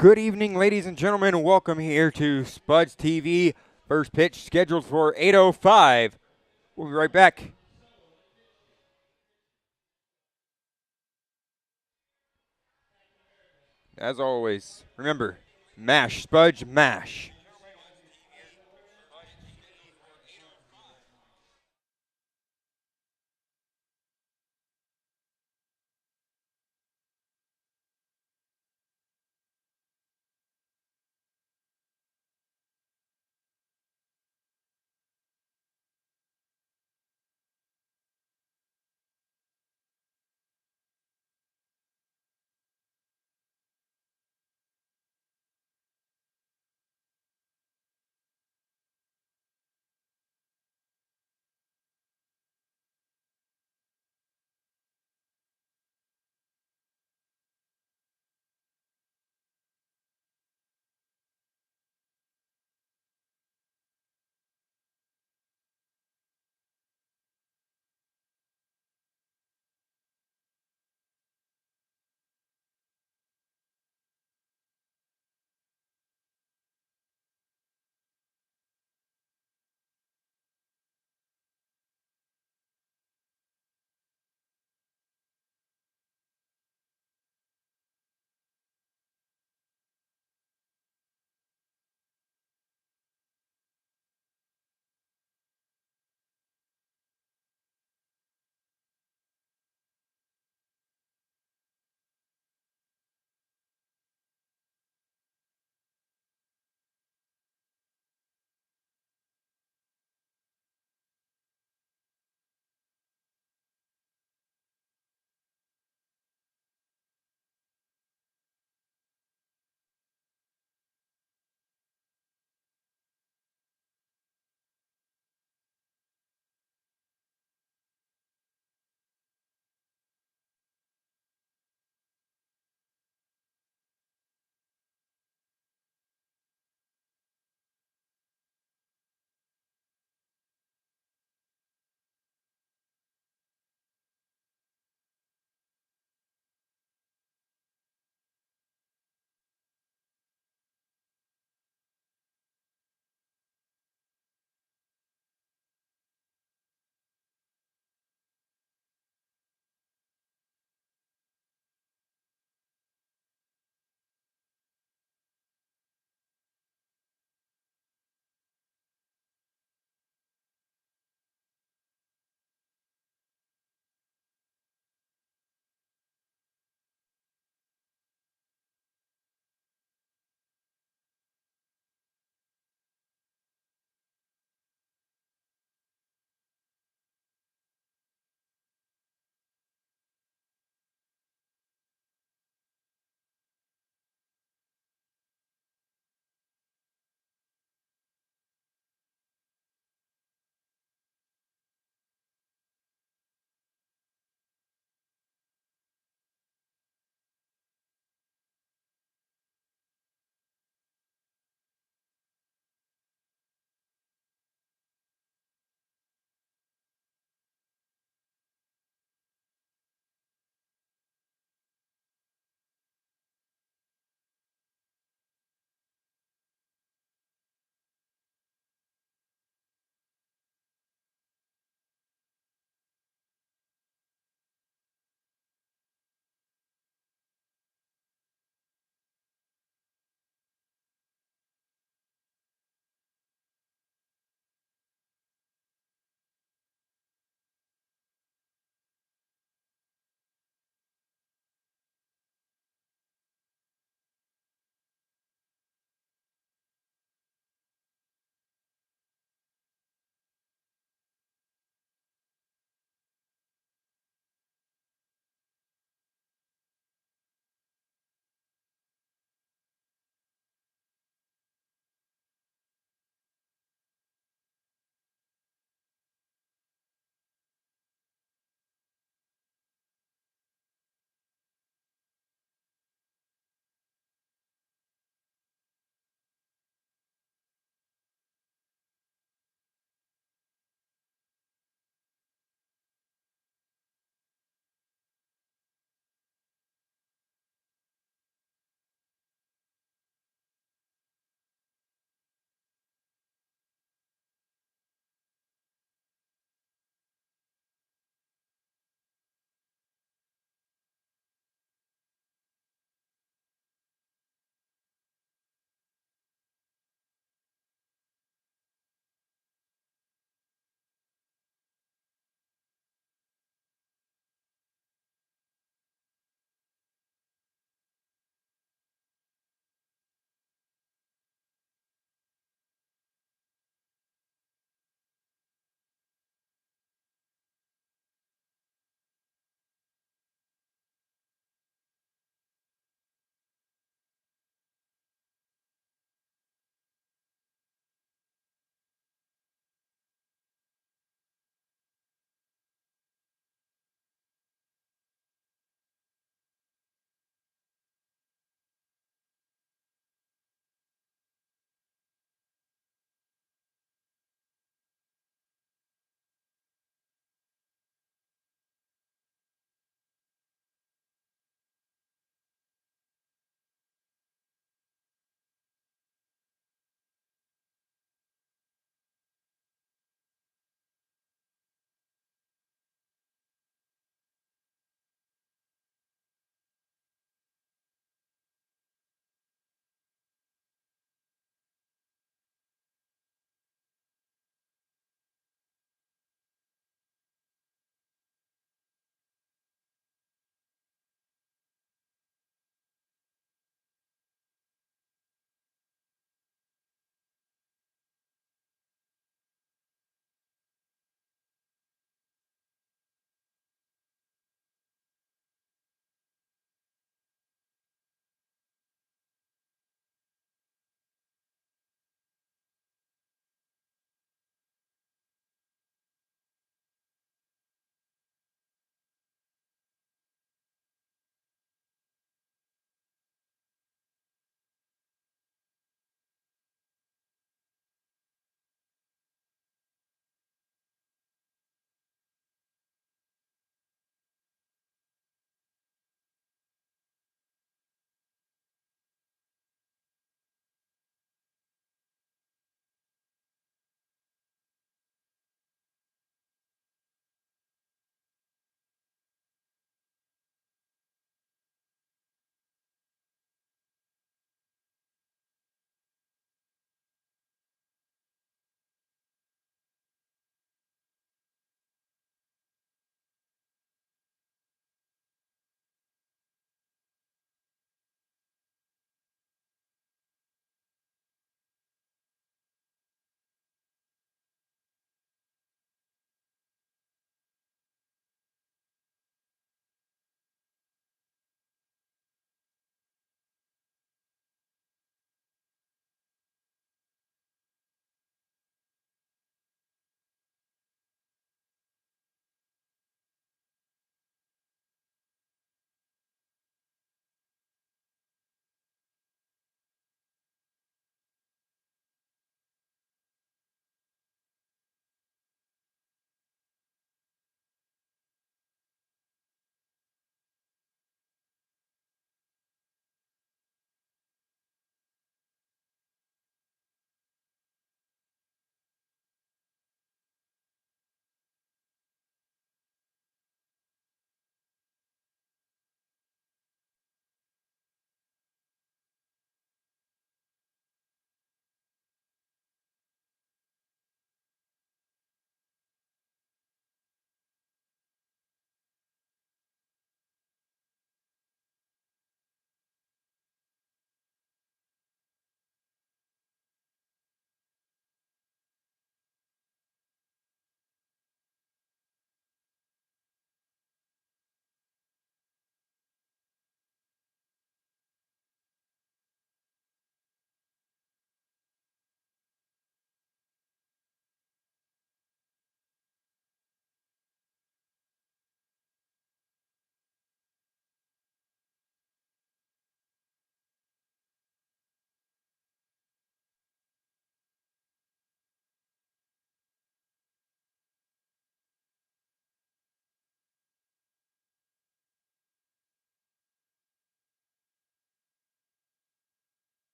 Good evening, ladies and gentlemen. Welcome here to SpudsTV. First pitch scheduled for 8:05. We'll be right back. As always, remember, mash, Spudge, mash.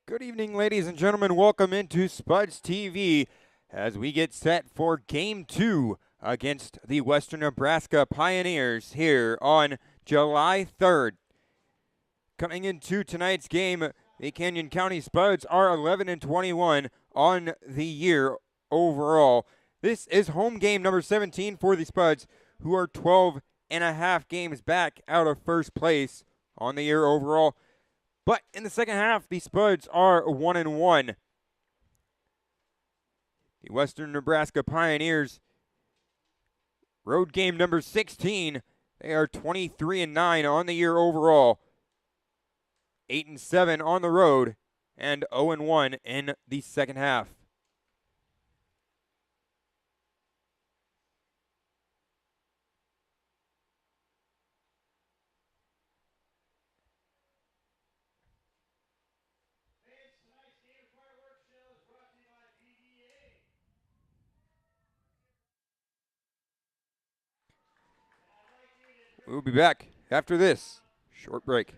Good evening, ladies and gentlemen. Welcome into Spuds TV as we get set for Game 2 against the Western Nebraska Pioneers here on July 3rd. Coming into tonight's game, the Canyon County Spuds are 11-21 on the year overall. This is home game number 17 for the Spuds, who are 12.5 games back out of first place on the year overall. But in the second half, the Spuds are 1-1. The Western Nebraska Pioneers, road game number 16, they are 23-9 on the year overall. 8-7 on the road and 0-1 in the second half. We'll be back after this short break.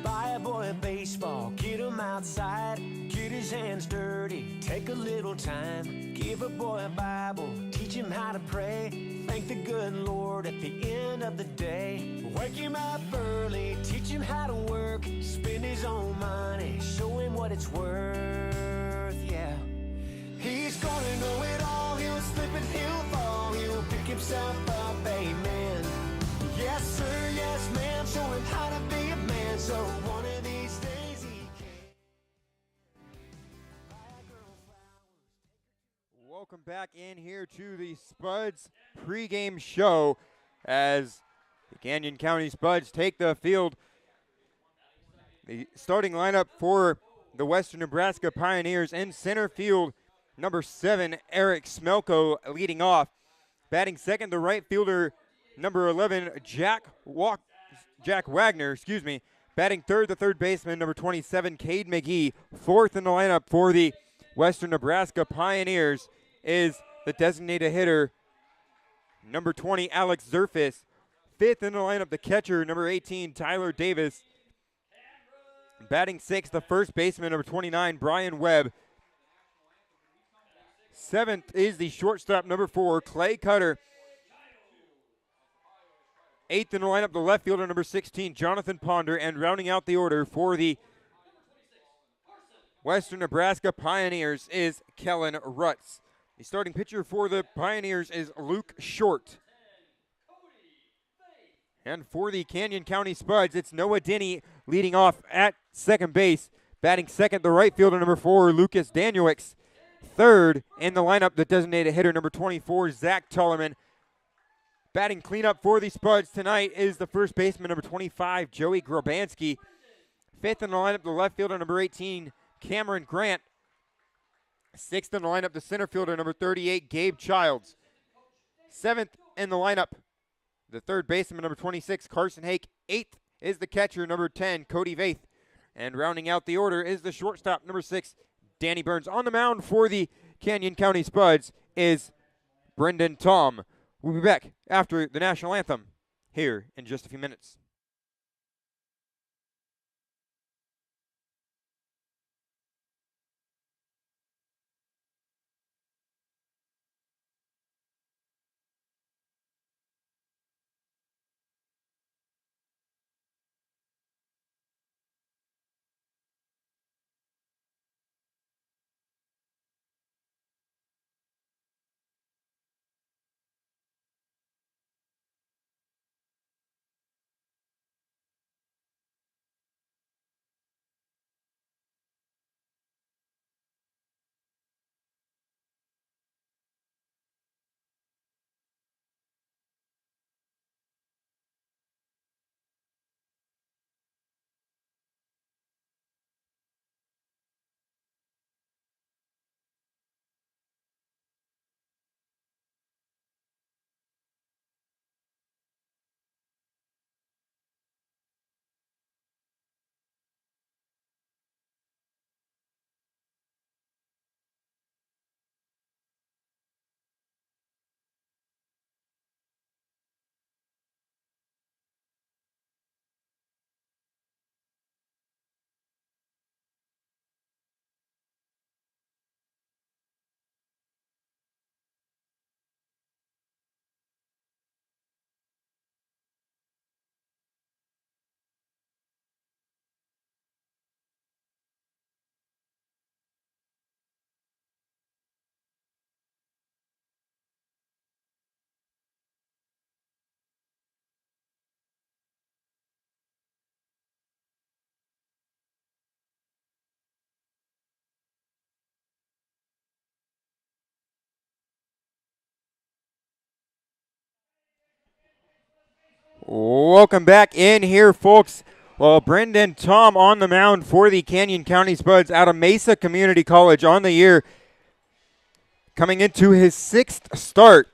Buy a boy a baseball, get him outside, get his hands dirty, take a little time. Give a boy a Bible, teach him how to pray, thank the good Lord at the end of the day. Wake him up early, teach him how to work, spend his own money, show him what it's worth, yeah. He's gonna know it all, he'll slip and he'll fall, he'll pick himself up, amen. Yes sir, yes ma'am, show him how to be a man, so one of these days he can. Welcome back in here to the Spuds pregame show as the Canyon County Spuds take the field. The starting lineup for the Western Nebraska Pioneers: in center field, number 7, Eric Smelko leading off. Batting second, the right fielder, number 11, Jack Wagner, Batting third, the third baseman, number 27, Cade McGee. Fourth in the lineup for the Western Nebraska Pioneers is the designated hitter, number 20, Alex Zerfis. Fifth in the lineup, the catcher, number 18, Tyler Davis. Batting sixth, the first baseman, number 29, Brian Webb. Seventh is the shortstop, number 4, Clay Cutter. Eighth in the lineup, the left fielder, number 16, Jonathan Ponder, and rounding out the order for the Western Nebraska Pioneers is Kellen Rutz. The starting pitcher for the Pioneers is Luke Short. And for the Canyon County Spuds, it's Noah Denny leading off at second base. Batting second, the right fielder, number 4, Lucas Danielix. Third in the lineup, the designated hitter, number 24, Zach Tullerman. Batting cleanup for the Spuds tonight is the first baseman, number 25, Joey Grabanski. Fifth in the lineup, the left fielder, number 18, Cameron Grant. Sixth in the lineup, the center fielder, number 38, Gabe Childs. Seventh in the lineup, the third baseman, number 26, Carson Hake. Eighth is the catcher, number 10, Cody Vaith. And rounding out the order is the shortstop, number 6, Danny Burns. On the mound for the Canyon County Spuds is Brendan Tom. We'll be back after the national anthem here in just a few minutes. Welcome back in here, folks. Well, Brendan Tom on the mound for the Canyon County Spuds out of Mesa Community College on the year. Coming into his 6th start,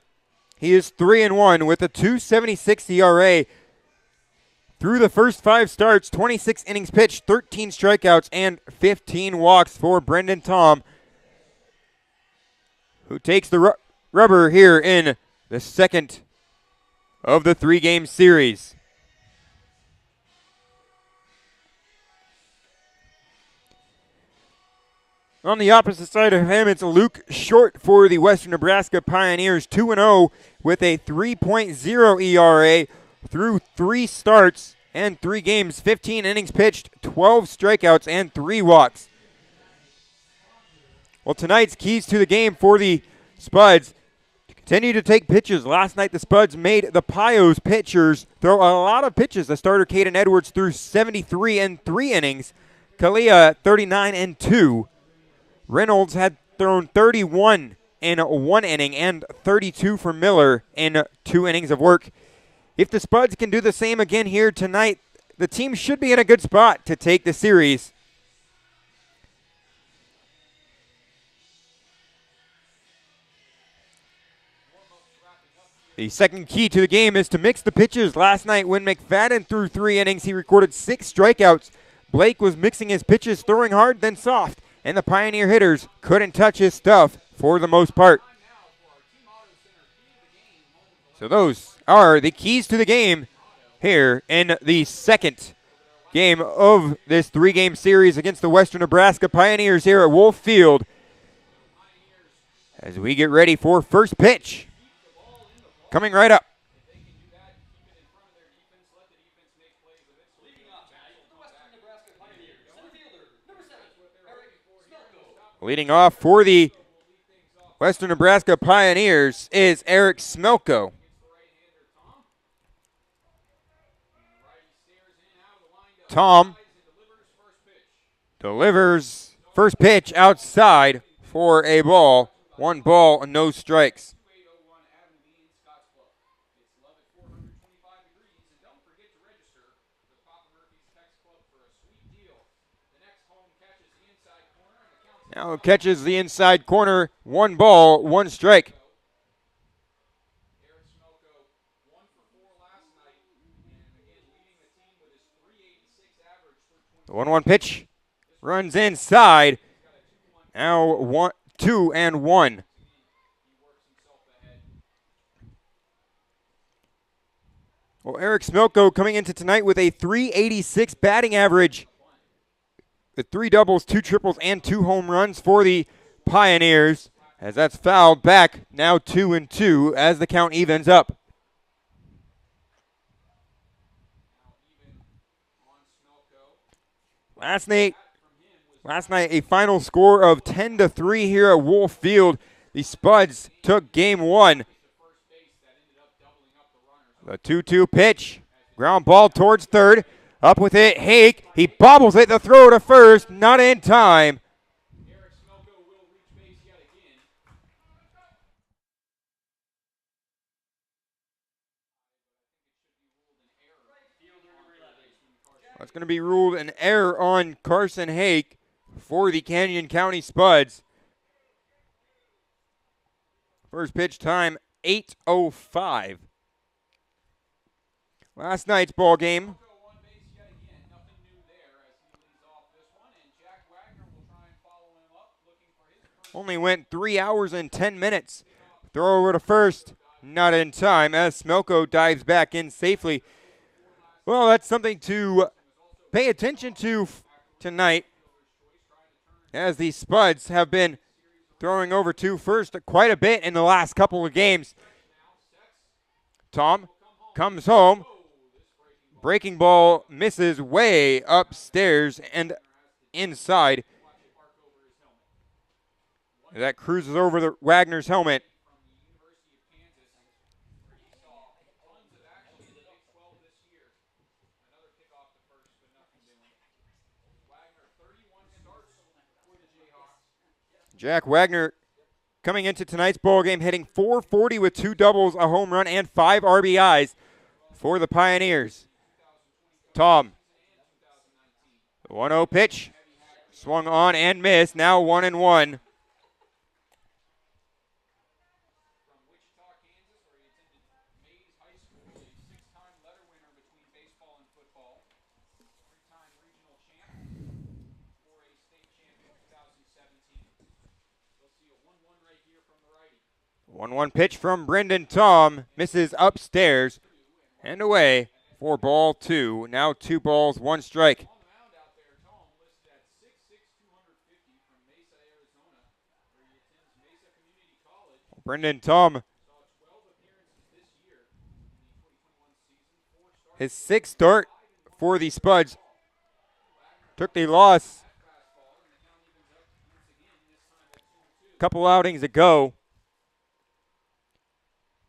he is 3-1 with a 2.76 ERA. Through the first 5 starts, 26 innings pitched, 13 strikeouts, and 15 walks for Brendan Tom, who takes the rubber here in the second of the 3-game series. On the opposite side of him, it's Luke Short for the Western Nebraska Pioneers, 2-0 with a 3.0 ERA through 3 starts and 3 games, 15 innings pitched, 12 strikeouts, and 3 walks. Well, tonight's keys to the game for the Spuds: continue to take pitches. Last night, the Spuds made the Pios pitchers throw a lot of pitches. The starter, Caden Edwards, threw 73 in 3 innings. Kalia, 39 and 2. Reynolds had thrown 31 in 1 inning and 32 for Miller in 2 innings of work. If the Spuds can do the same again here tonight, the team should be in a good spot to take the series. The second key to the game is to mix the pitches. Last night when McFadden threw 3 innings, he recorded 6 strikeouts. Blake was mixing his pitches, throwing hard then soft, and the Pioneer hitters couldn't touch his stuff for the most part. So those are the keys to the game here in the second game of this 3-game series against the Western Nebraska Pioneers here at Wolf Field, as we get ready for first pitch. Coming right up. Leading off for the Western Nebraska Pioneers is Eric Smelko. Tom delivers first pitch outside for a ball. 1 ball, no strikes. Now catches the inside corner. 1 ball, 1 strike. The 1-1 pitch runs inside. Now 2-1. Well, Eric Smelko coming into tonight with a .386 batting average. The 3 doubles, 2 triples, and 2 home runs for the Pioneers. As that's fouled back, now 2-2 as the count evens up. Last night a final score of 10-3 here at Wolf Field. The Spuds took game 1. The 2-2 pitch, ground ball towards third. Up with it, Hake. He bobbles it, the throw to first, not in time. That's going to be ruled an error on Carson Hake for the Canyon County Spuds. First pitch time, 8:05. Last night's ball game. Only went 3 hours and 10 minutes. Throw over to first, not in time as Smelko dives back in safely. Well, that's something to pay attention to tonight, as the Spuds have been throwing over to first quite a bit in the last couple of games. Tom comes home. Breaking ball misses way upstairs and inside. That cruises over the Wagner's helmet. Jack Wagner coming into tonight's ball game hitting .440 with 2 doubles, a home run, and 5 RBIs for the Pioneers. Tom, the 1-0 pitch, swung on and missed, now 1-1. One pitch from Brendan Tom, misses upstairs and away for ball 2. Now 2 balls, 1 strike. Brendan Tom, his 6th start for the Spuds, took the loss a couple outings ago.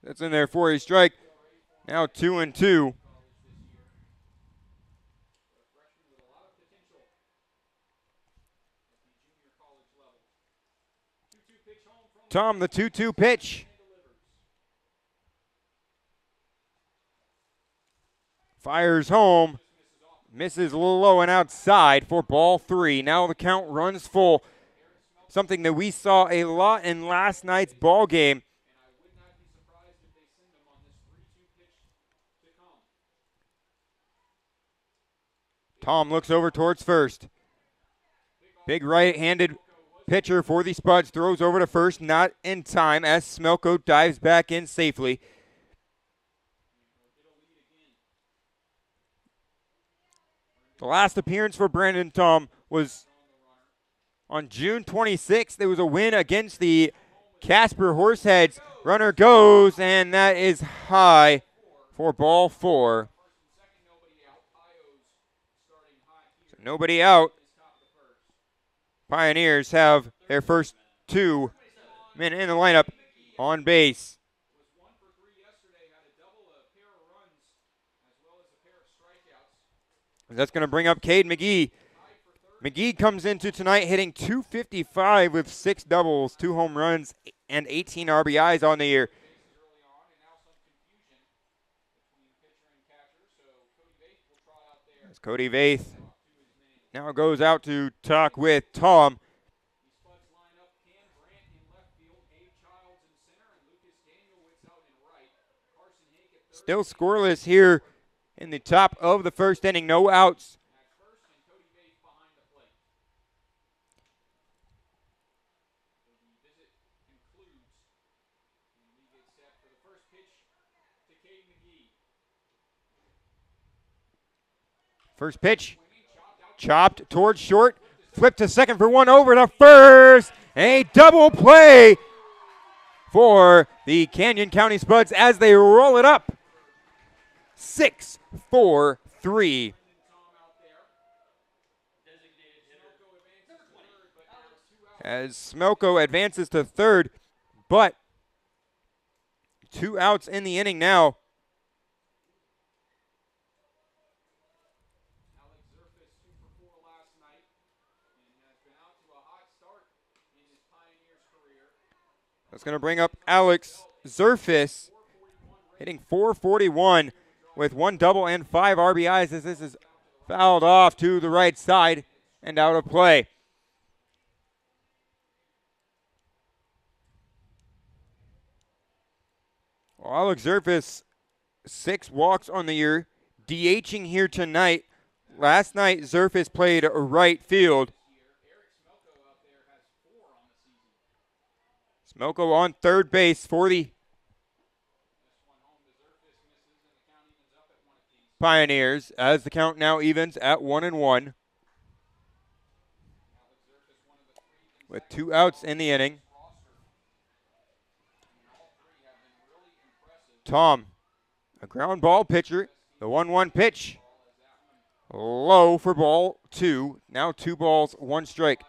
That's in there for a strike. Now 2-2. Tom, the 2-2 pitch. Fires home. Misses a little low and outside for ball 3. Now the count runs full. Something that we saw a lot in last night's ball game. Tom looks over towards first. Big right-handed pitcher for the Spuds throws over to first, not in time as Smelko dives back in safely. The last appearance for Brandon Tom was on June 26th. There was a win against the Casper Horseheads. Runner goes, and that is high for ball 4. So nobody out. Pioneers have their first 2 men in the lineup on base. That's going to bring up Cade McGee. McGee comes into tonight hitting .255 with 6 doubles, 2 home runs, and 18 RBIs on the year. As Cody Vaith now goes out to talk with Tom. Still scoreless here in the top of the first inning, no outs. First pitch, chopped towards short, flipped to second for one, over to first. A double play for the Canyon County Spuds as they roll it up. 6-4-3. As Smelko advances to third, but 2 outs in the inning now. That's going to bring up Alex Zerfis, hitting .441 with 1 double and 5 RBIs as this is fouled off to the right side and out of play. Well, Alex Zerfis, 6 walks on the year, DHing here tonight. Last night, Zerfis played right field. Smelko on third base for the Pioneers as the count now evens at 1-1. With 2 outs in the inning. Tom, a ground ball pitcher, the 1-1 pitch. Low for ball 2. Now 2 balls, 1 strike.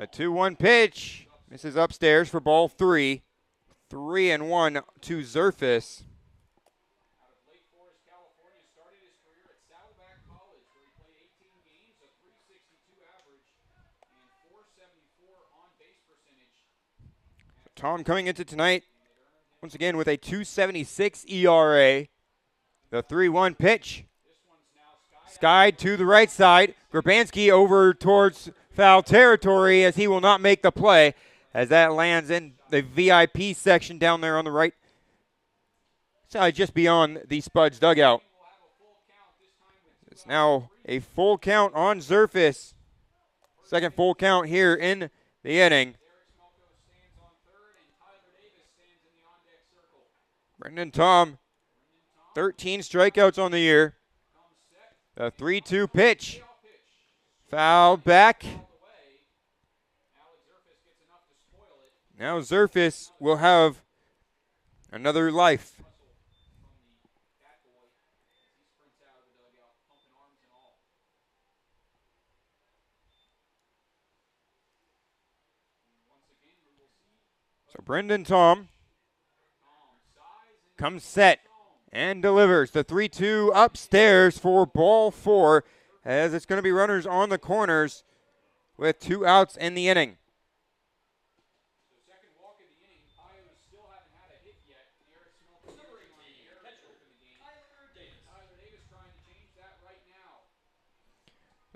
A 2-1 pitch. Misses upstairs for ball 3. 3-1 to Zerfis. Tom coming into tonight once again with a .276 ERA. The 3-1 pitch. Skied to the right side. Grabanski over towards foul territory as he will not make the play as that lands in the VIP section down there on the right side just beyond the Spuds dugout. It's now a full count on Zerfis. Second full count here in the inning. Brendan Tom, 13 strikeouts on the year. The 3-2 pitch. Fouled back. Now Zerfis will have another life. So Brendan Tom comes set and delivers the 3-2 upstairs for ball 4 as it's going to be runners on the corners with 2 outs in the inning.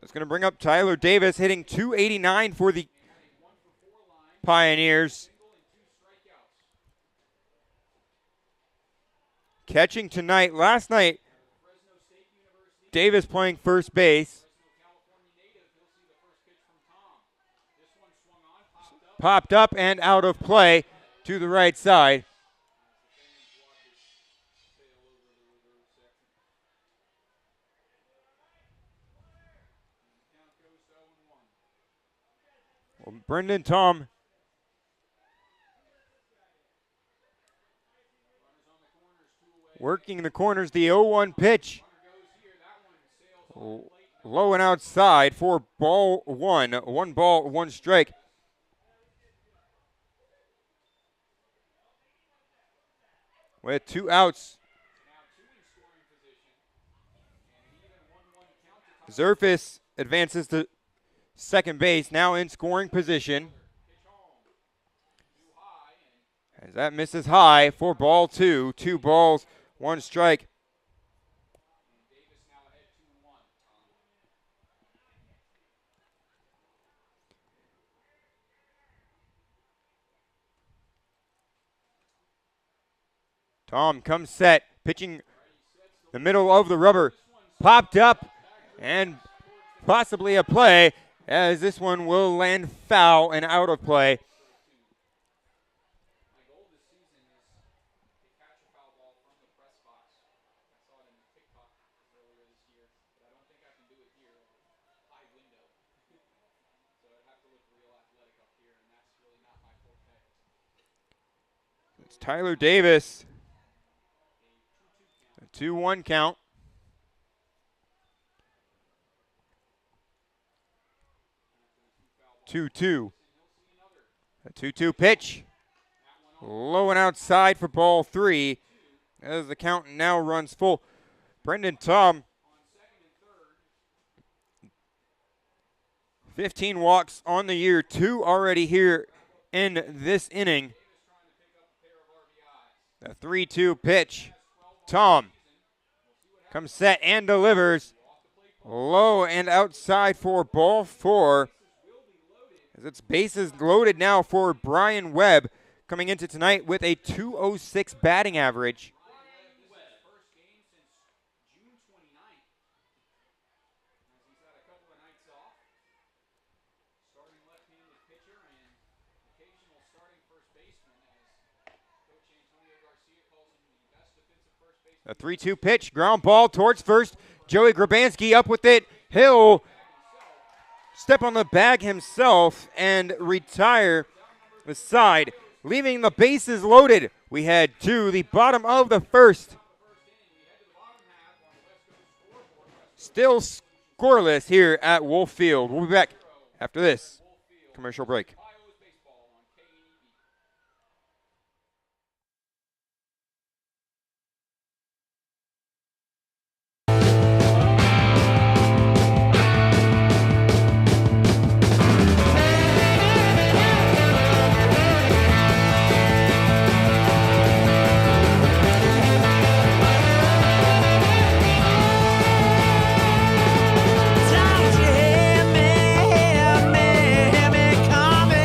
That's going to bring up Tyler Davis hitting .289 for the Pioneers. Catching tonight, last night, Davis playing first base. Popped up and out of play to the right side. Brendan Tom working the corners, the 0-1 pitch. Low and outside for ball one. 1 ball, 1 strike. With 2 outs. Zerfis advances to second base, now in scoring position. As that misses high for ball 2. 2 balls, 1 strike. Tom comes set, pitching the middle of the rubber. Popped up and possibly a play, as this one will land foul and out of play. It's Tyler Davis. A 2-1 count. Two-two. A 2-2 pitch. Low and outside for ball 3. As the count now runs full. Brendan Tom. 15 walks on the year. 2 already here in this inning. The 3-2 pitch. Tom comes set and delivers. Low and outside for ball 4. As it's bases loaded now for Brian Webb, coming into tonight with a .206 batting average. A 3-2 pitch, ground ball towards first. Joey Grabanski up with it. He'll step on the bag himself and retire the side, leaving the bases loaded. We head to the bottom of the first. Still scoreless here at Wolf Field. We'll be back after this commercial break. Don't you hear me, hear me coming?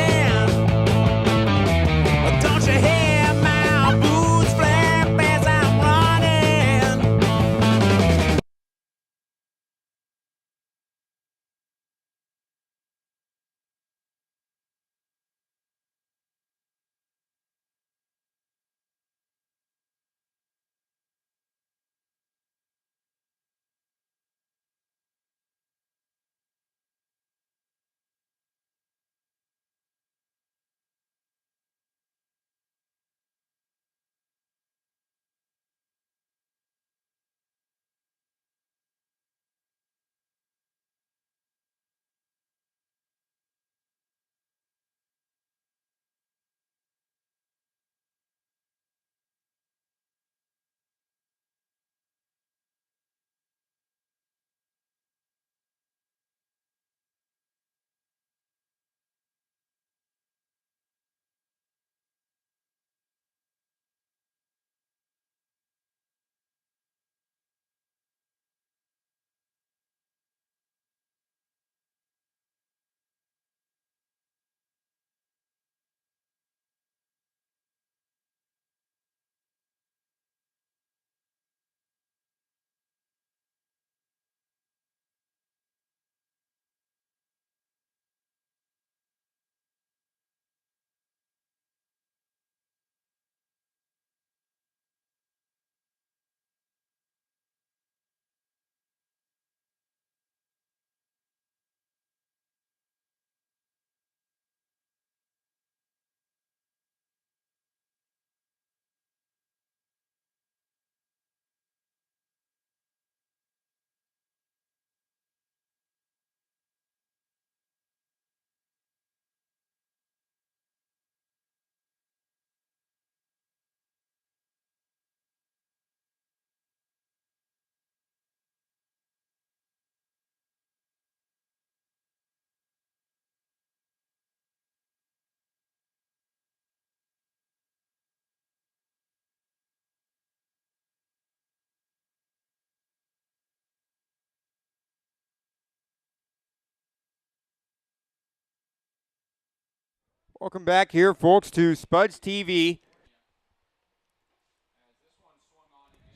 Welcome back here, folks, to SpudsTV.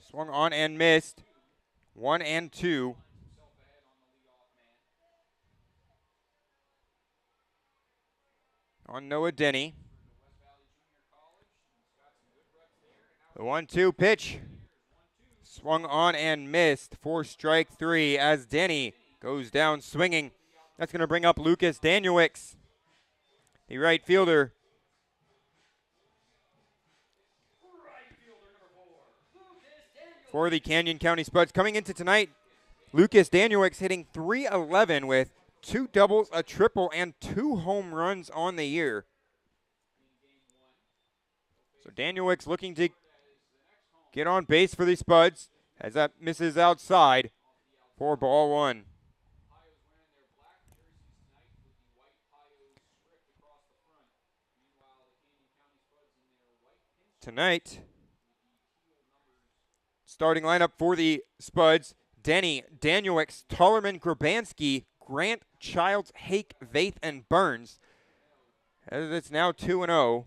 Swung on and missed. 1 and 2. On Noah Denny. The 1-2 pitch. Swung on and missed for strike 3 as Denny goes down swinging. That's going to bring up Lucas Danielewicz, the right fielder. For the Canyon County Spuds. Coming into tonight, Lucas Danielewicz hitting .311 with 2 doubles, a triple, and 2 home runs on the year. So Danielewicz looking to get on base for the Spuds as that misses outside for ball 1. Tonight, starting lineup for the Spuds: Denny, Danielewicz, Tollerman, Grabanski, Grant, Childs, Hake, Vaith, and Burns. As it's now 2-0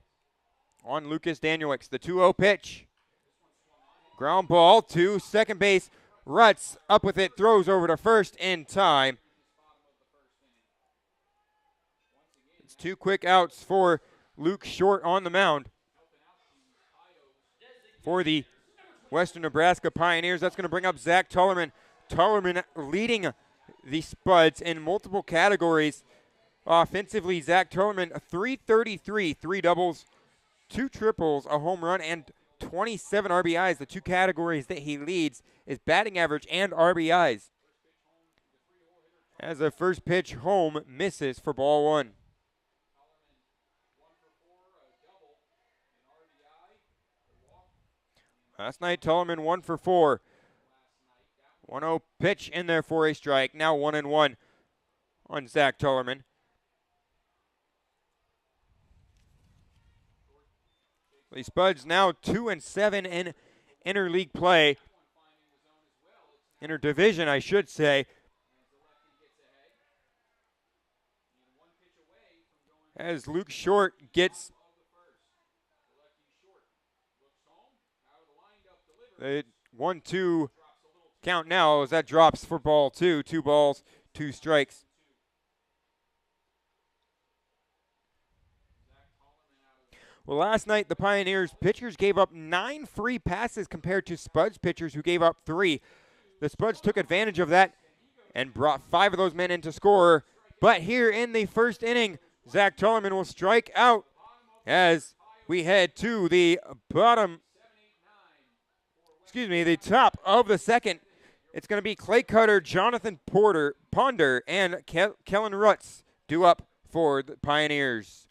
on Lucas Danielewicz. The 2-0 pitch. Ground ball to second base. Rutz up with it, throws over to first in time. It's 2 quick outs for Luke Short on the mound. For the Western Nebraska Pioneers, that's going to bring up Zach Tollerman. Tollerman leading the Spuds in multiple categories. Offensively, Zach Tollerman, 333, 3 doubles, 2 triples, a home run, and 27 RBIs. The 2 categories that he leads is batting average and RBIs. As the first pitch home misses for ball 1. Last night, Tollerman 1 for 4. 1-0 pitch in there for a strike. Now 1-1 on Zach Tollerman. The Spuds now 2-7 in interleague play. Interdivision, I should say. As Luke Short gets the 1-2 count now as that drops for ball 2. 2 balls, 2 strikes. Well, last night the Pioneers pitchers gave up 9 free passes compared to Spuds pitchers who gave up 3. The Spuds took advantage of that and brought 5 of those men in to score. But here in the first inning, Zach Tollerman will strike out as we head to the the top of the second. It's going to be Clay Cutter, Jonathan Ponder, and Kellen Rutz due up for the Pioneers.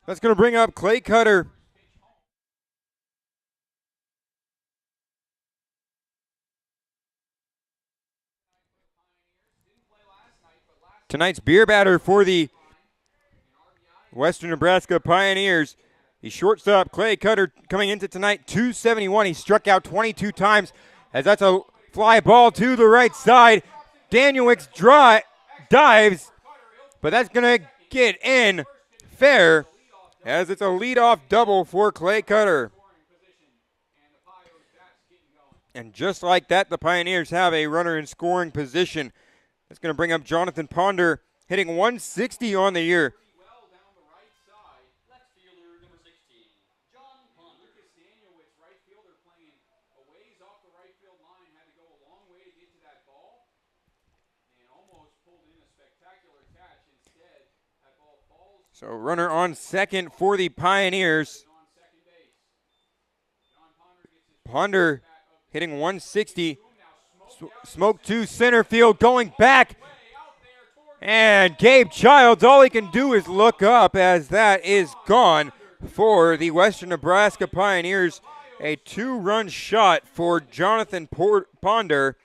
That's going to bring up Clay Cutter. tonight's beer batter for the Western Nebraska Pioneers. The shortstop, Clay Cutter, coming into tonight, 271. He struck out 22 times as that's a fly ball to the right side. Danielwick's dives, but that's going to get in fair as it's a leadoff double for Clay Cutter. And just like that, the Pioneers have a runner in scoring position. That's going to bring up Jonathan Ponder, hitting 160 on the year. So runner on second for the Pioneers. Ponder hitting 160. Smoke to center field, going back. And Gabe Childs, all he can do is look up as that is gone for the Western Nebraska Pioneers. A 2-run shot for Jonathan Ponder.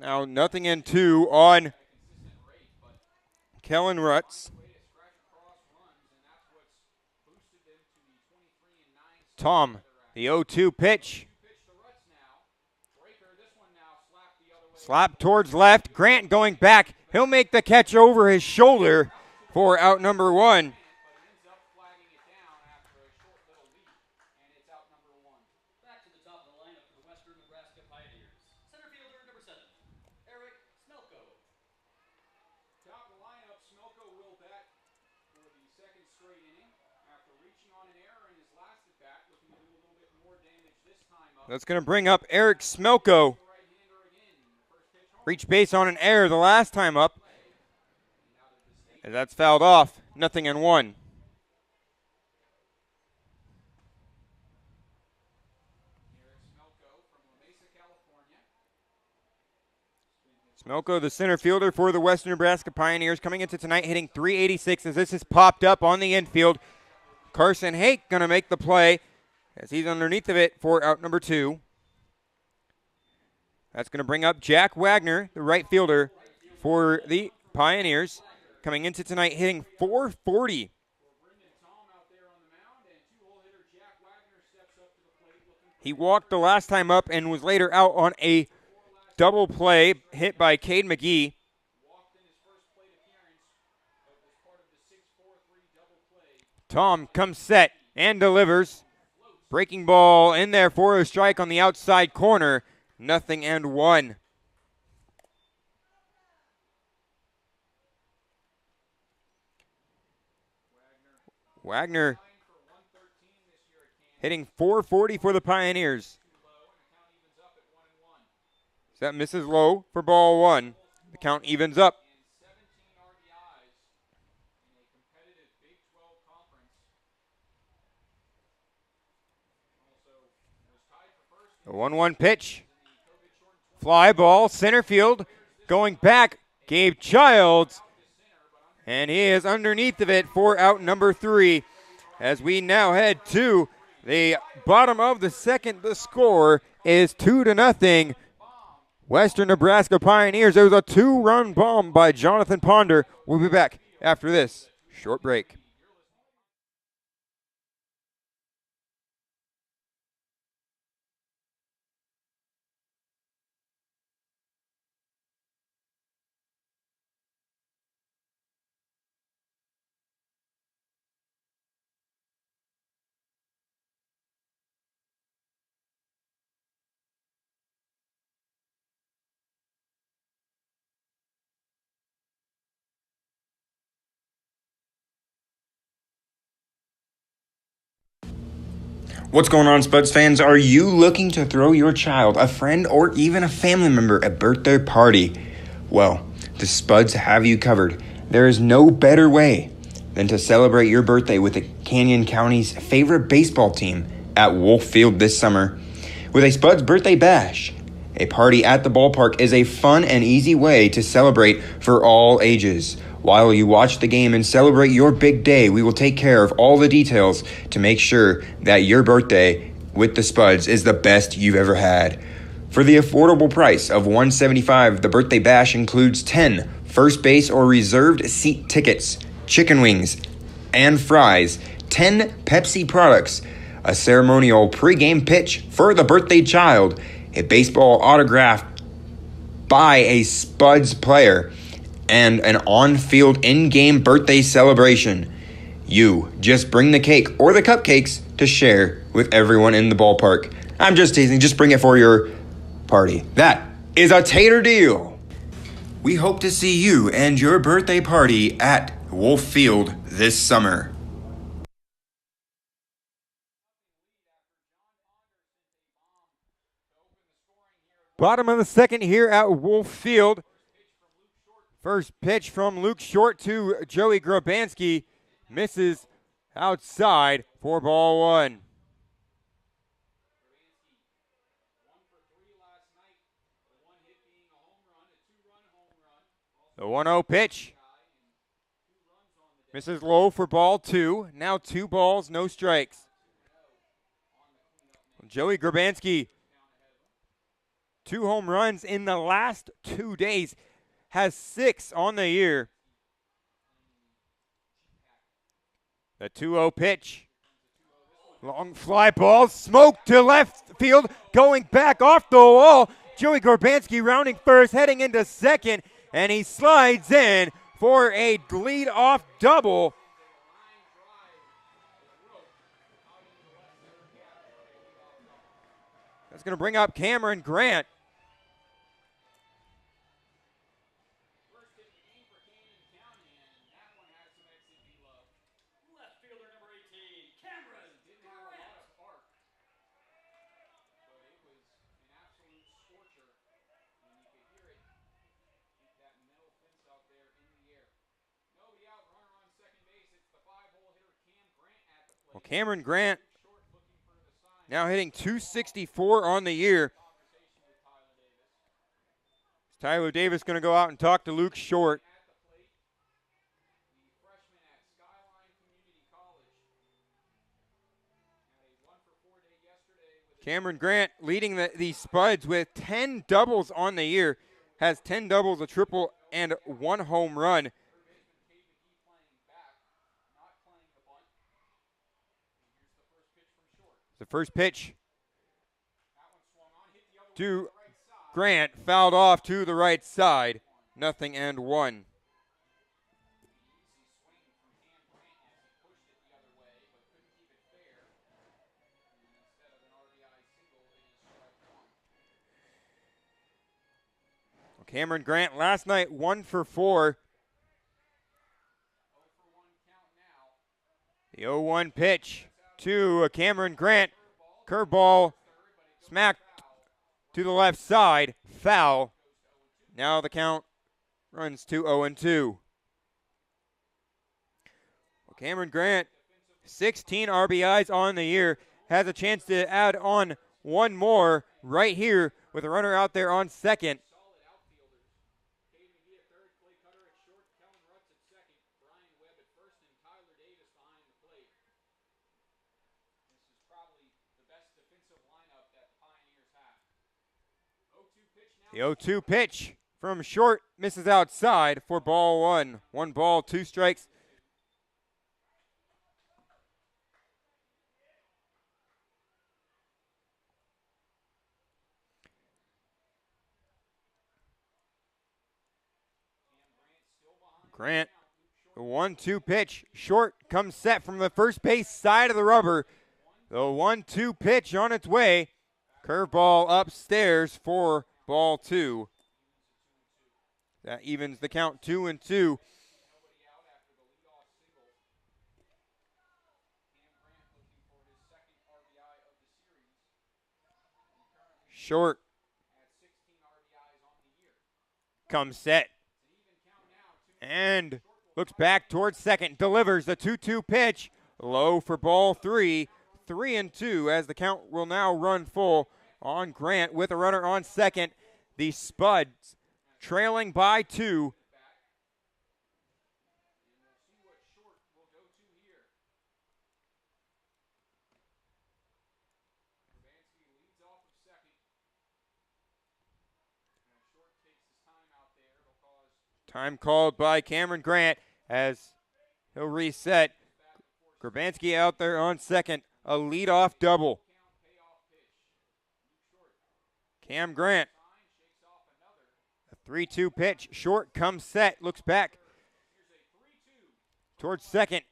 Now 0-2 on Kellen Rutz. Tom, the 0-2 pitch. Slap towards left. Grant going back. He'll make the catch over his shoulder for out number 1. That's going to bring up Eric Smelko. Reached base on an error the last time up. And that's fouled off. 0-1. Smelko, the center fielder for the Western Nebraska Pioneers, coming into tonight hitting .386 as this has popped up on the infield. Carson Hake going to make the play as he's underneath of it for out number 2. That's going to bring up Jack Wagner, the right fielder for the Pioneers, coming into tonight hitting .440. He walked the last time up and was later out on a double play hit by Cade McGee. Tom comes set and delivers. Breaking ball in there for a strike on the outside corner. 0-1. Wagner hitting .440 for the Pioneers. That misses low for ball 1. The count evens up. A 1-1 pitch. Fly ball, center field. Going back, Gabe Childs. And he is underneath of it for out number 3. As we now head to the bottom of the second, the score is 2-0. Western Nebraska Pioneers. There was a 2-run bomb by Jonathan Ponder. We'll be back after this short break. What's going on, Spuds fans? Are you looking to throw your child, a friend, or even a family member a birthday party? Well, the Spuds have you covered. There is no better way than to celebrate your birthday with the Canyon County's favorite baseball team at Wolf Field this summer. With a Spuds Birthday Bash, a party at the ballpark is a fun and easy way to celebrate for all ages. While you watch the game and celebrate your big day, we will take care of all the details to make sure that your birthday with the Spuds is the best you've ever had. For the affordable price of $175, the Birthday Bash includes 10 first base or reserved seat tickets, chicken wings and fries, 10 Pepsi products, a ceremonial pregame pitch for the birthday child, a baseball autograph by a Spuds player, and an on-field in-game birthday celebration. You just bring the cake or the cupcakes to share with everyone in the ballpark. I'm just teasing, just bring it for your party. That is a tater deal. We hope to see you and your birthday party at Wolf Field this summer. Bottom of the second here at Wolf Field. First pitch from Luke Short to Joey Grabanski. Misses outside for ball one. The 1-0 pitch. Misses low for ball two. Now 2 balls, no strikes. Joey Grabanski, 2 home runs in the last 2 days. Has 6 on the year. The 2-0 pitch. Long fly ball, smoke to left field, going back off the wall. Joey Grabanski rounding first, heading into second, and he slides in for a lead-off double. That's going to bring up Cameron Grant. Well, Cameron Grant now hitting .264 on the year. Tyler Davis going to go out and talk to Luke Short. Cameron Grant leading the Spuds with 10 doubles on the year. Has 10 doubles, a triple, and 1 home run. The first pitch to Grant, fouled off to the right side. 0-1. Cameron Grant last night 1 for 4. The 0-1 pitch to Cameron Grant. Curveball smacked to the left side. Foul. Now the count runs to 0-2. Cameron Grant, 16 RBIs on the year. Has a chance to add on 1 more right here with a runner out there on second. The 0-2 pitch from Short misses outside for ball 1. 1 ball, 2 strikes. Grant, the 1-2 pitch. Short comes set from the first base side of the rubber. The 1-2 pitch on its way. Curveball upstairs for ball 2. That evens the count 2-2. Short. Comes set. And looks back towards second. Delivers the 2-2 pitch. Low for ball 3. 3-2 as the count will now run full on Grant with a runner on second. The Spuds trailing by 2. Time called by Cameron Grant as he'll reset. Grabanski out there on second. A leadoff double. Cam Grant. A 3-2 pitch. Short comes set. Looks back towards second.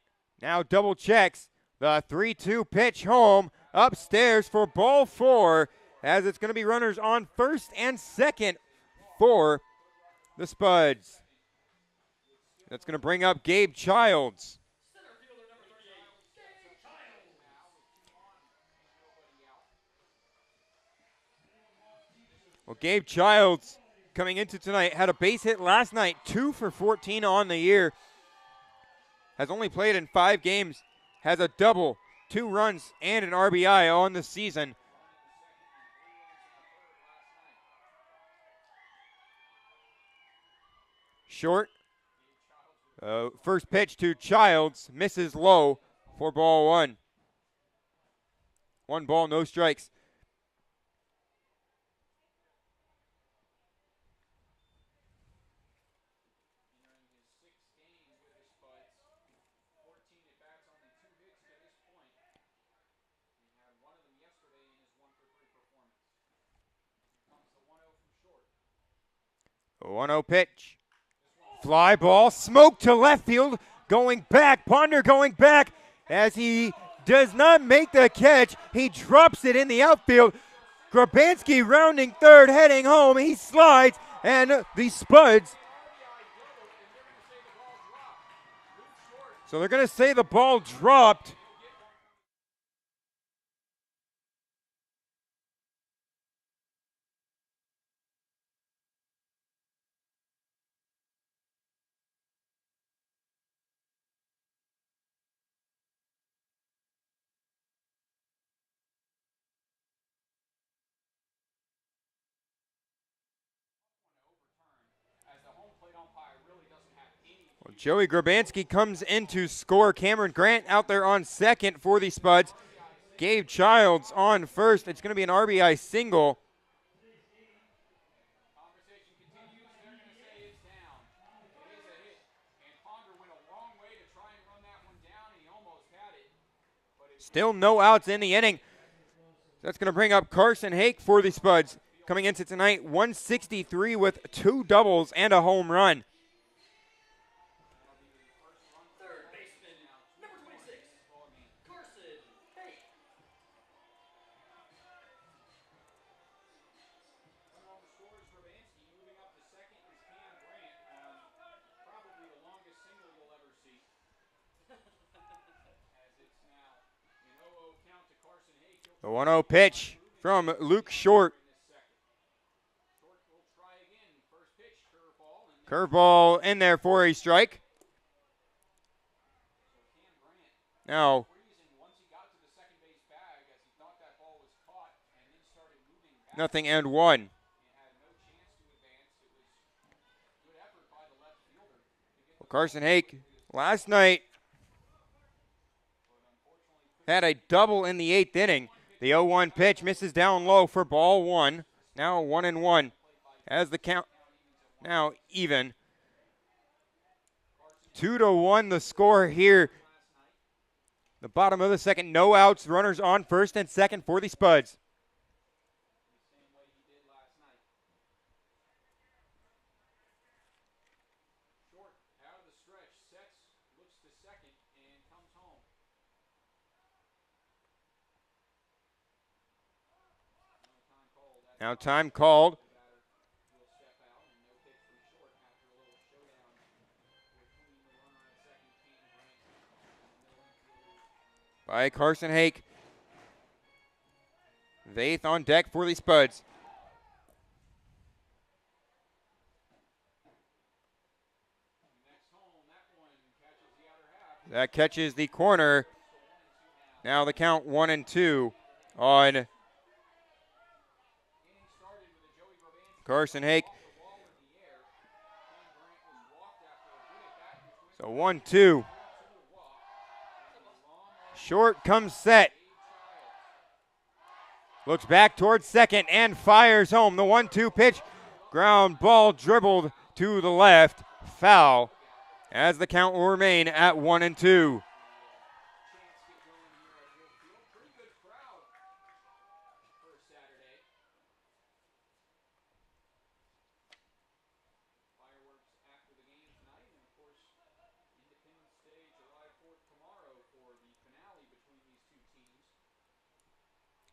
Now double checks. The 3-2 pitch home. Upstairs for ball 4 as it's going to be runners on first and second for the Spuds. That's going to bring up Gabe Childs. Well, Gabe Childs coming into tonight had a base hit last night, 2 for 14 on the year. Has only played in 5 games, has a double, 2 runs, and an RBI on the season. Short. First pitch to Childs, misses low for ball 1. 1 ball, no strikes. A 1-0 pitch. Fly ball, smoke to left field, going back, Ponder going back as he does not make the catch. He drops it in the outfield. Grabanski rounding third, heading home. He slides, and the Spuds. So they're going to say the ball dropped. Well, Joey Grabanski comes in to score. Cameron Grant out there on second for the Spuds. Gabe Childs on first. It's going to be an RBI single. Still no outs in the inning. That's going to bring up Carson Hake for the Spuds. Coming into tonight, 163 with 2 doubles and a home run. Third baseman, number 26, Carson Hake. Moving up to second is Cam Grant on probably the longest single you'll ever see. As it's now an 0-0 count to Carson Hake. The 1-0 pitch from Luke Short. Curveball in there for a strike. Now, nothing and 1. Well, Carson Hake last night had a double in the 8th inning. The 0-1 pitch misses down low for ball 1. Now 1-1 as the count now even. 2-1 the score here. The bottom of the second, no outs, runners on first and second for the Spuds. Short out of the stretch, sets, looks to second, and comes home. Now time called. By Carson Hake. The 8th on deck for the Spuds. That catches the corner. Now the count 1-2 on Carson Hake. So 1-2. Short comes set. Looks back towards second and fires home. The 1-2 pitch. Ground ball dribbled to the left. Foul. As the count will remain at 1-2.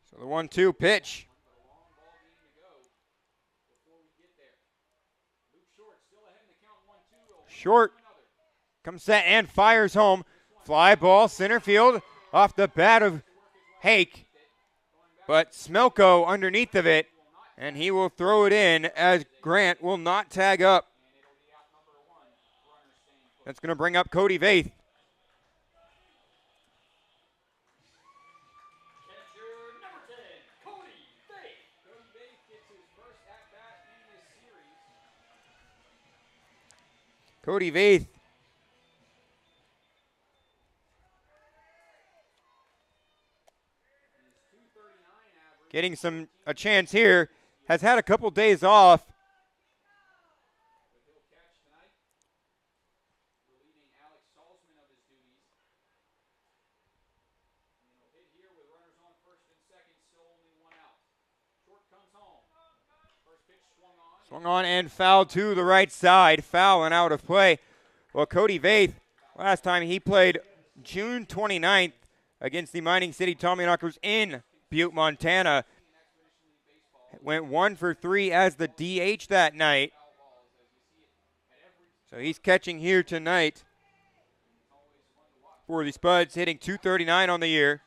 So the 1-2 pitch. Short comes set and fires home. Fly ball center field off the bat of Hake. But Smelko underneath of it, and he will throw it in as Grant will not tag up. That's going to bring up Cody Vaith. Cody Vaith getting a chance here. Has had a couple days off. Swung on and fouled to the right side. Foul and out of play. Well, Cody Vaith, last time he played June 29th against the Mining City Tommyknockers in Butte, Montana. Went 1 for 3 as the DH that night. So he's catching here tonight for the Spuds, hitting .239 on the year.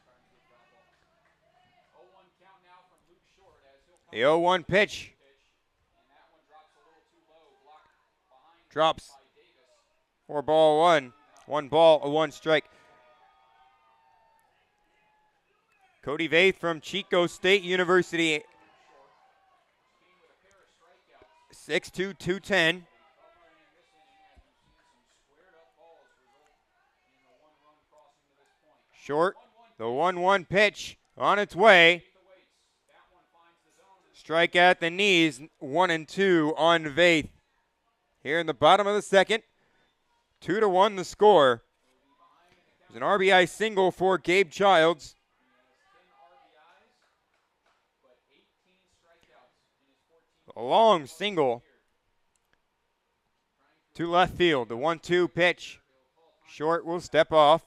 The 0-1 pitch. Drops for ball one. 1 ball, a 1 strike. Cody Vaith from Chico State University. 6'2", 210. Short, the 1-1 pitch on its way. Strike at the knees, 1-2 on Vaith. Here in the bottom of the second, 2-1 the score. There's an RBI single for Gabe Childs. A long single to left field. The 1-2 pitch. Short will step off.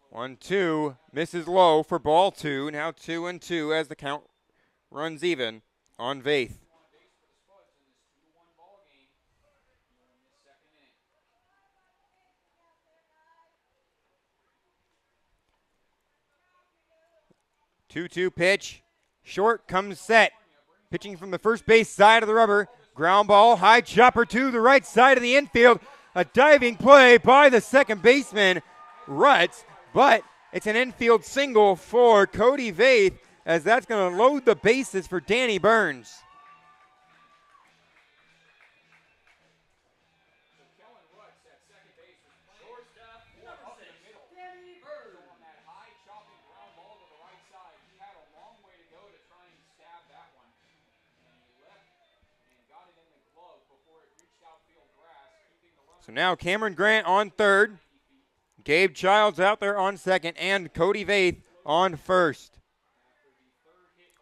One, two, misses low for ball 2. Now 2-2 as the count runs even on Vaith. Two pitch. Short comes set. Pitching from the first base side of the rubber. Ground ball, high chopper to the right side of the infield. A diving play by the second baseman, Rutz. But it's an infield single for Cody Vaith, as that's going to load the bases for Danny Burns. So now Cameron Grant on third. Gabe Childs out there on second, and Cody Vaith on first.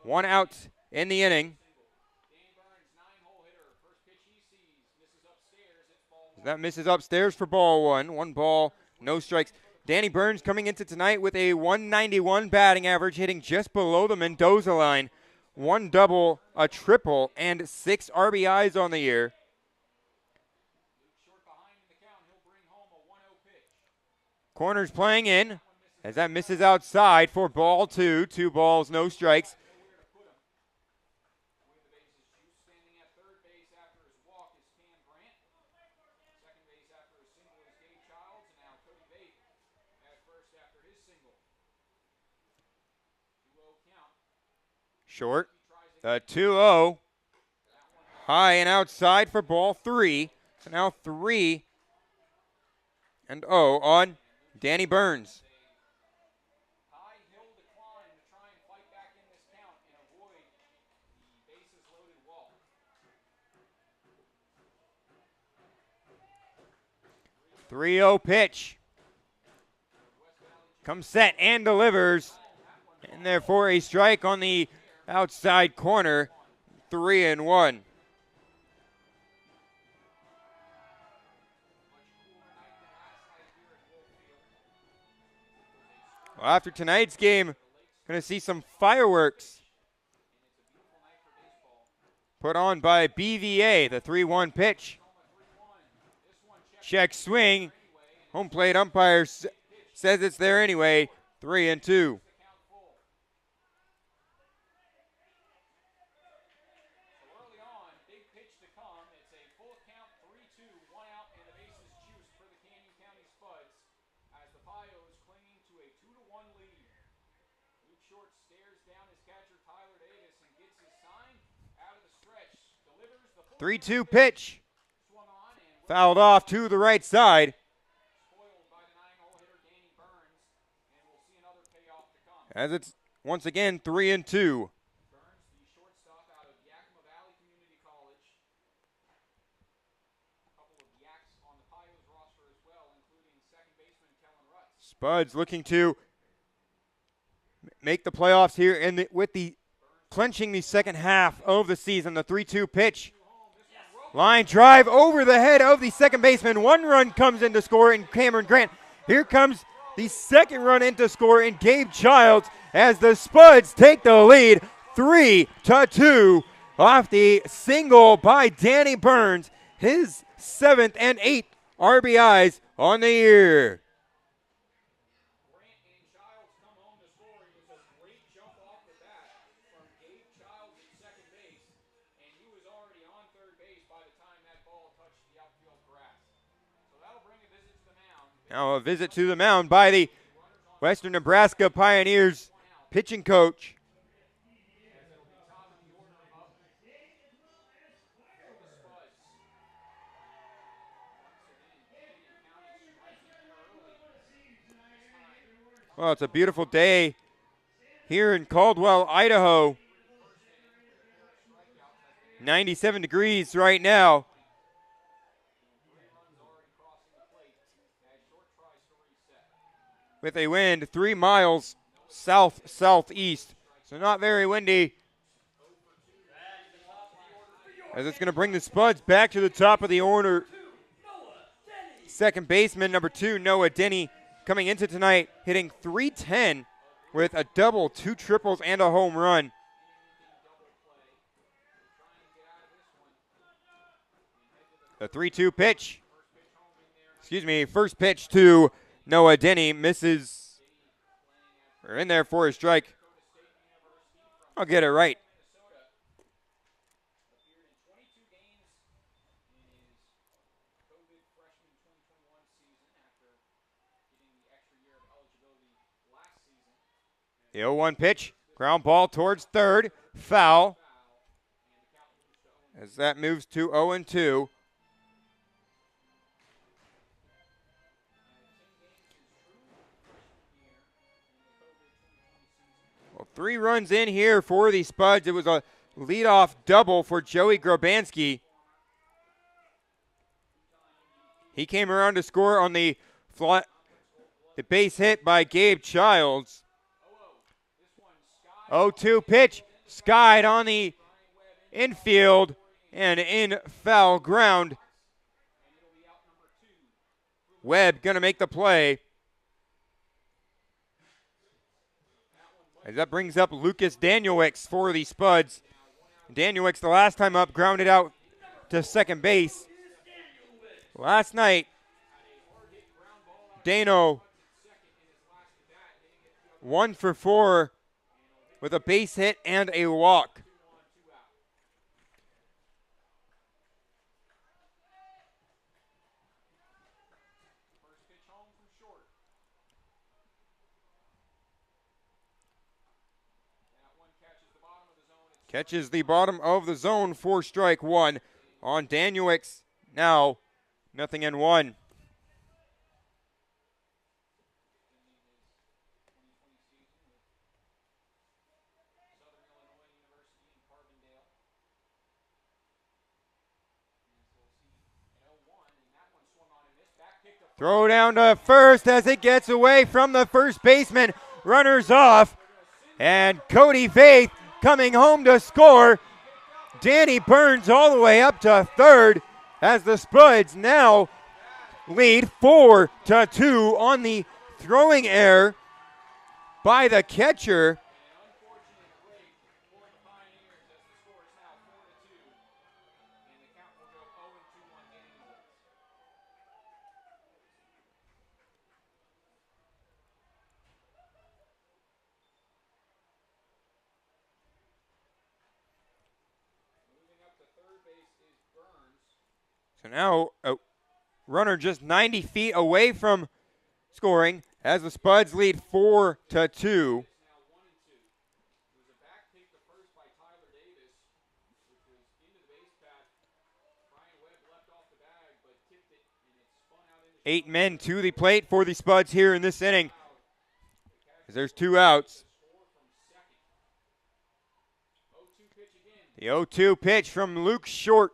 1 out in the inning. That misses upstairs for ball 1. 1 ball, no strikes. Danny Burns coming into tonight with a 191 batting average, hitting just below the Mendoza line. 1 double, a triple, and 6 RBIs on the year. Corners playing in as that misses outside for ball two. 2 balls, no strikes. Short. The 2-0. High and outside for ball 3. So now 3-0 on Danny Burns. 3-0 pitch. Comes set and delivers. And therefore a strike on the outside corner. 3-1. Well, after tonight's game, going to see some fireworks put on by BVA. The 3-1 pitch. Check swing. Home plate umpire says it's there anyway. 3-2. The 3-2 pitch. Fouled off to the right side. As it's once again 3-2. Spuds looking to make the playoffs here with the clinching the second half of the season. The 3-2 pitch. Line drive over the head of the second baseman. 1 run comes in to score in Cameron Grant. Here comes the second run in to score in Gabe Childs as the Spuds take the lead 3-2 off the single by Danny Burns. His 7th and 8th RBIs on the year. Now a visit to the mound by the Western Nebraska Pioneers pitching coach. Well, it's a beautiful day here in Caldwell, Idaho. 97 degrees right now. With a wind 3 miles south-southeast. So not very windy. As it's going to bring the Spuds back to the top of the order. Second baseman, number 2, Noah Denny, coming into tonight, hitting .310 with a double, 2 triples, and a home run. The 3-2 pitch. First pitch to Noah Denny misses. We're in there for a strike. I'll get it right. The 0-1 pitch. Ground ball towards third. Foul. As that moves to 0-2. Well, 3 runs in here for the Spuds. It was a leadoff double for Joey Grobanski. He came around to score on the base hit by Gabe Childs. 0-2 pitch, skied on the infield and in foul ground. Webb going to make the play. As that brings up Lucas Danielwicz for the Spuds. Danielwicz, the last time up, grounded out to second base. Last night, Dano 1 for 4 with a base hit and a walk. Catches the bottom of the zone for strike 1 on Danuix. Now 0-1. Throw down to first as it gets away from the first baseman. Runners off. And Cody Faith coming home to score. Danny Burns all the way up to third as the Spuds now lead 4-2 on the throwing error by the catcher. So now a runner just 90 feet away from scoring as the Spuds lead 4-2. Eight men to the plate for the Spuds here in this inning. There's 2 outs. The 0-2 pitch from Luke Short.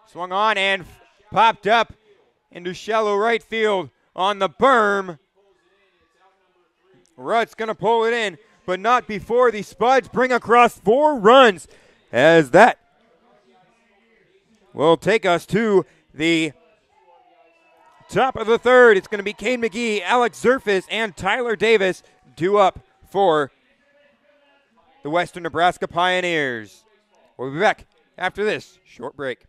Swung on and popped up into shallow right field on the berm. Rutt's going to pull it in, but not before the Spuds bring across 4 runs, as that will take us to the top of the third. It's going to be Cade McGee, Alex Zerfis, and Tyler Davis due up for the Western Nebraska Pioneers. We'll be back after this short break.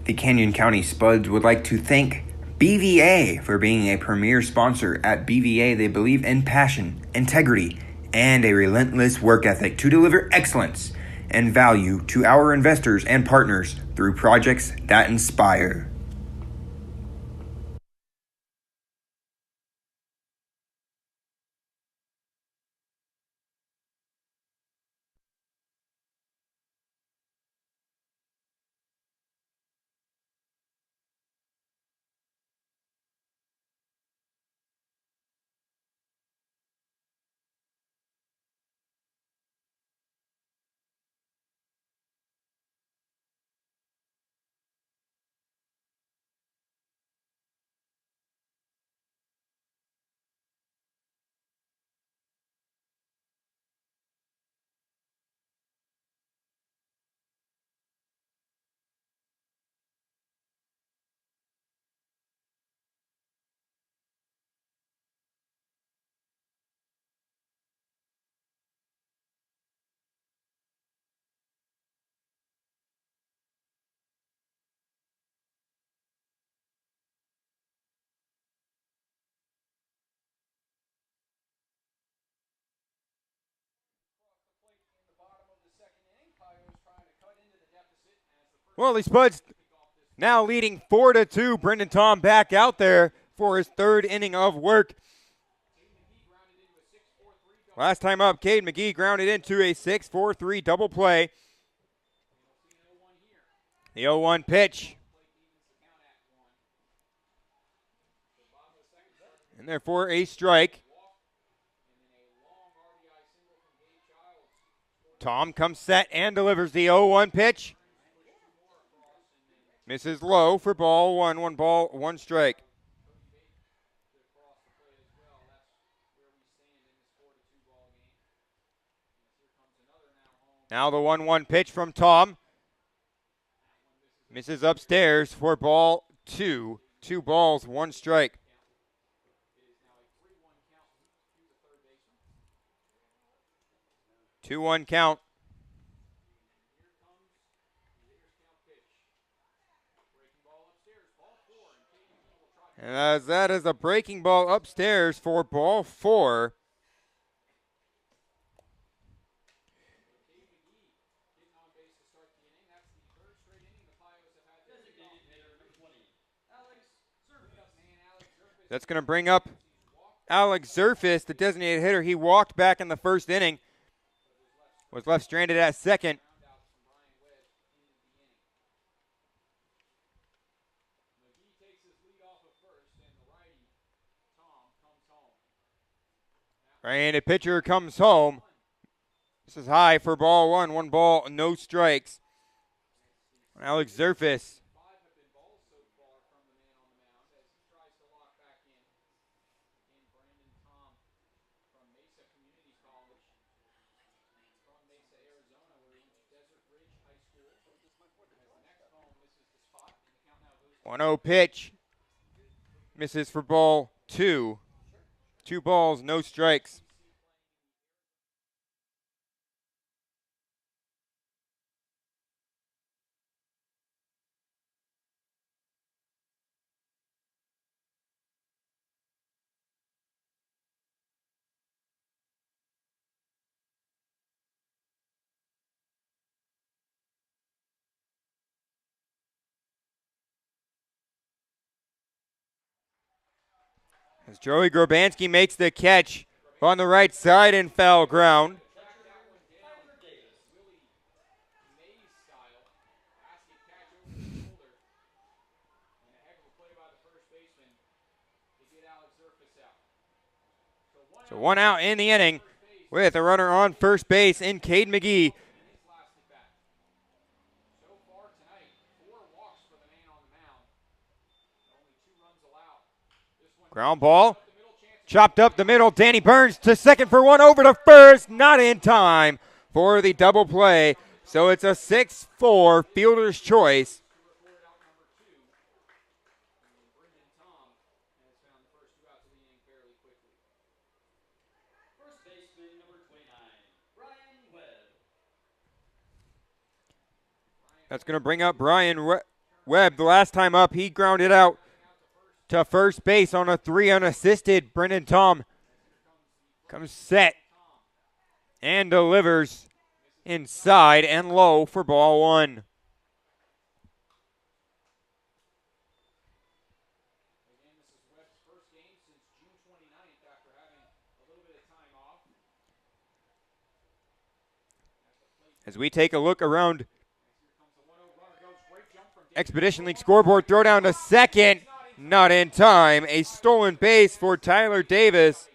The Canyon County Spuds would like to thank BVA for being a premier sponsor. At BVA, they believe in passion, integrity, and a relentless work ethic to deliver excellence and value to our investors and partners through projects that inspire. Well, the Spuds now leading 4-2. Brendan Tom back out there for his 3rd inning of work. Last time up, Cade McGee grounded into a 6-4-3 double play. The 0-1 pitch. And therefore a strike. Tom comes set and delivers the 0-1 pitch. Misses low for ball 1. 1 ball, 1 strike. Now the 1-1 pitch from Tom. Misses upstairs for ball 2. 2 balls, 1 strike. 2-1 count. And as that is a breaking ball upstairs for ball 4. That's going to bring up Alex Zerfis, the designated hitter. He walked back in the first inning. Was left stranded at second. Right-handed pitcher comes home. This is high for ball 1. 1 ball, no strikes. Alex Zerfis. One 0 pitch. Misses for ball 2. 2 balls, no strikes. As Joey Grobanski makes the catch on the right side in foul ground. So 1 out in the inning with a runner on first base in Cade McGee. Ground ball. Chopped up the middle. Danny Burns to second for 1, over to first. Not in time for the double play. So it's a 6-4 fielder's choice. First baseman number 29, Brian Webb. That's going to bring up Brian Webb. The last time up, he grounded out to first base on a 3 unassisted. Brendan Tom comes set and delivers inside and low for ball 1. As we take a look around Expedition League scoreboard, throw down to second. Not in time. A stolen base for Tyler Davis.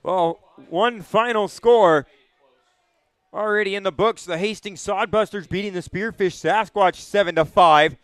Well, one final score already in the books. The Hastings Sodbusters beating the Spearfish Sasquatch 7-5.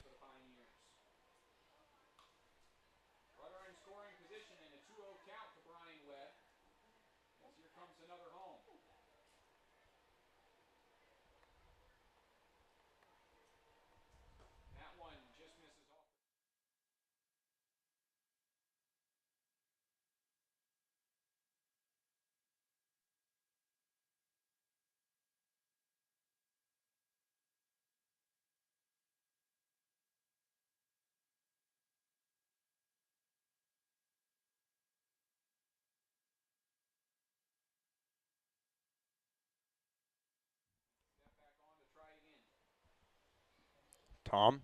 Tom.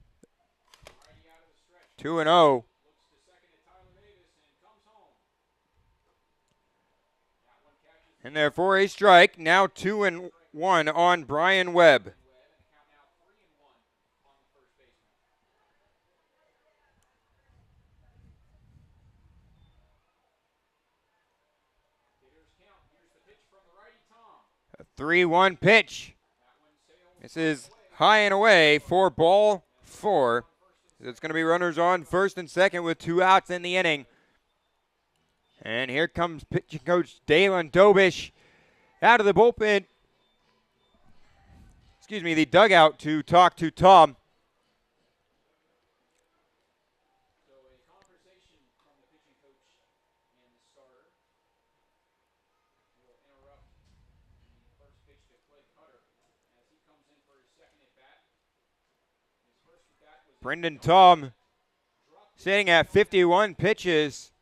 2-0. And there for a strike. Now 2-1 on Brian Webb. A 3-1 pitch. This is high and away for ball 4. It's going to be runners on first and second with 2 outs in the inning. And here comes pitching coach Dalen Dobish out of the bullpen. The dugout to talk to Tom. Brendan Tom sitting at 51 pitches.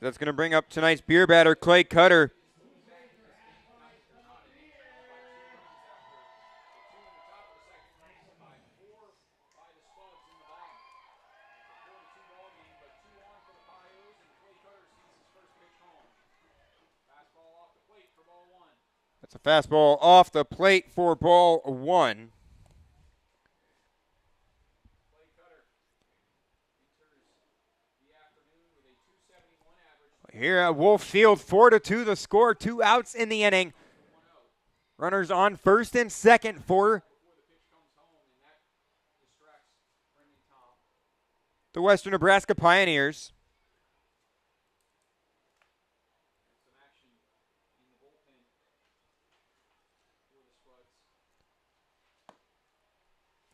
That's going to bring up tonight's beer batter, Clay Cutter. That's a fastball off the plate for ball one. Here at Wolf Field, 4-2 the score, 2 outs in the inning. Runners on first and second for the Western Nebraska Pioneers.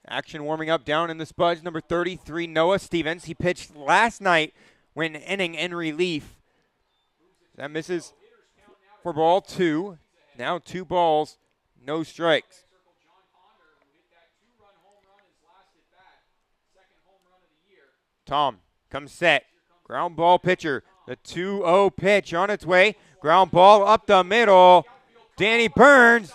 Action warming up down in the Spuds, number 33, Noah Stevens. He pitched last night when inning in relief. That misses for ball 2. Now 2 balls, no strikes. Tom comes set. Ground ball pitcher. The 2-0 pitch on its way. Ground ball up the middle. Danny Burns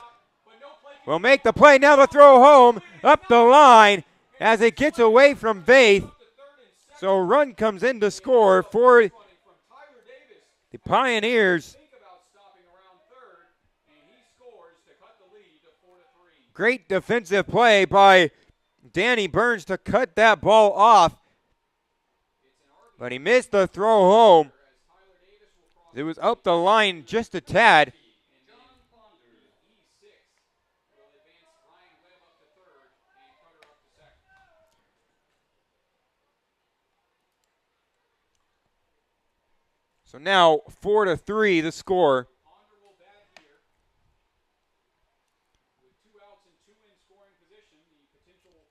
will make the play. Now the throw home up the line as it gets away from Vaith. So a run comes in to score for the Pioneers. Great defensive play by Danny Burns to cut that ball off. But he missed the throw home. It was up the line just a tad. So now 4-3 the score.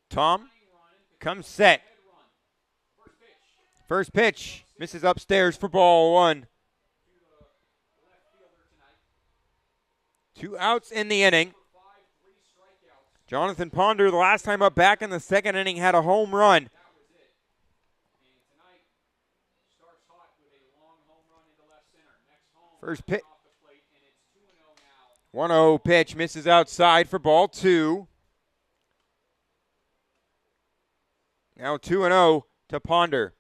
Tom comes set. First pitch misses upstairs for ball 1. 2 outs in the inning. Jonathan Ponder, the last time up back in the second inning, had a home run. First pitch. 1-0 pitch misses outside for ball 2. Now 2-0 to Ponder.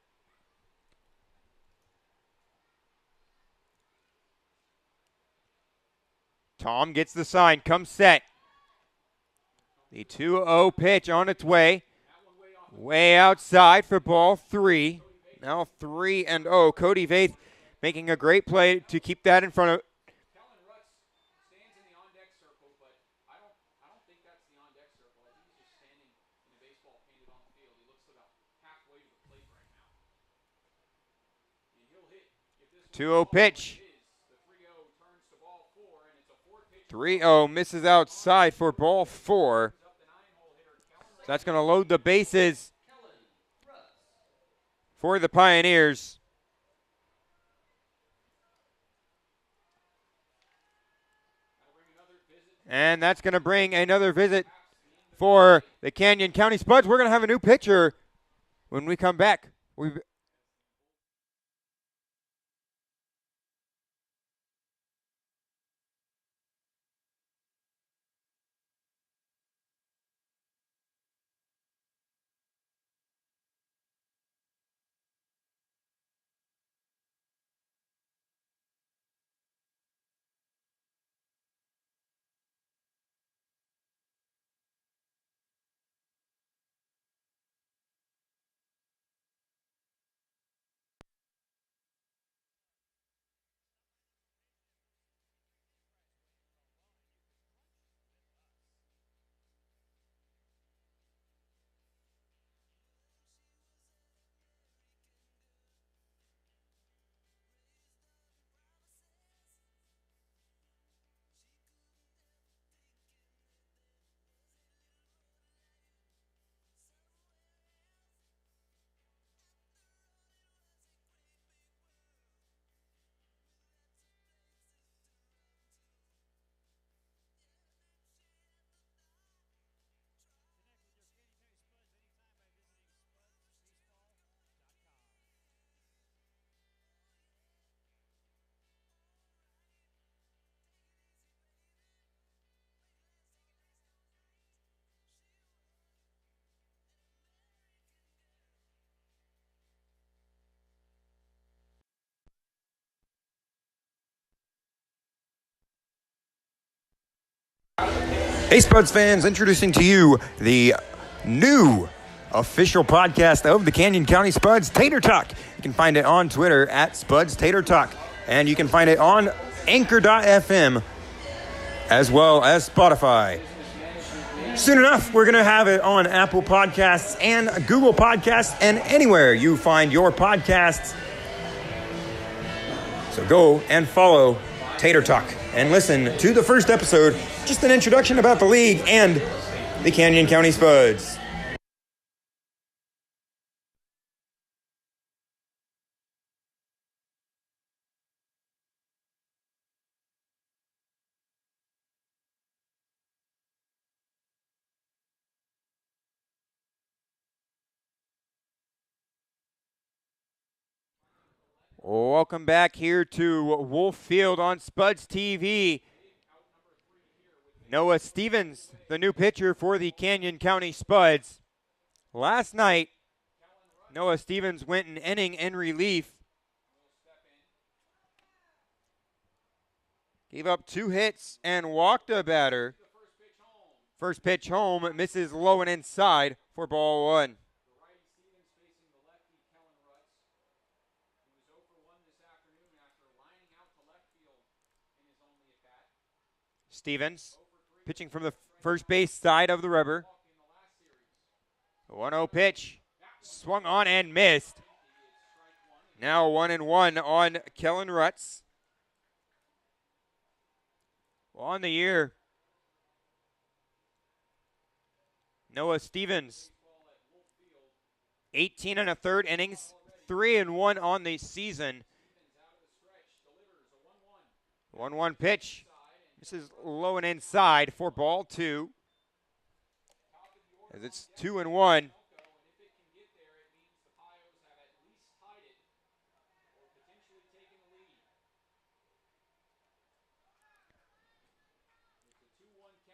Tom gets the sign, comes set. The 2-0 pitch on its way. Way outside for ball 3. Now 3-0. Cody Vaith making a great play to keep that in front of. Two-0 pitch. 3-0 misses outside for ball 4. So that's going to load the bases for the Pioneers. And that's going to bring another visit for the Canyon County Spuds. We're going to have a new pitcher when we come back. Hey, Spuds fans, introducing to you the new official podcast of the Canyon County Spuds, Tater Talk. You can find it on Twitter at Spuds Tater Talk, and you can find it on Anchor.fm as well as Spotify. Soon enough, we're going to have it on Apple Podcasts and Google Podcasts and anywhere you find your podcasts. So go and follow Tater Talk and listen to the first episode, just an introduction about the league and the Canyon County Spuds. Welcome back here to Wolf Field on SpudsTV. Noah Stevens, the new pitcher for the Canyon County Spuds. Last night, Noah Stevens went an inning in relief. Gave up 2 hits and walked a batter. First pitch home, misses low and inside for ball 1. Stevens pitching from the first base side of the rubber. 1-0 pitch. Swung on and missed. Now 1-1 on Kellen Rutz. On the year, Noah Stevens, 18 1/3 innings, 3-1 on the season. 1-1 pitch. This is low and inside for ball 2. As it's 2-1.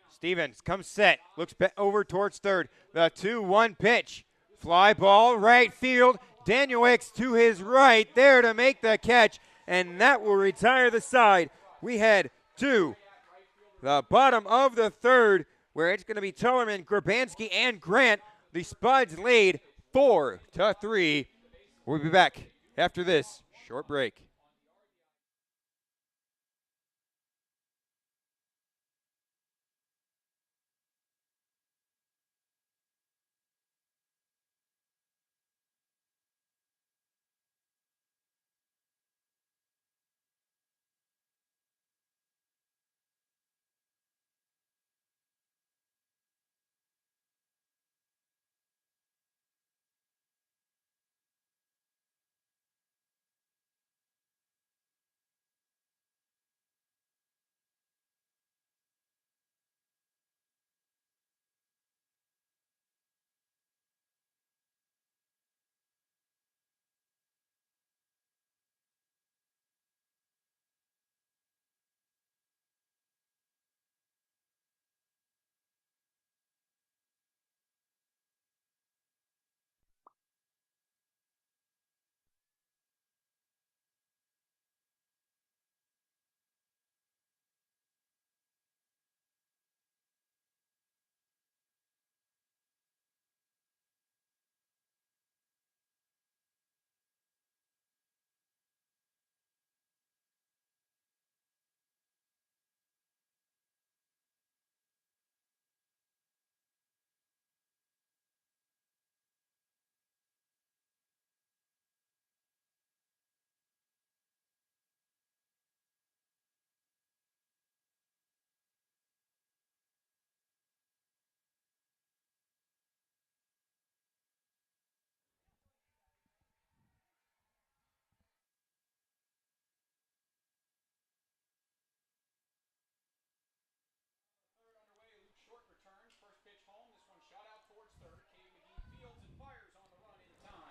Stevens comes set, looks over towards third. The 2-1 pitch. Fly ball, right field. Daniel Hicks to his right there to make the catch, and that will retire the side. We head to the bottom of the third, where it's going to be Tellerman, Grabansky, and Grant. The Spuds lead 4-3. We'll be back after this short break.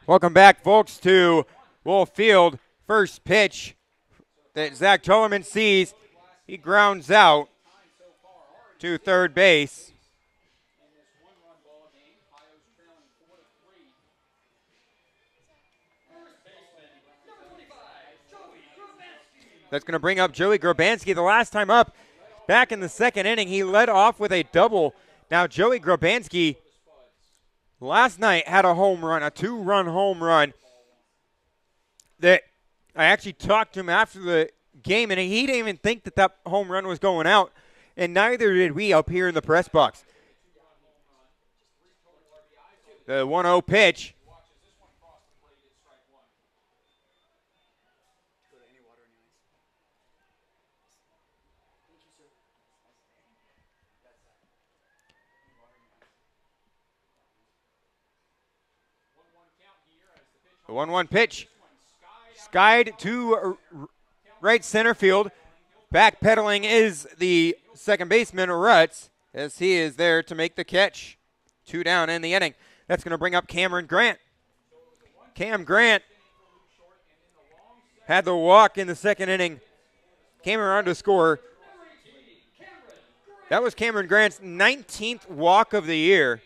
Welcome back, folks, to Wolf Field. First pitch that Zach Tellerman sees. He grounds out to third base. That's going to bring up Joey Grabansky. The last time up, back in the second inning. He led off with a double. Now Joey Grabanski last night had a home run, a 2-run home run that I actually talked to him after the game, and he didn't even think that home run was going out, and neither did we up here in the press box. The 1-0 pitch. The 1-1 pitch. Skied to right center field. Backpedaling is the second baseman, Rutz, as he is there to make the catch. 2 down in the inning. That's going to bring up Cameron Grant. Cam Grant had the walk in the second inning. Came around to score. That was Cameron Grant's 19th walk of the year.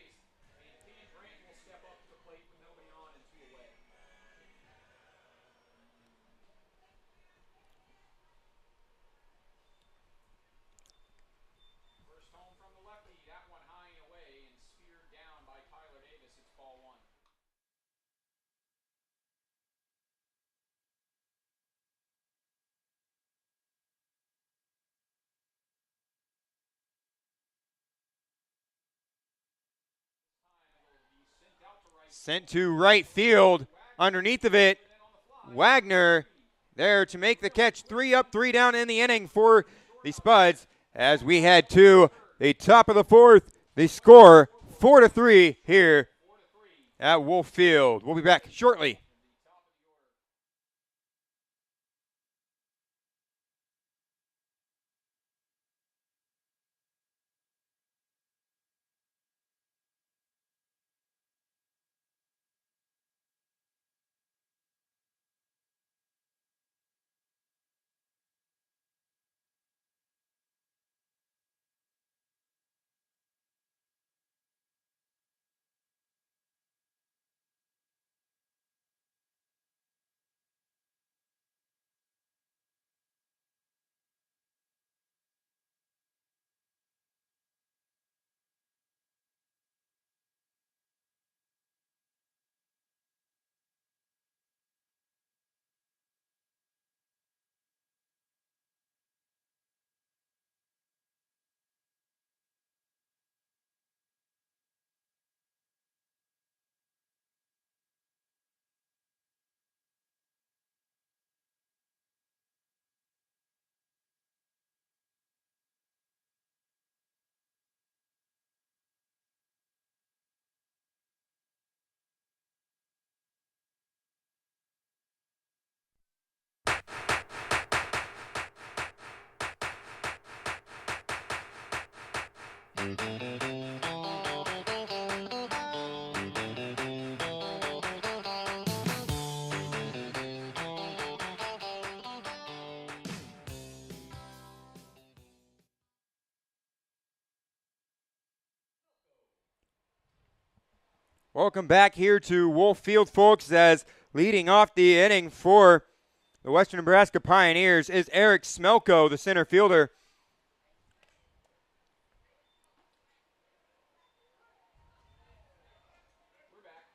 Sent to right field. Underneath of it, Wagner there to make the catch. 3 up, 3 down in the inning for the Spuds as we head to the top of the fourth. The score 4-3 here at Wolf Field. We'll be back shortly. Welcome back here to Wolf Field, folks, as leading off the inning for the Western Nebraska Pioneers is Eric Smelko, the center fielder. We're back.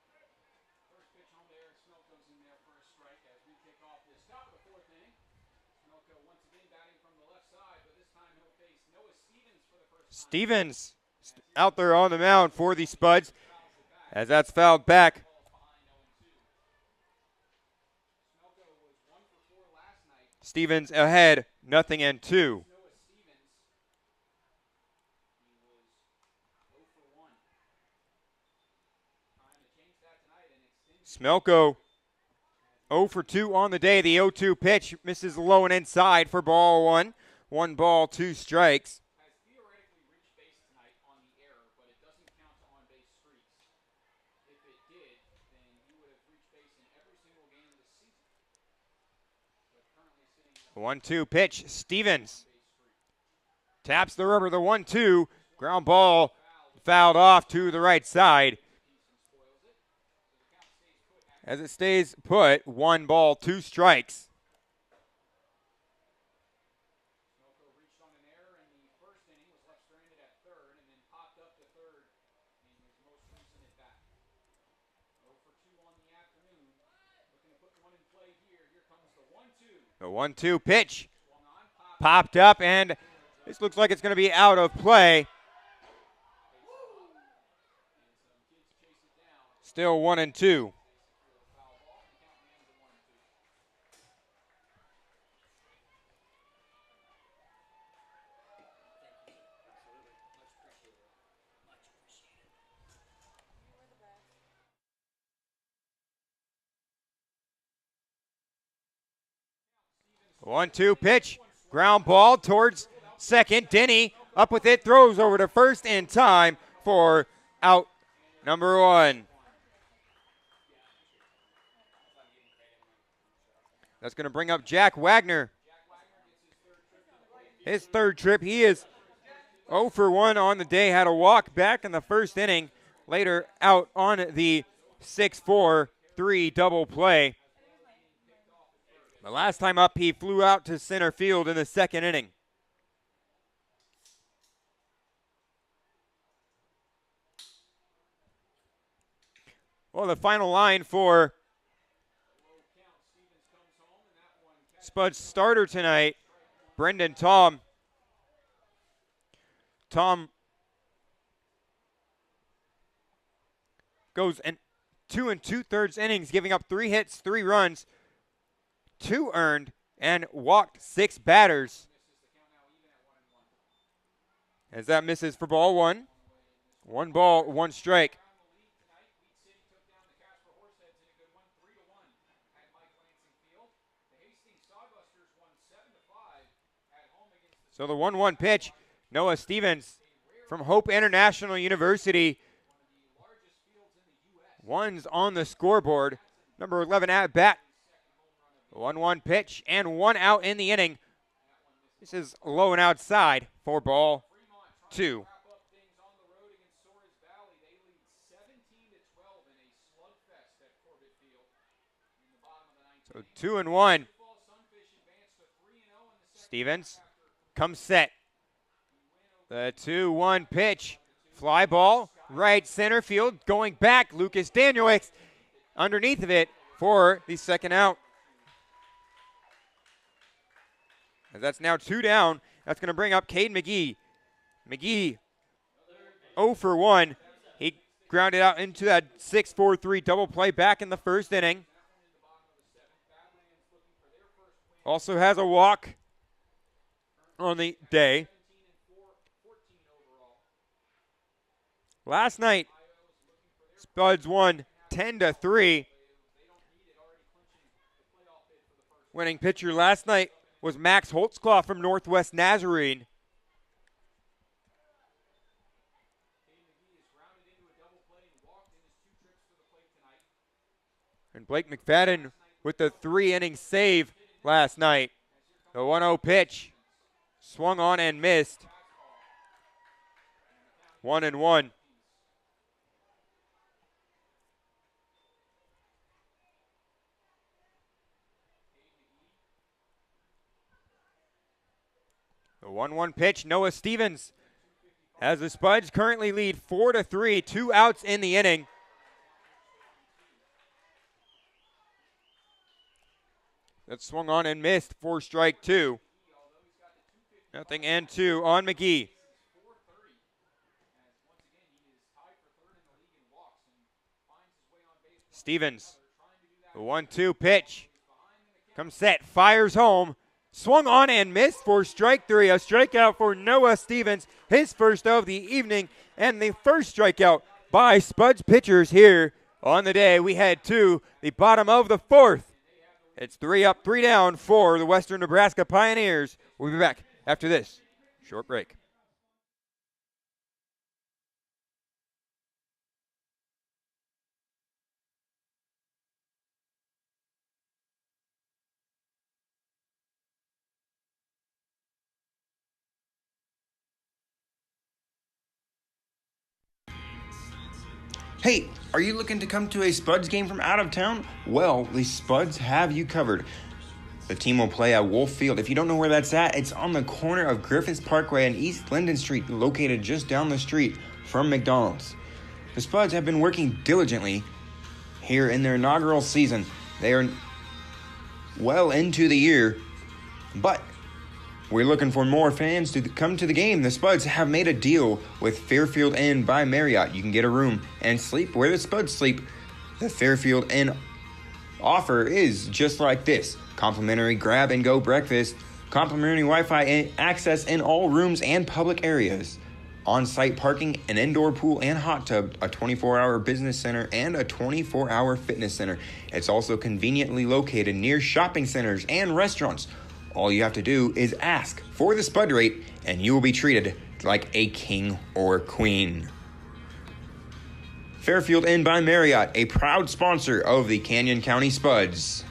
First pitch home to Eric Smelko's in there for a strike as we kick off this top of the fourth inning. Smelko once again batting from the left side, but this time he'll face Noah Stevens for the first time. Stevens out there on the mound for the Spuds as that's fouled back. Stevens ahead, 0-2. Smelko 0 for 2 on the day. The 0-2 pitch misses low and inside for ball 1. 1 ball, 2 strikes. The 1-2 pitch, Stevens taps the rubber, the 1-2, ground ball fouled off to the right side. As it stays put, 1 ball, 2 strikes. The 1-2 pitch popped up, and this looks like it's going to be out of play. Still 1-2. The 1-2 pitch, ground ball towards second. Denny up with it, throws over to first in time for out number 1. That's going to bring up Jack Wagner. His third trip. He is 0 for 1 on the day. Had a walk back in the first inning. Later out on the 6-4-3 double play. The last time up, he flew out to center field in the second inning. Well, the final line for Spud's starter tonight, Brendan Tom. Tom goes in 2 2/3 innings, giving up 3 hits, 3 runs, 2 earned, and walked 6 batters. As that misses for ball 1. 1 ball, 1 strike. So the 1-1 pitch, Noah Stevens from Hope International University. 1's on the scoreboard. Number 11 at bat. 1-1 pitch and 1 out in the inning. This is low and outside for ball 2. So 2-1. Stevens comes set. The 2-1 pitch. Fly ball, right center field, going back. Lucas Danielix underneath of it for the second out. As that's now 2 down. That's going to bring up Cade McGee. McGee 0 for 1. He grounded out into that 6-4-3 double play back in the first inning. Also has a walk on the day. Last night, Spuds won 10-3. Winning pitcher last night was Max Holtzclaw from Northwest Nazarene. And Blake McFadden with the 3-inning save last night. The 1-0 pitch swung on and missed. 1-1. The 1-1 pitch, Noah Stevens as the Spuds currently lead 4-3, 2 outs in the inning. That swung on and missed for strike 2. 0-2 on McGee. Stevens, the 1-2 pitch. Comes set, fires home. Swung on and missed for strike 3. A strikeout for Noah Stevens, his first of the evening, and the first strikeout by Spuds pitchers here on the day. We head to the bottom of the 4th. It's 3 up, 3 down for the Western Nebraska Pioneers. We'll be back after this short break. Hey, are you looking to come to a Spuds game from out of town? Well, the Spuds have you covered. The team will play at Wolf Field. If you don't know where that's at, it's on the corner of Griffiths Parkway and East Linden Street, located just down the street from McDonald's. The Spuds have been working diligently here in their inaugural season. They are well into the year, but we're looking for more fans to come to the game. The Spuds have made a deal with Fairfield Inn by Marriott. You can get a room and sleep where the Spuds sleep. The Fairfield Inn offer is just like this: complimentary grab-and-go breakfast, complimentary Wi-Fi access in all rooms and public areas, on-site parking, an indoor pool and hot tub, a 24-hour business center, and a 24-hour fitness center. It's also conveniently located near shopping centers and restaurants. All you have to do is ask for the Spud rate, and you will be treated like a king or queen. Fairfield Inn by Marriott, a proud sponsor of the Canyon County Spuds.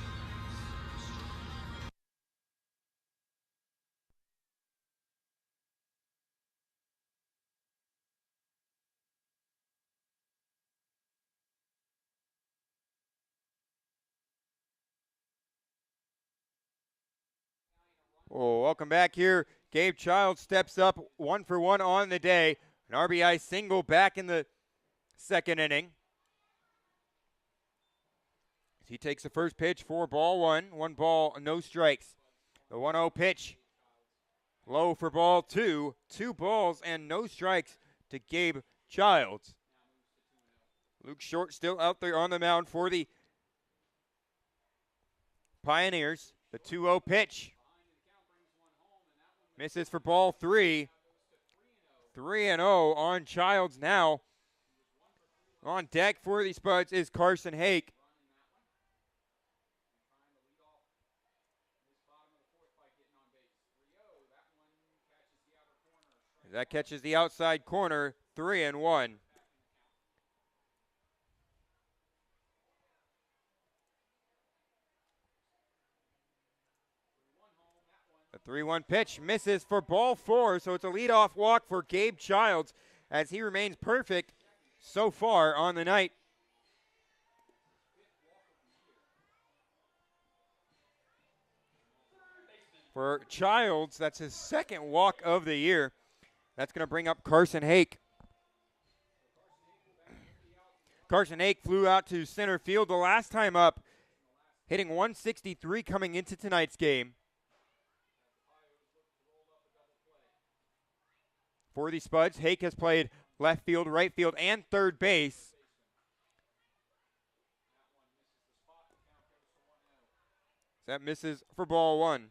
Well, welcome back here. Gabe Child steps up 1 for 1 on the day. An RBI single back in the second inning. He takes the first pitch for ball one. 1 ball, no strikes. The 1-0 pitch. Low for ball 2. 2 balls and no strikes to Gabe Childs. Luke Short still out there on the mound for the Pioneers. The 2-0 pitch. Misses for ball 3. 3-0 on Childs now. On deck for the Spuds is Carson Hake. That catches the outside corner. 3-1. The 3-1 pitch misses for ball 4, so it's a leadoff walk for Gabe Childs as he remains perfect so far on the night. For Childs, that's his second walk of the year. That's going to bring up Carson Hake. Carson Hake flew out to center field the last time up, hitting 163 coming into tonight's game. For the Spuds, Hake has played left field, right field, and third base. That misses for ball 1.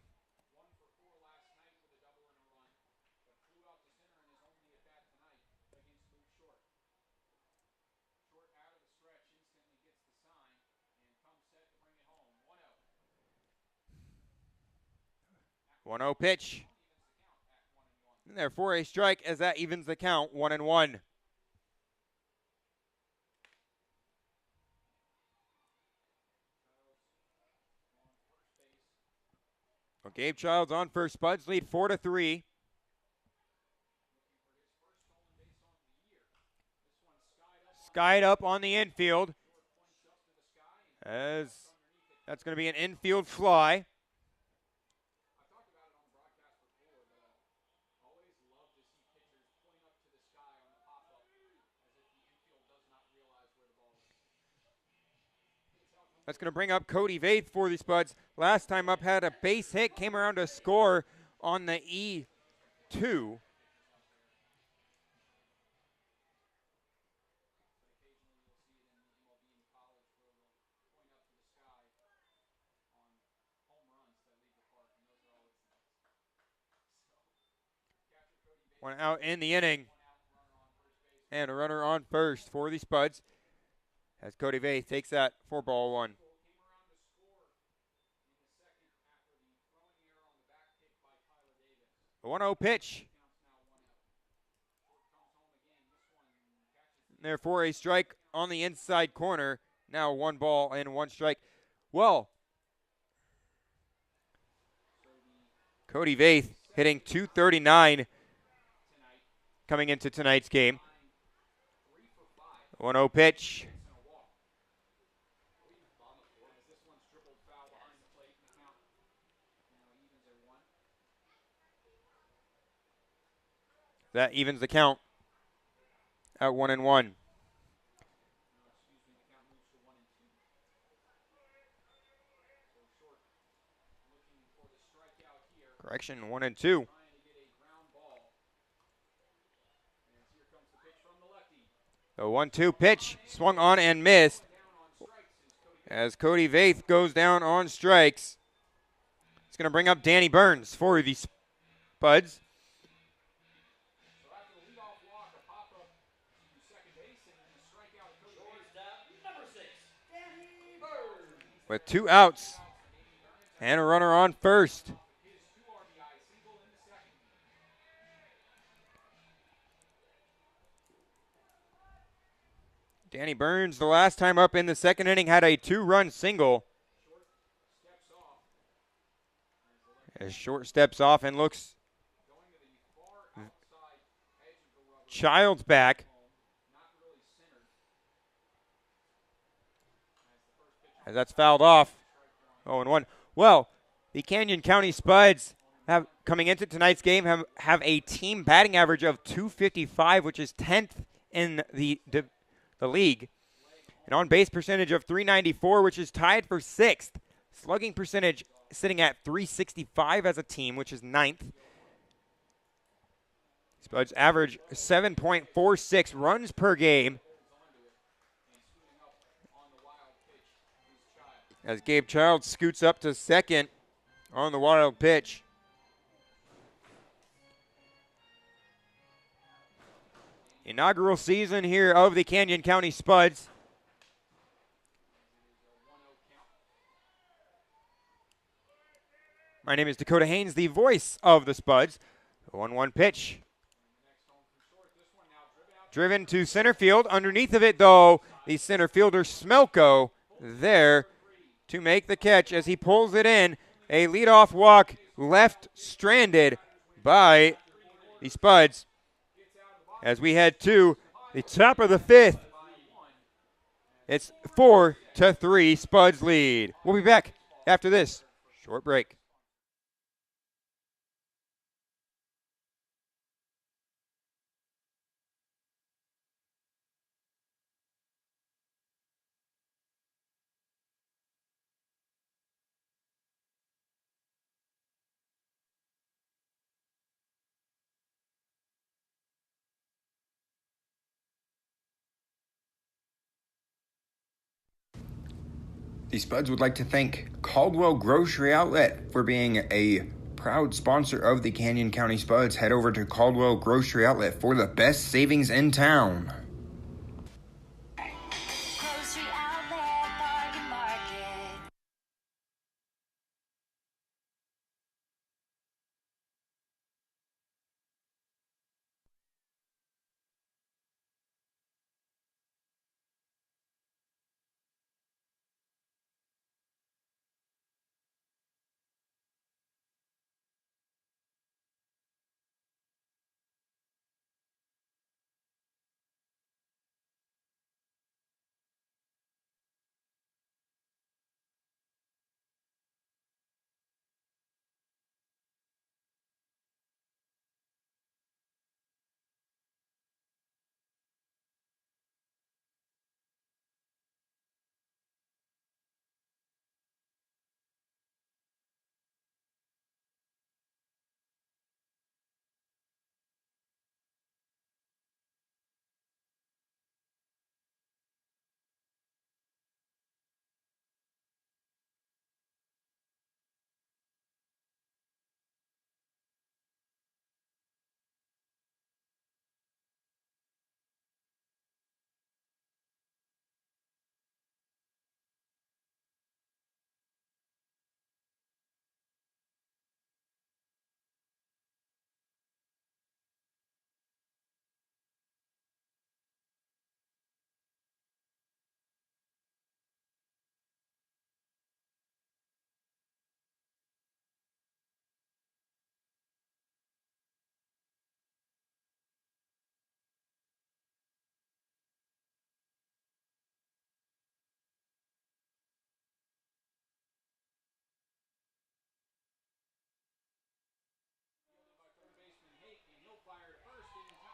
One 0 pitch. And there for a strike as that evens the count, 1-1. Well, Gabe Childs on first. Spuds lead 4-3. Skied up on the infield. As that's going to be an infield fly. That's going to bring up Cody Vaith for the Spuds. Last time up had a base hit, came around to score on the E2. One out in the inning. And a runner on first for the Spuds as Cody Vaith takes that for ball 1. The 1-0 pitch. There for a strike on the inside corner. Now 1 ball and 1 strike. Well, Cody Vaith hitting .239 coming into tonight's game. 1-0 pitch. That evens the count at 1-1. Correction, 1-2. The 1-2 pitch swung on and missed as Cody Vaith goes down on strikes. It's going to bring up Danny Burns for the Spuds. With 2 outs and a runner on first. Danny Burns, the last time up in the second inning, had a 2-run single. As Short steps off and looks. Child's back. As that's fouled off. 0-1. Well, the Canyon County Spuds have, coming into tonight's game, have a team batting average of .255, which is 10th in the league. An on-base percentage of .394, which is tied for 6th. Slugging percentage sitting at .365 as a team, which is 9th. Spuds average 7.46 runs per game. As Gabe Child scoots up to second on the wild pitch. Inaugural season here of the Canyon County Spuds. My name is Dakota Haynes, the voice of the Spuds. 1-1 pitch. Driven to center field. Underneath of it, though, the center fielder Smelko there to make the catch as he pulls it in. A leadoff walk left stranded by the Spuds. As we head to the top of the 5th, it's 4-3, Spuds lead. We'll be back after this short break. The Spuds would like to thank Caldwell Grocery Outlet for being a proud sponsor of the Canyon County Spuds. Head over to Caldwell Grocery Outlet for the best savings in town. Grocery Outlet Bargain Market.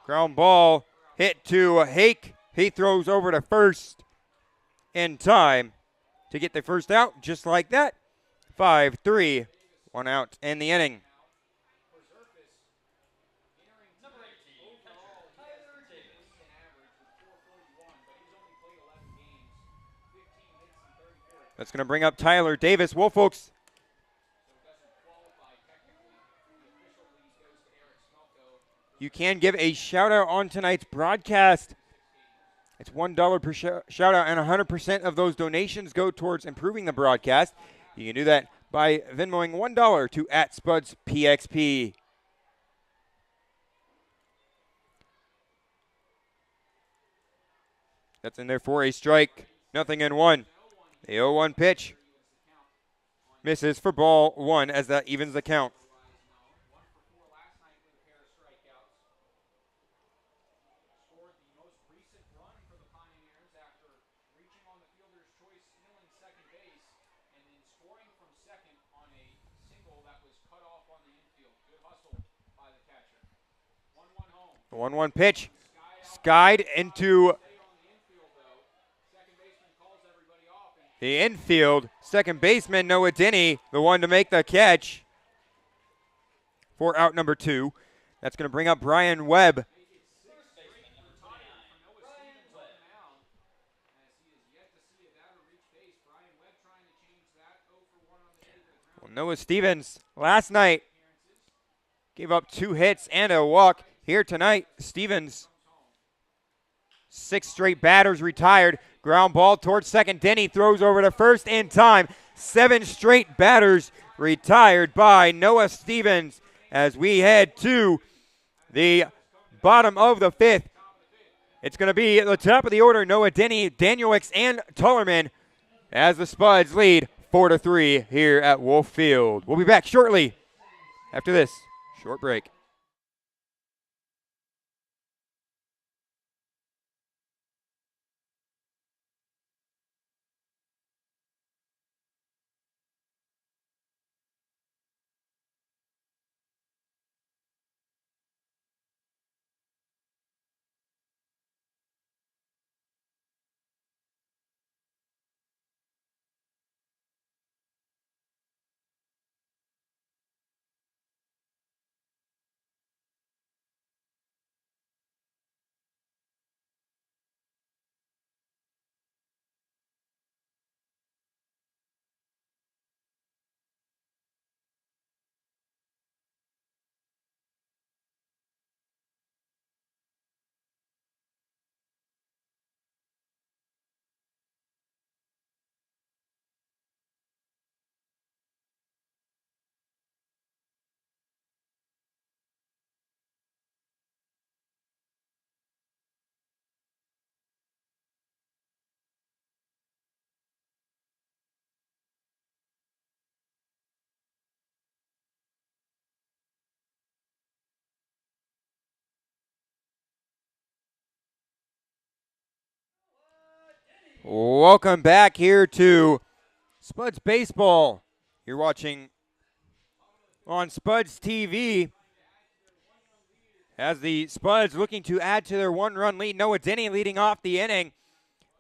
Ground ball hit to Hake. He throws over to first in time to get the first out, just like that. 5-3, 1 out in the inning. That's going to bring up Tyler Davis. Well, folks, you can give a shout out on tonight's broadcast. It's $1 per shout out, and 100% of those donations go towards improving the broadcast. You can do that by Venmoing $1 to @SpudsPXP. That's in there for a strike. 0-1. The 0-1 pitch misses for ball 1 as that evens the count. The 1-1 pitch skied into the infield. Second baseman Noah Denny, the one to make the catch for out number 2. That's going to bring up Brian Webb. Well, Noah Stevens last night gave up 2 hits and a walk. Here tonight, Stevens, 6 straight batters retired. Ground ball towards second. Denny throws over to first in time. 7 straight batters retired by Noah Stevens as we head to the bottom of the 5th. It's going to be at the top of the order, Noah Denny, Danielix, and Tullerman as the Spuds lead 4-3 here at Wolf Field. We'll be back shortly after this short break. Welcome back here to Spuds Baseball. You're watching on SpudsTV as the Spuds looking to add to their 1-run lead. Noah Denny leading off the inning,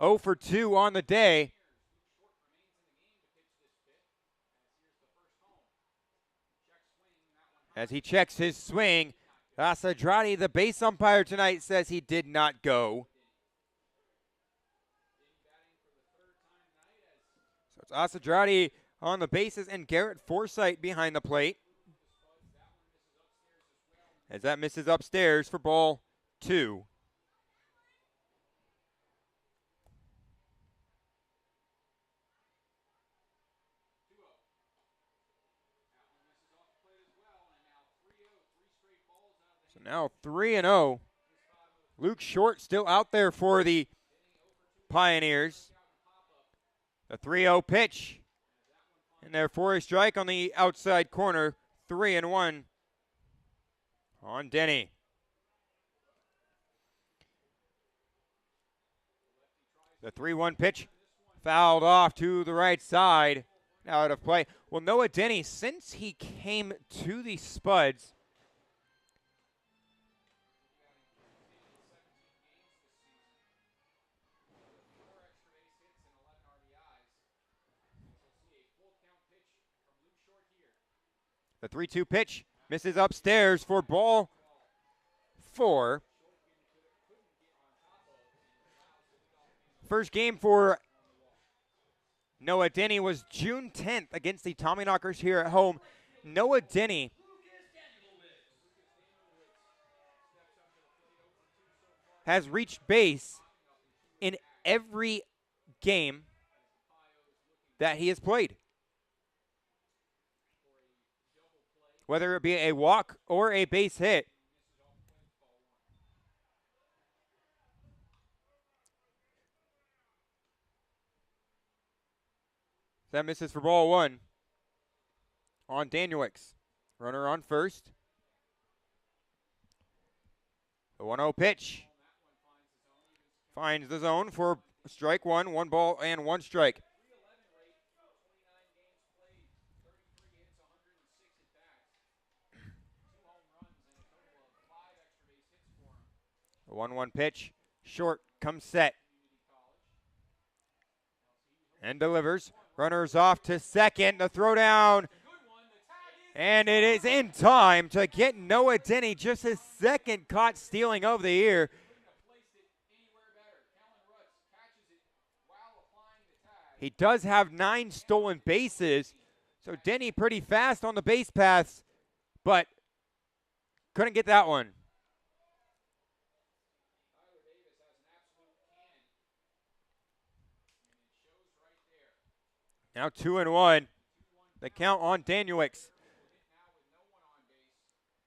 0 for 2 on the day. As he checks his swing, Asadrati, the base umpire tonight, says he did not go. So it's Asadrati on the bases and Garrett Forsythe behind the plate. As that misses upstairs for ball 2. So now 3-0. Luke Short still out there for the Pioneers. The 3-0 pitch. And there for a strike on the outside corner. 3-1 on Denny. The 3-1 pitch fouled off to the right side. Now out of play. Well, Noah Denny, since he came to the Spuds, the 3-2 pitch misses upstairs for ball 4. First game for Noah Denny was June 10th against the Tommyknockers here at home. Noah Denny has reached base in every game that he has played. Whether it be a walk or a base hit. That misses for ball one on Danielix. Runner on first. The 1-0 pitch finds the zone for strike one. 1 ball and 1 strike. The 1-1 pitch. Short comes set. And delivers. Runners off to second. The throw down. And it is in time to get Noah Denny just his second caught stealing of the year. He does have 9 stolen bases. So Denny pretty fast on the base paths, but couldn't get that one. Now 2-1. The count on Danielix.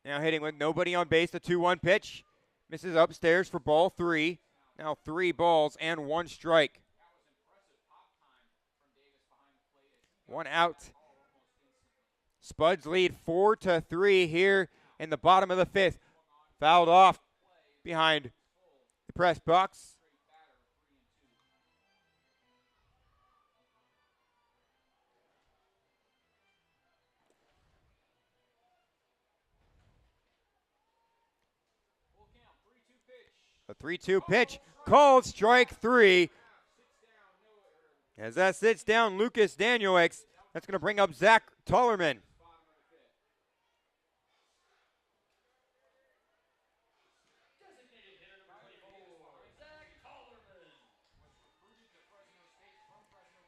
Now hitting with nobody on base. The 2-1 pitch. Misses upstairs for ball 3. Now 3 balls and 1 strike. 1 out. Spuds lead 4-3 here in the bottom of the 5th. Fouled off behind the press box. A 3-2 pitch, called strike 3. As that sits down Lucas Danielix, that's going to bring up Zach Tollerman.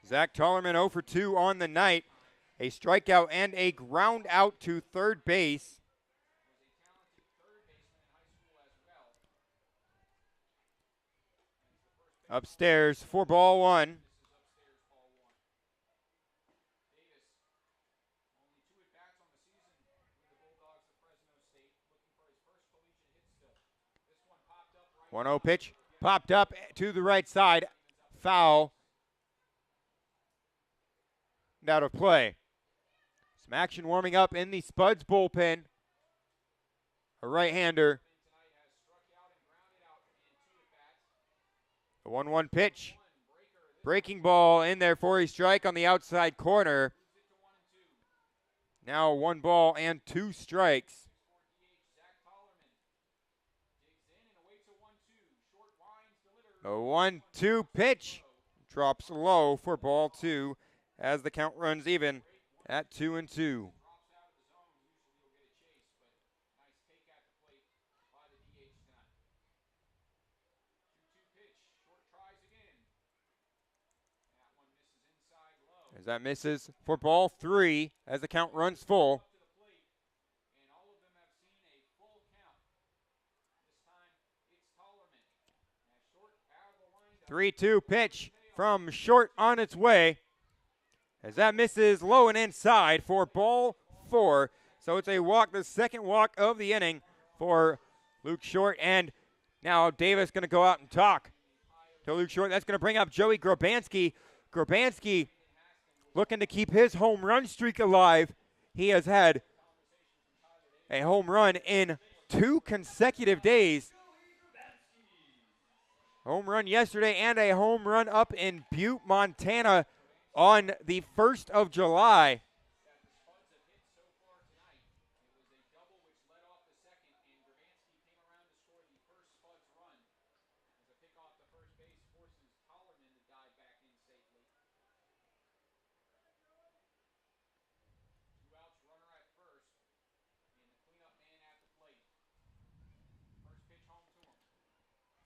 Zach Tollerman 0 for 2 on the night. A strikeout and a ground out to third base. Upstairs for ball 1. One 1-0 pitch, popped up to the right side, foul, and out of play. Some action warming up in the Spuds bullpen. A right-hander. The 1-1 pitch, breaking ball in there for a strike on the outside corner. Now 1 ball and 2 strikes. The 1-2 pitch drops low for ball 2 as the count runs even at 2-2. As that misses for ball 3 as the count runs full. 3-2 pitch from short on its way. As that misses low and inside for ball 4. So it's a walk, the second walk of the inning for Luke Short. And now Davis going to go out and talk to Luke Short. That's going to bring up Joey Grabanski. Grabanski looking to keep his home run streak alive. He has had a home run in 2 consecutive days. Home run yesterday and a home run up in Butte, Montana on the 1st of July.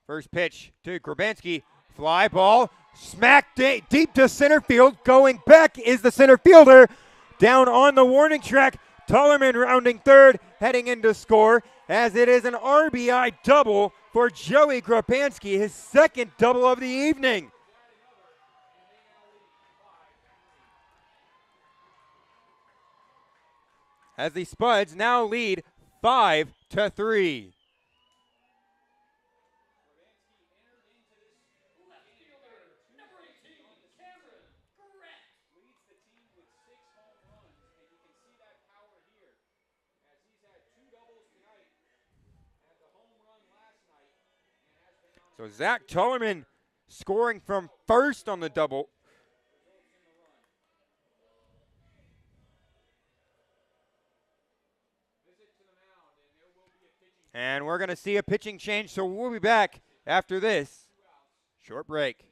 First pitch to Grabanski, Fly ball, smack deep to center field. Going back is the center fielder. Down on the warning track. Tullerman rounding third, heading into score, as it is an RBI double for Joey Grapansky, his second double of the evening. As the Spuds now lead 5-3. So Zach Tullerman scoring from first on the double. And we're going to see a pitching change, so we'll be back after this short break.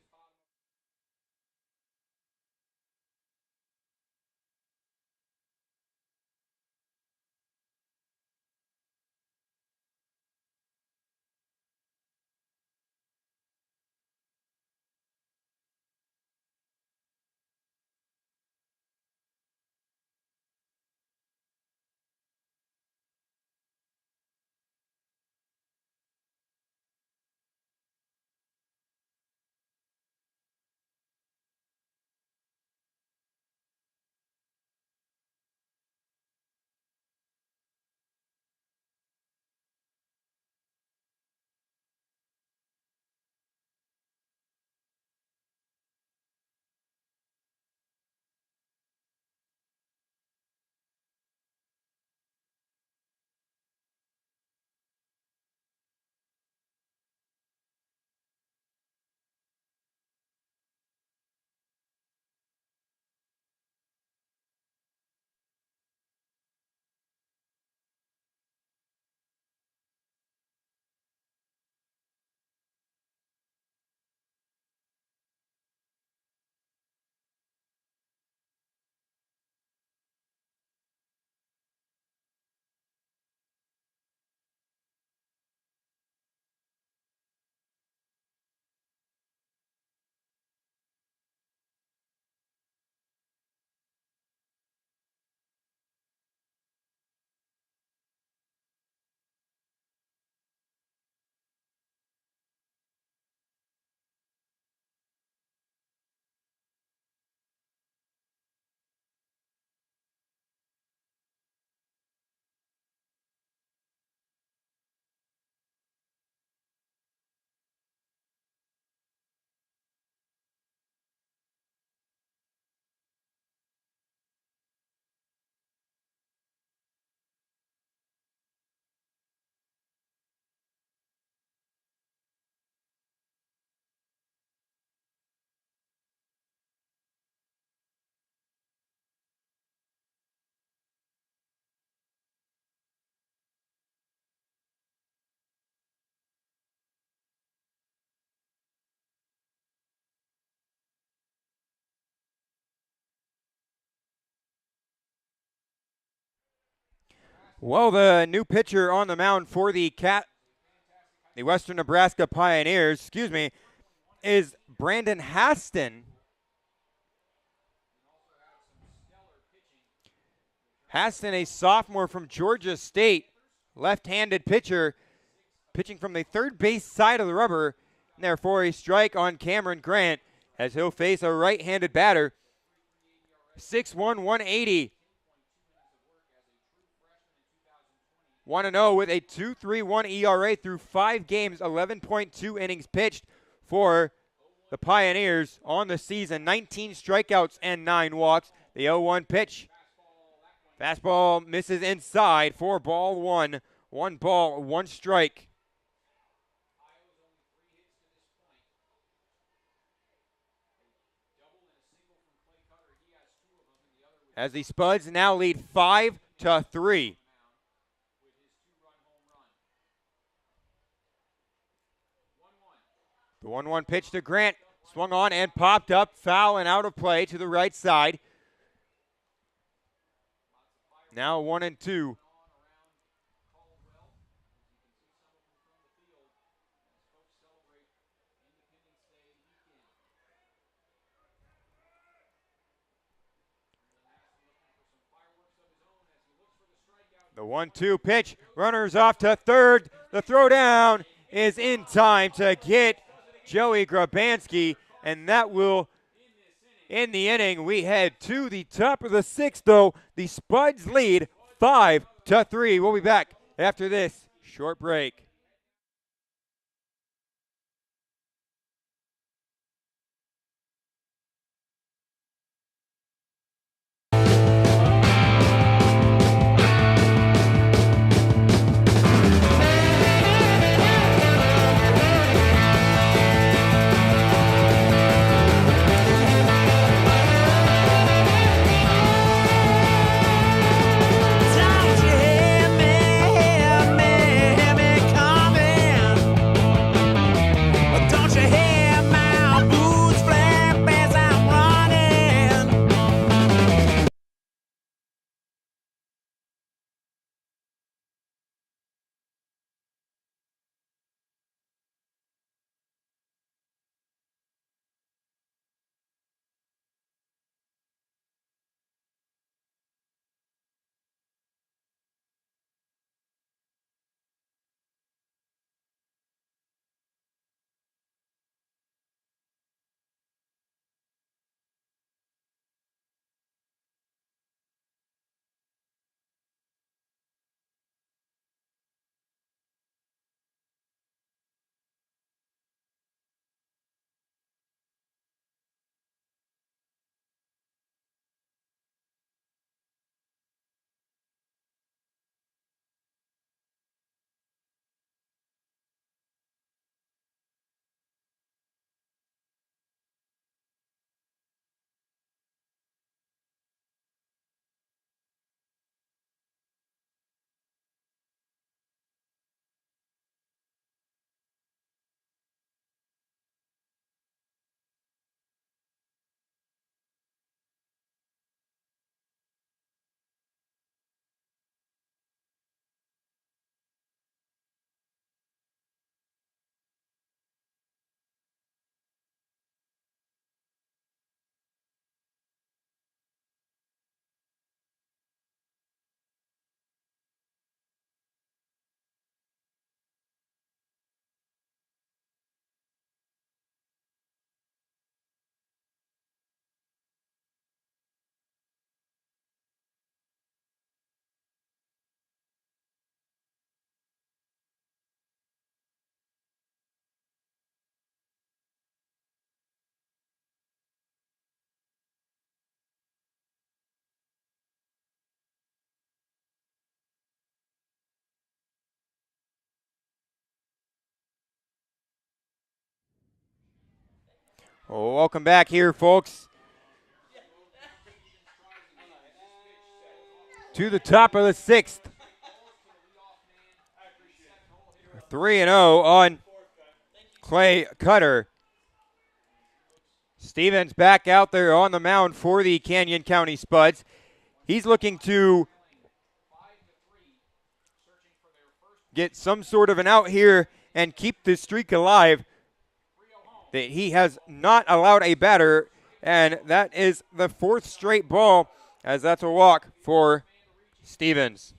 Well, the new pitcher on the mound for the Western Nebraska Pioneers, is Brandon Haston. Haston, a sophomore from Georgia State, left-handed pitcher, pitching from the third base side of the rubber, and therefore a strike on Cameron Grant as he'll face a right-handed batter. 6'1", 180. 1-0 with a 2.31 ERA through 5 games, 11.2 innings pitched for the Pioneers on the season. 19 strikeouts and 9 walks. The 0-1 pitch. Fastball misses inside for ball 1. 1 ball, 1 strike. As the Spuds now lead 5-3. The 1-1 pitch to Grant, swung on and popped up, foul and out of play to the right side. Now 1-2. The 1-2 pitch. Runners off to third. The throw down is in time to get Joey Grabanski, and that will end the inning. We head to the top of the sixth, though. The Spuds lead 5-3. We'll be back after this short break. Don't you hear me coming? Don't you hear my boots flap as I'm running? Well, welcome back here, folks, to the top of the sixth. 3-0 on Clay Cutter. Stevens back out there on the mound for the Canyon County Spuds. He's looking to get some sort of an out here and keep this streak alive. That he has not allowed a batter, and that is the fourth straight ball, as that's a walk for Stevens.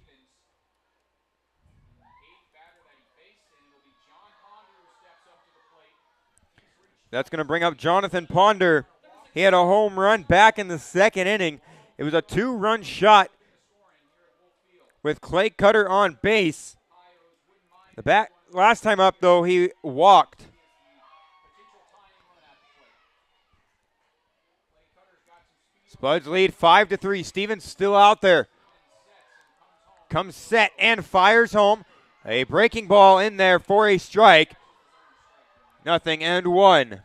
That's going to bring up Jonathan Ponder. He had a home run back in the second inning. It was a 2-run shot with Clay Cutter on base. Last time up, though, he walked. Spuds lead 5-3. Stevens still out there. Comes set and fires home. A breaking ball in there for a strike. 0-1.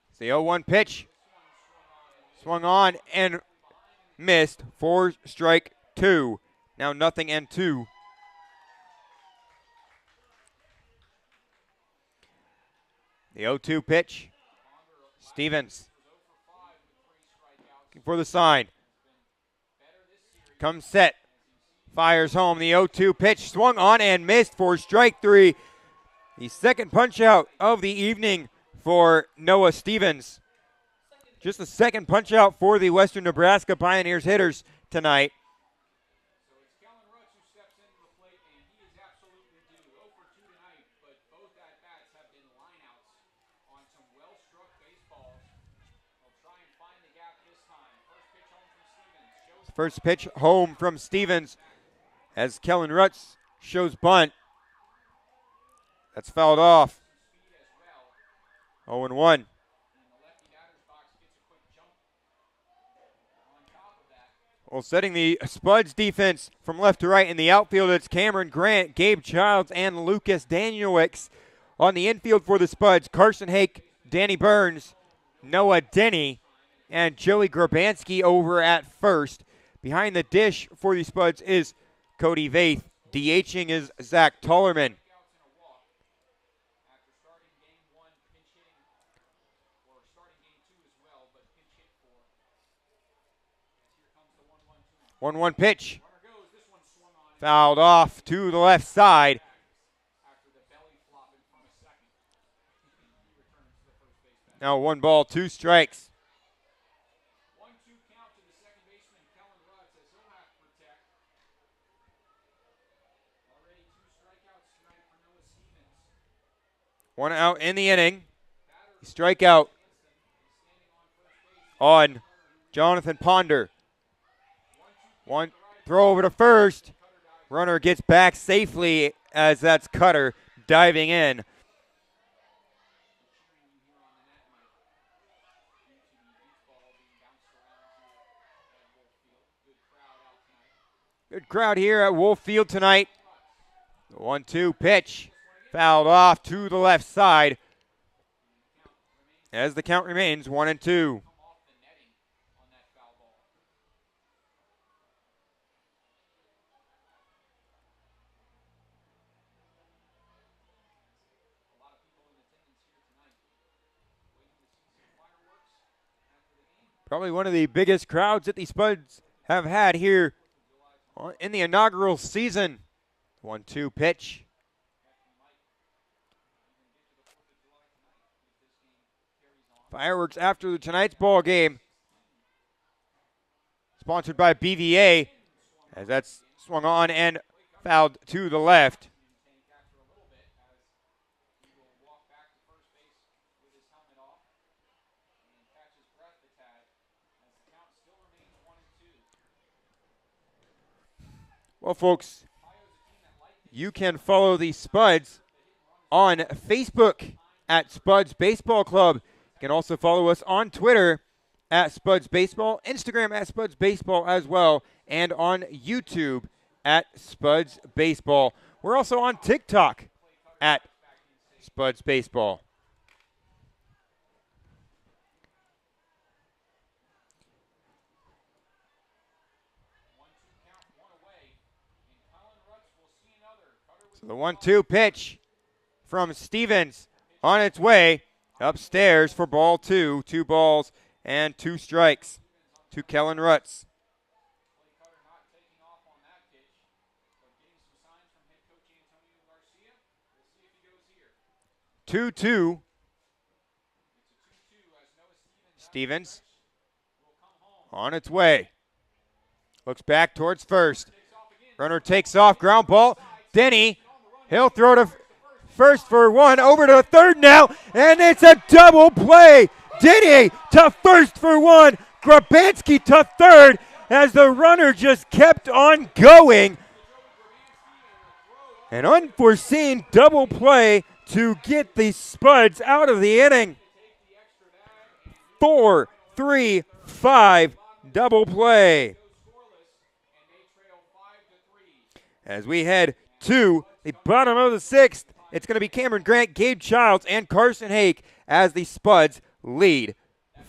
It's the 0-1 pitch. Swung on and missed for strike 2. Now 0-2. The 0-2 pitch. Stevens looking for the sign. Comes set. Fires home the 0-2 pitch, swung on and missed for strike three. The second punch out of the evening for Noah Stevens. Just the second punch out for the Western Nebraska Pioneers hitters tonight. So it's Kellen Rutz who steps into the plate, and he is absolutely due. 0 for 2 tonight, but both at-bats have been lineouts on some well-struck baseballs. They'll try and find the gap this time. First pitch home from Stevens. First pitch home from Stevens as Kellen Rutz shows bunt. That's fouled off. 0-1. Well, setting the Spuds defense from left to right in the outfield, it's Cameron Grant, Gabe Childs, and Lucas Danielewicz. On the infield for the Spuds, Carson Hake, Danny Burns, Noah Denny, and Joey Grabanski over at first. Behind the dish for the Spuds is Cody Vaith. DHing is Zach Tollerman. After starting game 1, pinch hitting, or starting game 2 as well, but pinch hit for. As here comes the 1-1-2. 1-1 pitch. Runner goes. This one swung on. Fouled off to the left side. After the belly flop in front of second. He returns to the first base bench. Now 1 ball, 2 strikes. 1-2 count to the second baseman, Kellen Rutz, as he'll have to protect. Already 2 strikeouts tonight for Noah Stevens. 1 out in the inning. Strikeout on Jonathan Ponder. 1 throw over to first. Runner gets back safely as that's Cutter diving in. Good crowd here at Wolf Field tonight. The 1-2 pitch fouled off to the left side as the count remains 1-2. Probably one of the biggest crowds that the Spuds have had here in the inaugural season. 1-2 pitch. Fireworks after tonight's ball game. Sponsored by BVA, as that's swung on and fouled to the left. Well, folks, you can follow the Spuds on Facebook at Spuds Baseball Club. You can also follow us on Twitter at Spuds Baseball, Instagram at Spuds Baseball as well, and on YouTube at Spuds Baseball. We're also on TikTok at Spuds Baseball. So the 1-2 pitch from Stevens on its way upstairs for ball 2. 2 balls and 2 strikes to Kellen Rutz. 2-2. Stevens on its way. Looks back towards first. Runner takes off, ground ball. Denny, he'll throw to first for 1, over to third now, and it's a double play. Denny to first for 1, Grabanski to third as the runner just kept on going. An unforeseen double play to get the Spuds out of the inning. 4-3-5 double play. As we head to the bottom of the 6th, it's going to be Cameron Grant, Gabe Childs, and Carson Hake as the Spuds lead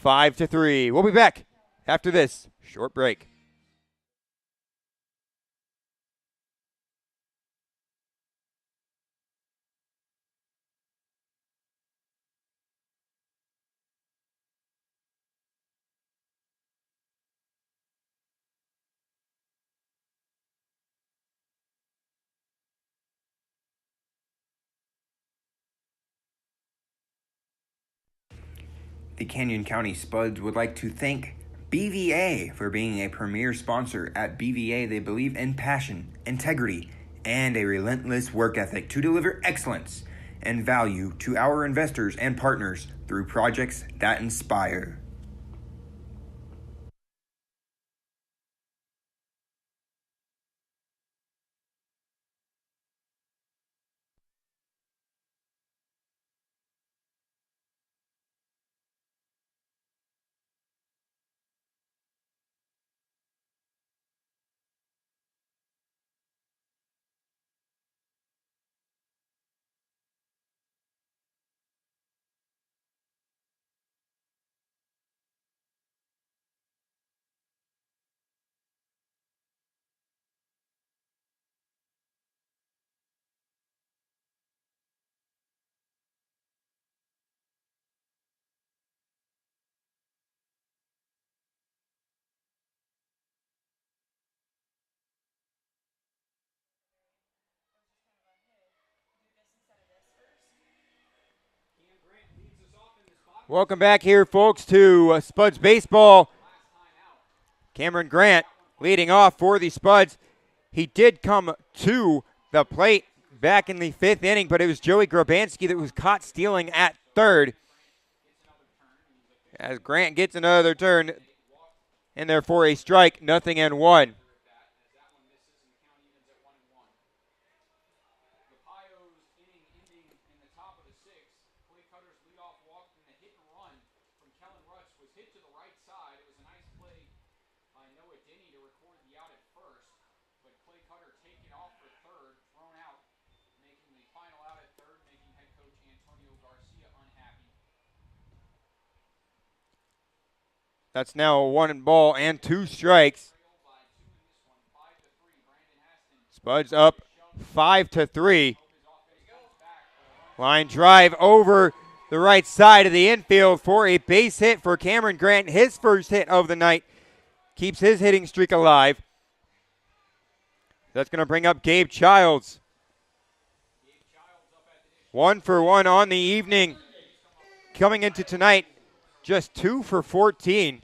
5-3. We'll be back after this short break. The Canyon County Spuds would like to thank BVA for being a premier sponsor. At BVA, they believe in passion, integrity, and a relentless work ethic to deliver excellence and value to our investors and partners through projects that inspire. Welcome back here, folks, to Spuds Baseball. Cameron Grant leading off for the Spuds. He did come to the plate back in the 5th inning, but it was Joey Grabanski that was caught stealing at third. As Grant gets another turn in there for a strike, 0-1. That's now a 1 and 2 strikes. Spuds up 5-3. Line drive over the right side of the infield for a base hit for Cameron Grant. His first hit of the night keeps his hitting streak alive. That's going to bring up Gabe Childs. 1 for 1 on the evening. Coming into tonight, just 2 for 14.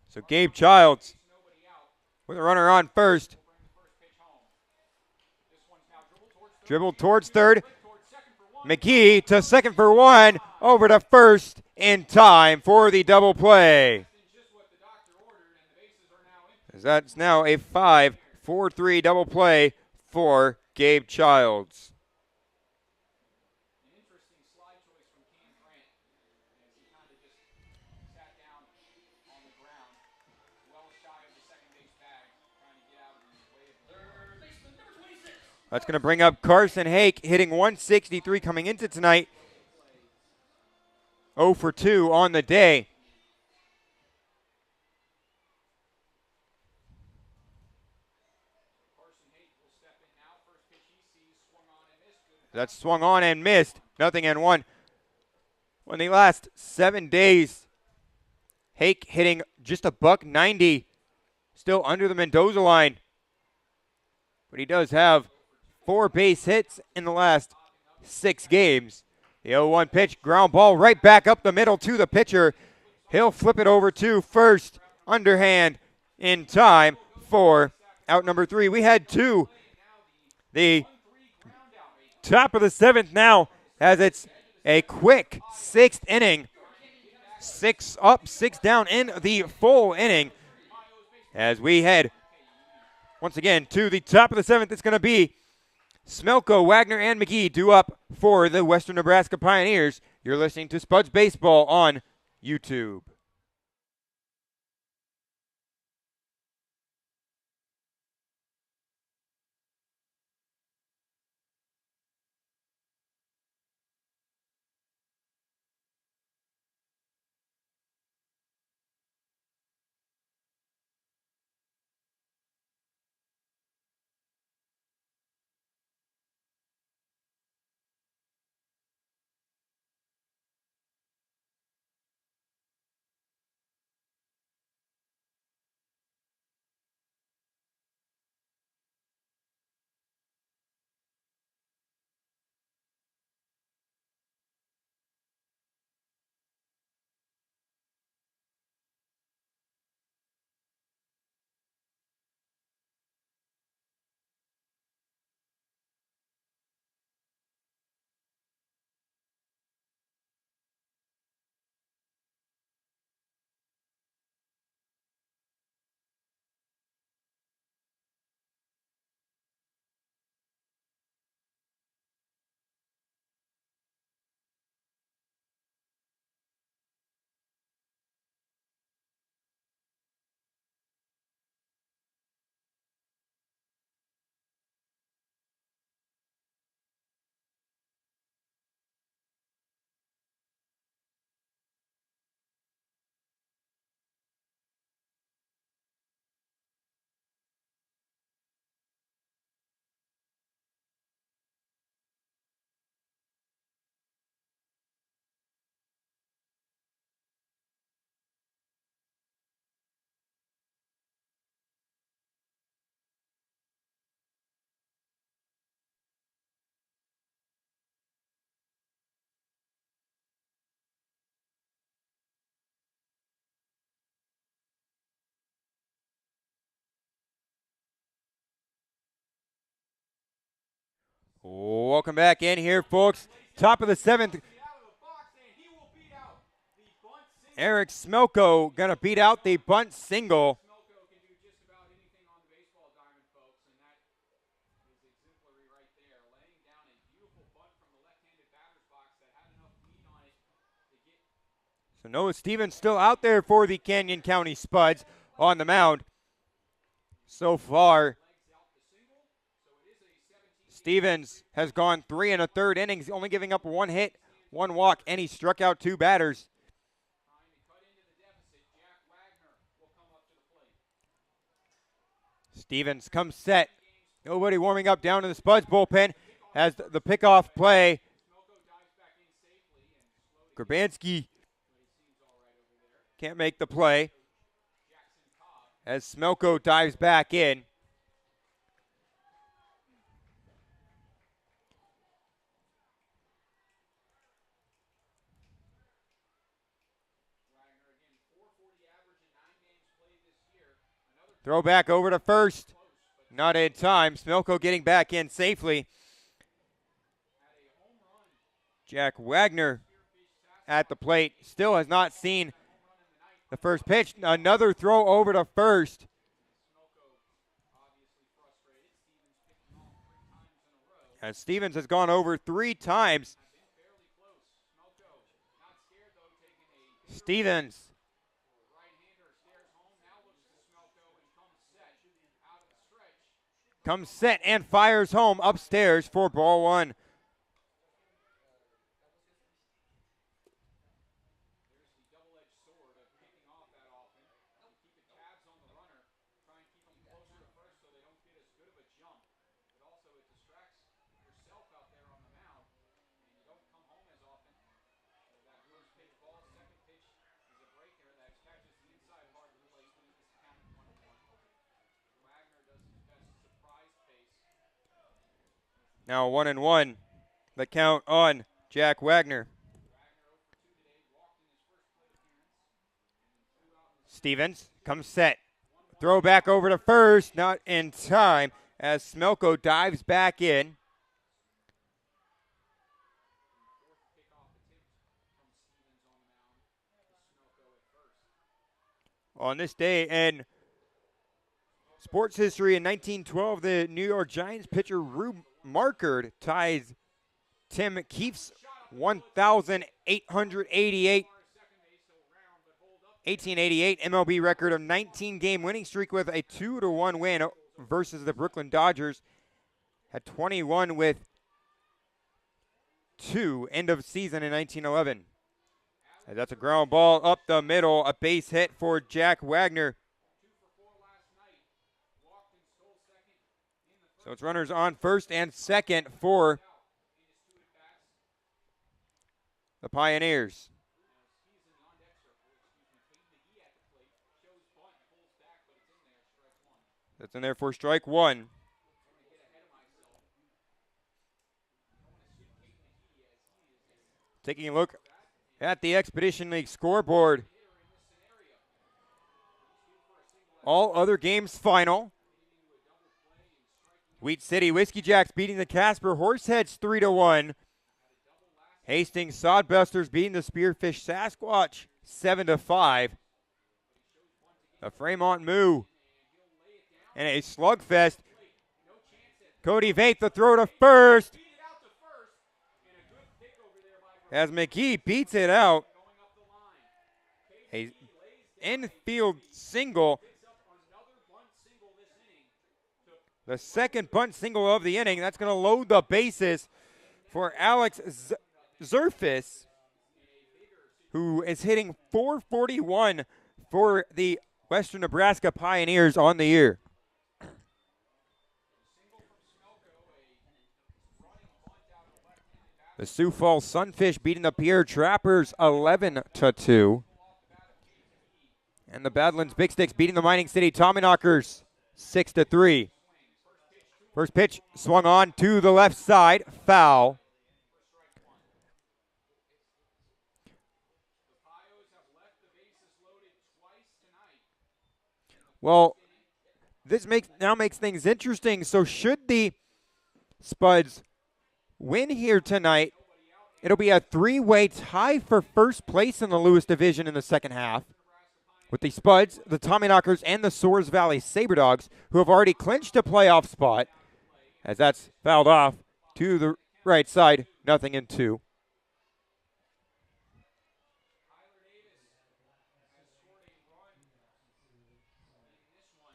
So Gabe Childs with a runner on first. Dribble towards third. McGee to second for 1. Over to first in time for the double play. As that's now a 5-4-3 double play for Gabe Childs. That's going to bring up Carson Hake, hitting 163 coming into tonight. 0 for 2 on the day. That's swung on and missed. 0-1. In the last 7 days, Hake hitting just a $190. Still under the Mendoza line. But he does have 4 base hits in the last 6 games. The 0-1 pitch, ground ball right back up the middle to the pitcher. He'll flip it over to first, underhand in time for out number 3. We had 2. The top of the 7th now, as it's a quick 6th inning. 6 up, 6 down in the full inning. As we head once again to the top of the 7th, it's going to be Smelko, Wagner, and McGee due up for the Western Nebraska Pioneers. You're listening to Spuds Baseball on YouTube. Welcome back in here, folks. Top of the 7th. Eric Smelko going to beat out the bunt single. So Noah Stevens still out there for the Canyon County Spuds on the mound. So far, Stevens has gone 3 1/3 innings, only giving up 1 hit, 1 walk, and he struck out 2 batters. Stevens comes set. Nobody warming up down in the Spuds bullpen as the pickoff play. Grabansky can't make the play as Smelko dives back in. Throw back over to first. Not in time. Smelko getting back in safely. Jack Wagner at the plate. Still has not seen the first pitch. Another throw over to first. As Stevens has gone over 3 times. Stevens comes set and fires home upstairs for ball 1. Now 1-1. The count on Jack Wagner. Stevens comes set. Throw back over to first. Not in time as Smelko dives back in. On this day in sports history in 1912, the New York Giants pitcher Rube Markert ties Tim Keefe's 1888 MLB record of 19-game winning streak with a 2-1 win versus the Brooklyn Dodgers. Had 21 with 2 end of season in 1911. And that's a ground ball up the middle, a base hit for Jack Wagner. So it's runners on first and second for the Pioneers. That's in there for strike 1. Taking a look at the Expedition League scoreboard. All other games final. Wheat City Whiskey Jacks beating the Casper Horseheads 3-1. Hastings Sodbusters beating the Spearfish Sasquatch 7-5. The Fremont Moo and a slugfest. Cody Vate the throw to first as McGee beats it out. A infield single. The second bunt single of the inning. That's going to load the bases for Alex Zerfis, who is hitting .441 for the Western Nebraska Pioneers on the year. The Sioux Falls Sunfish beating the Pierre Trappers 11-2. And the Badlands Big Sticks beating the Mining City Tommyknockers 6-3. First pitch swung on to the left side, foul. Well, this makes things interesting. So should the Spuds win here tonight, it'll be a three-way tie for first place in the Lewis division in the second half, with the Spuds, the Tommyknockers, and the Soares Valley Saberdogs, who have already clinched a playoff spot, as that's fouled off to the right side, 0-2.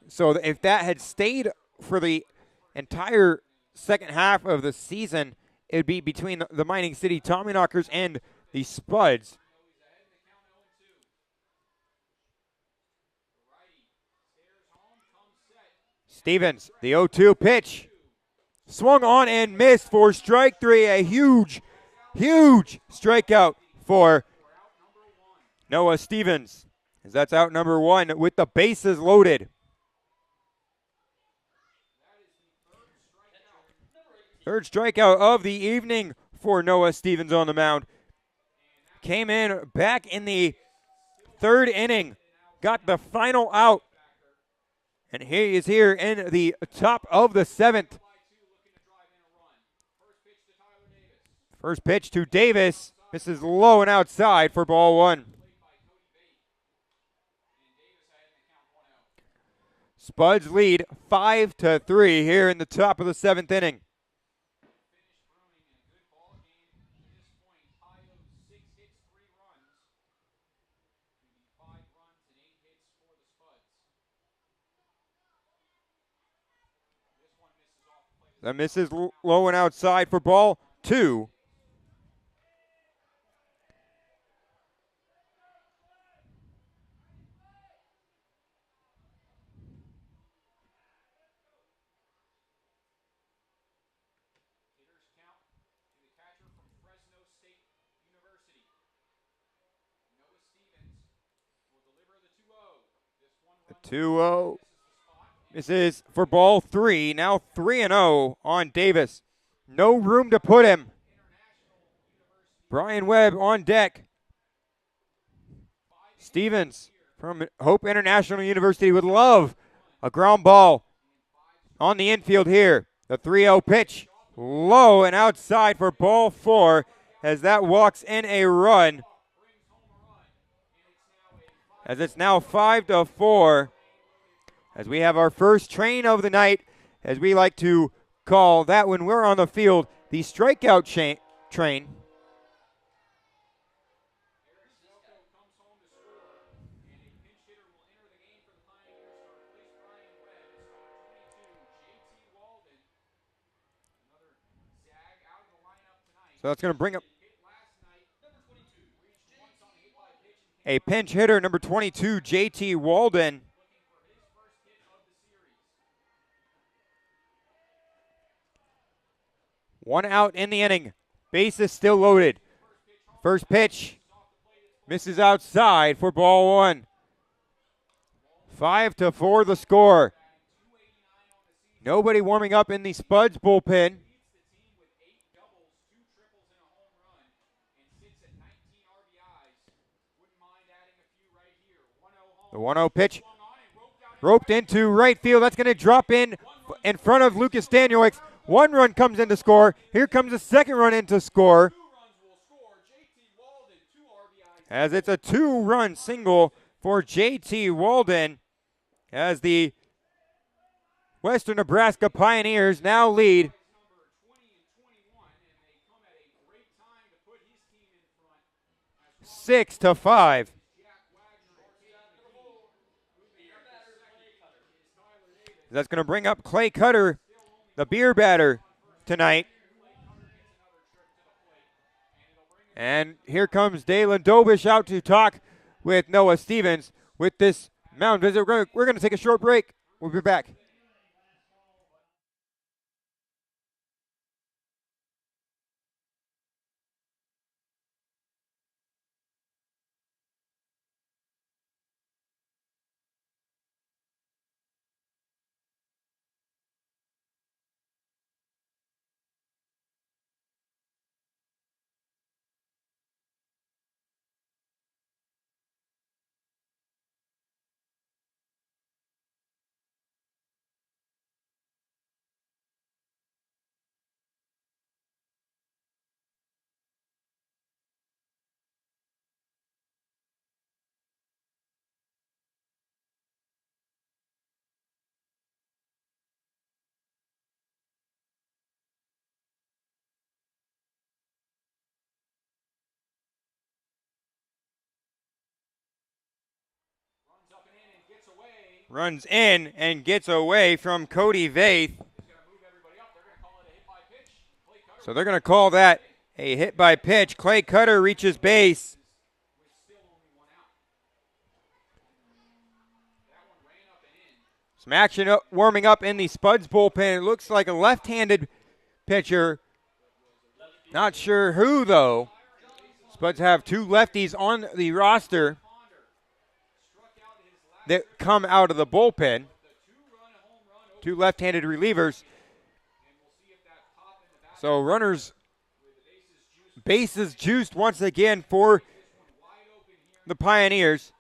So if that had stayed for the entire second half of the season, it would be between the Mining City Tommyknockers and the Spuds. Stevens, the 0-2 pitch. Swung on and missed for strike three. A huge, huge strikeout for Noah Stevens, as that's out number one with the bases loaded. Third strikeout of the evening for Noah Stevens on the mound. Came in back in the third inning, got the final out, and he is here in the top of the seventh. First pitch to Davis, misses low and outside for ball one. Spuds lead 5-3 here in the top of the seventh inning. That misses low and outside for ball two. The 2-0. This is for ball three. Now 3-0 on Davis. No room to put him. Brian Webb on deck. Stevens from Hope International University would love a ground ball on the infield here. The 3-0 pitch. Low and outside for ball four, as that walks in a run. As it's now 5-4. As we have our first train of the night, as we like to call that when we're on the field, the strikeout train. So that's going to bring up a pinch hitter, number 22, JT Walden. One out in the inning. Bases still loaded. First pitch misses outside for ball one. 5-4 the score. Nobody warming up in the Spuds bullpen. The 1-0 pitch roped into right field. That's going to drop in front of Lucas Danielix. One run comes in to score. Here comes the second run in to score, as it's a two-run single for JT Walden, as the Western Nebraska Pioneers now lead 6-5. That's going to bring up Clay Cutter, the beer batter, tonight. And here comes Dalen Dobish out to talk with Noah Stevens with this mound visit. We're going to take a short break. We'll be back. runs in and gets away from Cody Vaith. So they're going to call that a hit by pitch. Clay Cutter reaches base. Some action warming up in the Spuds bullpen. It looks like a left-handed pitcher. Not sure who, though. Spuds have two lefties on the roster that come out of the bullpen. Two left-handed relievers. So runners, bases juiced once again for the Pioneers.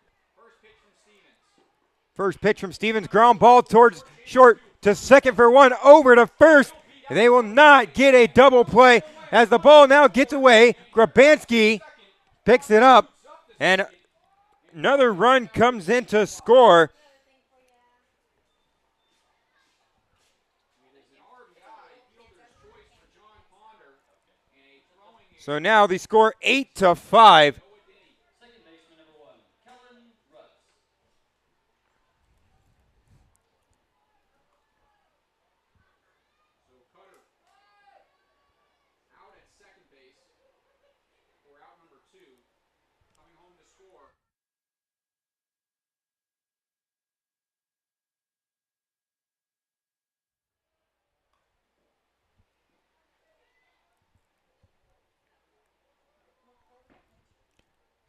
First pitch from Stevens, ground ball towards short to second for one, over to first. They will not get a double play as the ball now gets away. Grabanski picks it up, and another run comes in to score. So now they score 8-5.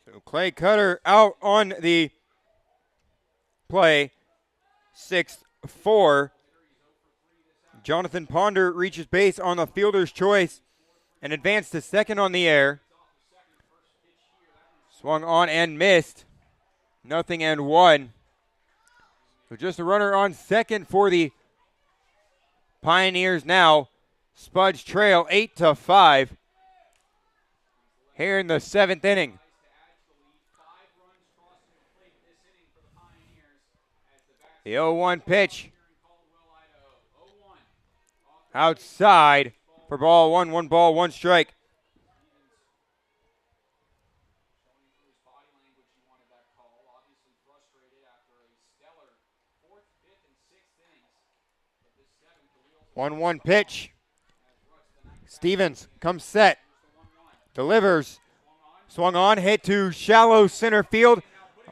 So Clay Cutter out on the play, 6-4. Jonathan Ponder reaches base on the fielder's choice and advanced to second on the air. Swung on and missed. 0-1. So just a runner on second for the Pioneers now. Spuds trail 8-5 here in the seventh inning. The 0-1 pitch. Outside for ball one. 1 ball, 1 strike. One pitch. Stevens comes set. Delivers. Swung on, hit to shallow center field.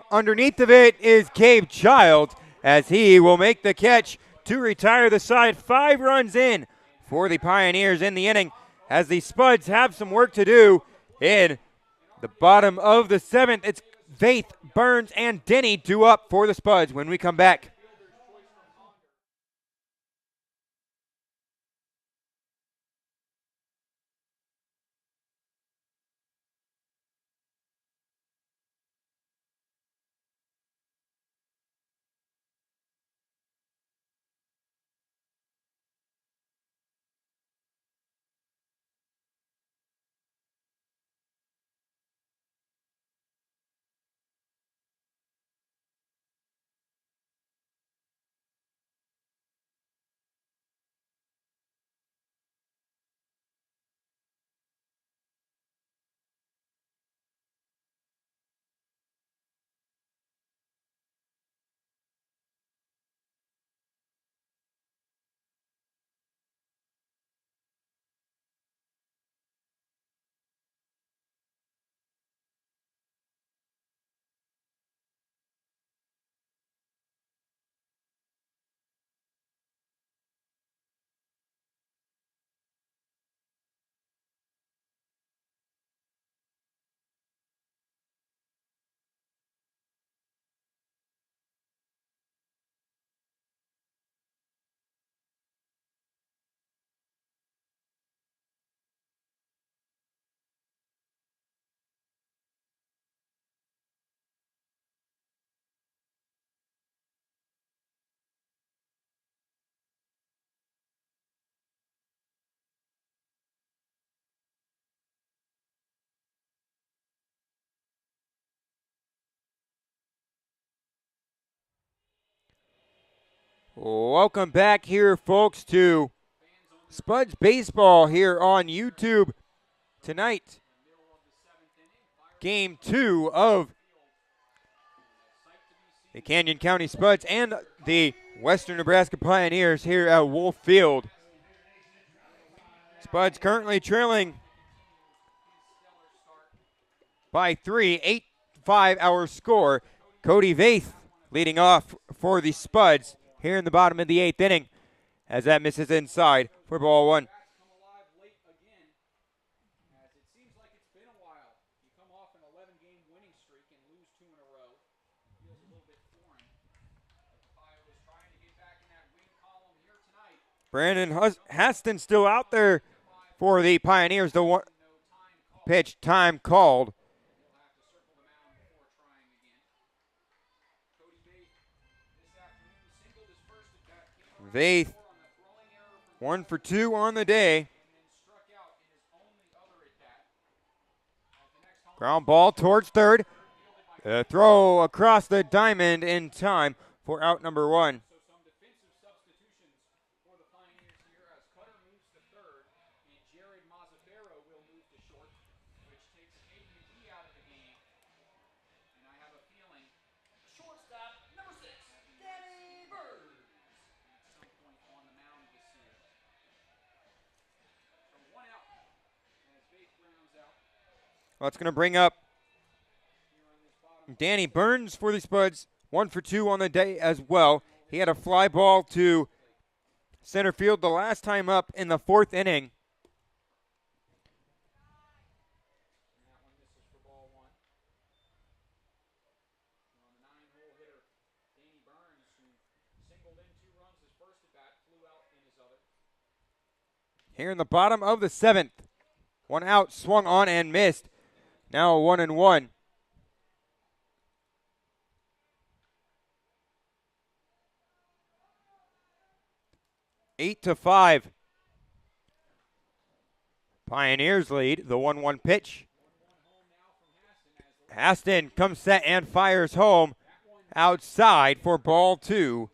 Underneath of it is Gabe Childs as he will make the catch to retire the side. 5 runs in for the Pioneers in the inning as the Spuds have some work to do in the bottom of the 7th. It's Vaith, Burns, and Denny due up for the Spuds when we come back. Welcome back here, folks, to Spuds Baseball here on YouTube tonight. Game 2 of the Canyon County Spuds and the Western Nebraska Pioneers here at Wolf Field. Spuds currently trailing by 3, 8-5 our score. Cody Vaith leading off for the Spuds here in the bottom of the 8th inning as that misses inside for ball 1. Come alive late again, as it seems like it's been a while. You come off an 11-game winning streak and lose 2 in a row. Feels a little bit foreign. Ohio is trying to get back in that win column here tonight. Brandon Haston still out there for the Pioneers. The one pitch time called. He'll have to circle the mound before trying again. Cody Vaith this afternoon singled his first at bat. Came around Vaith, on a throwing error from 1 for 2 on the day. and then struck out in his only other at bat. The next home Ground ball towards third. The throw across the diamond in time for out number 1. So some defensive substitutions for the Pioneers here as Cutter moves to third and Jared Mazzaferro will move to short, which takes Aiden McGee out of the game. And I have a feeling shortstop number 6, Danny Bird, at some point on the mound this year. From 1 out as Vaith grounds out Well, that's going to bring up here on this bottom. Danny Burns for the Spuds. 1 for 2 on the day as well. He had a fly ball to center field the last time up in the 4th inning. And that one misses for ball 1. On the 9-hole hitter, Danny Burns, who singled in 2 runs his first at bat, flew out in his other. Here in the bottom of the 7th. 1 out, swung on and missed. Now a 1-1. Eight to 5. Pioneers lead. The 1-1 pitch. Haston comes set and fires home outside for ball 2.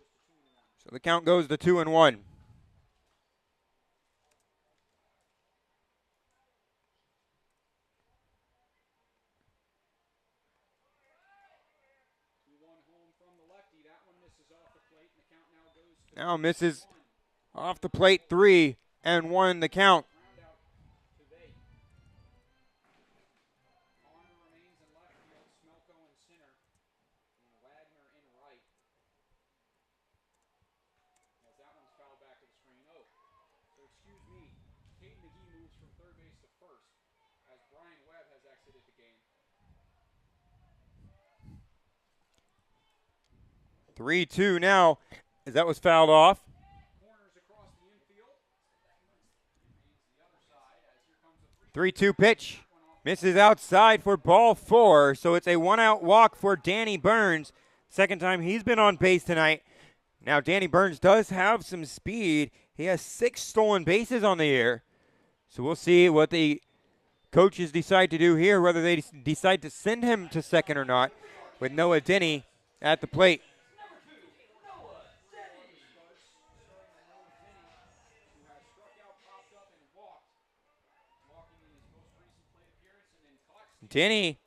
So the count goes to 2-1. Home from the lefty. That one misses off the plate, and the count now goes to Now misses off the plate, 3-1 the count. round out to Vaith. Connor remains in left field, Smelko in center, and Wagner in right. As that one's fouled back to the screen. Oh, so excuse me. Caden McGee moves from third base to first as Brian Webb has exited the game. 3-2 now as that was fouled off. Corners across the infield. Remains the other side as here comes a 3-2 pitch. Misses outside for ball 4. So it's a 1-out walk for Danny Burns. Second time he's been on base tonight. Now Danny Burns does have some speed. He has 6 stolen bases on the year. So we'll see what the coaches decide to do here, whether they decide to send him to second or not, with Noah Denny at the plate. who has struck out, popped up, and walked. Walking in his most recent plate appearance and then caught Denny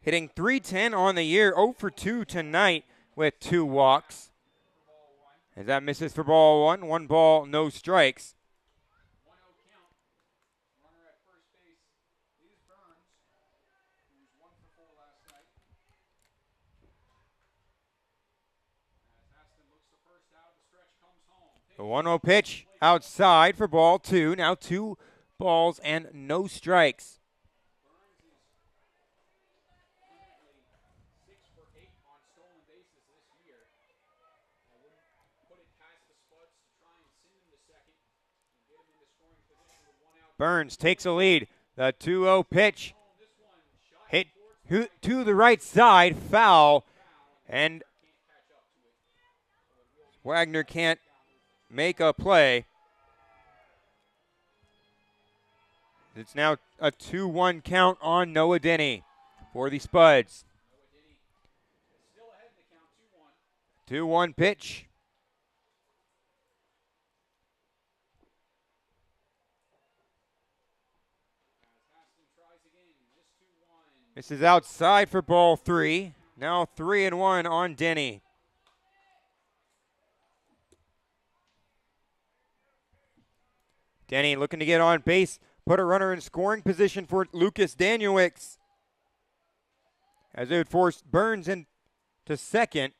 hitting .310 on the year, 0 for 2 tonight with 2 walks. As that misses for ball 1, 1 ball, no strikes. 1-0 count. Runner at first base is Burns, who's 1 for 4 last night. As Haston looks the first out of the stretch, comes home. The 1-0 pitch outside for ball 2. Now 2 balls and no strikes. Burns is currently 6 for 8 on stolen bases this year. I wouldn't put it past the Spuds to try and send him to second and get him into scoring position with 1 out. Burns takes a lead. The 2-0 pitch This one shot hit to the right side, foul, and Wagner can't make a play. It's now a 2-1 count on Noah Denny for the Spuds. still ahead in the count, 2-1. 2-1 pitch. As Haston tries again, this 2-1. This is outside for ball 3. Now 3-1 on Denny. Denny looking to get on base, put a runner in scoring position for Lucas Danielewicz, as it would force Burns into second.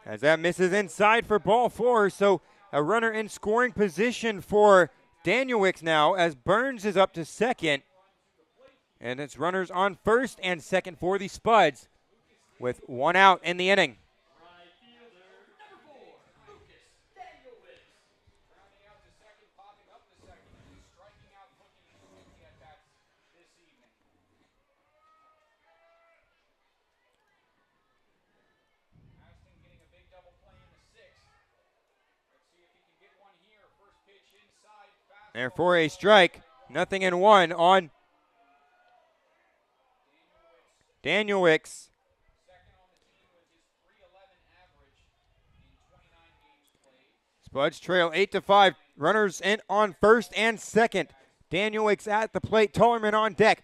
As that misses inside for ball 4, so a runner in scoring position for Danielewicz now, as Burns is up to second. And it's runners on first and second for the Spuds, with 1 out in the inning. There for a strike. 0-1 on Danielewicz. Spuds trail 8-5. Runners in on first and second. Danielewicz at the plate. Tollerman on deck.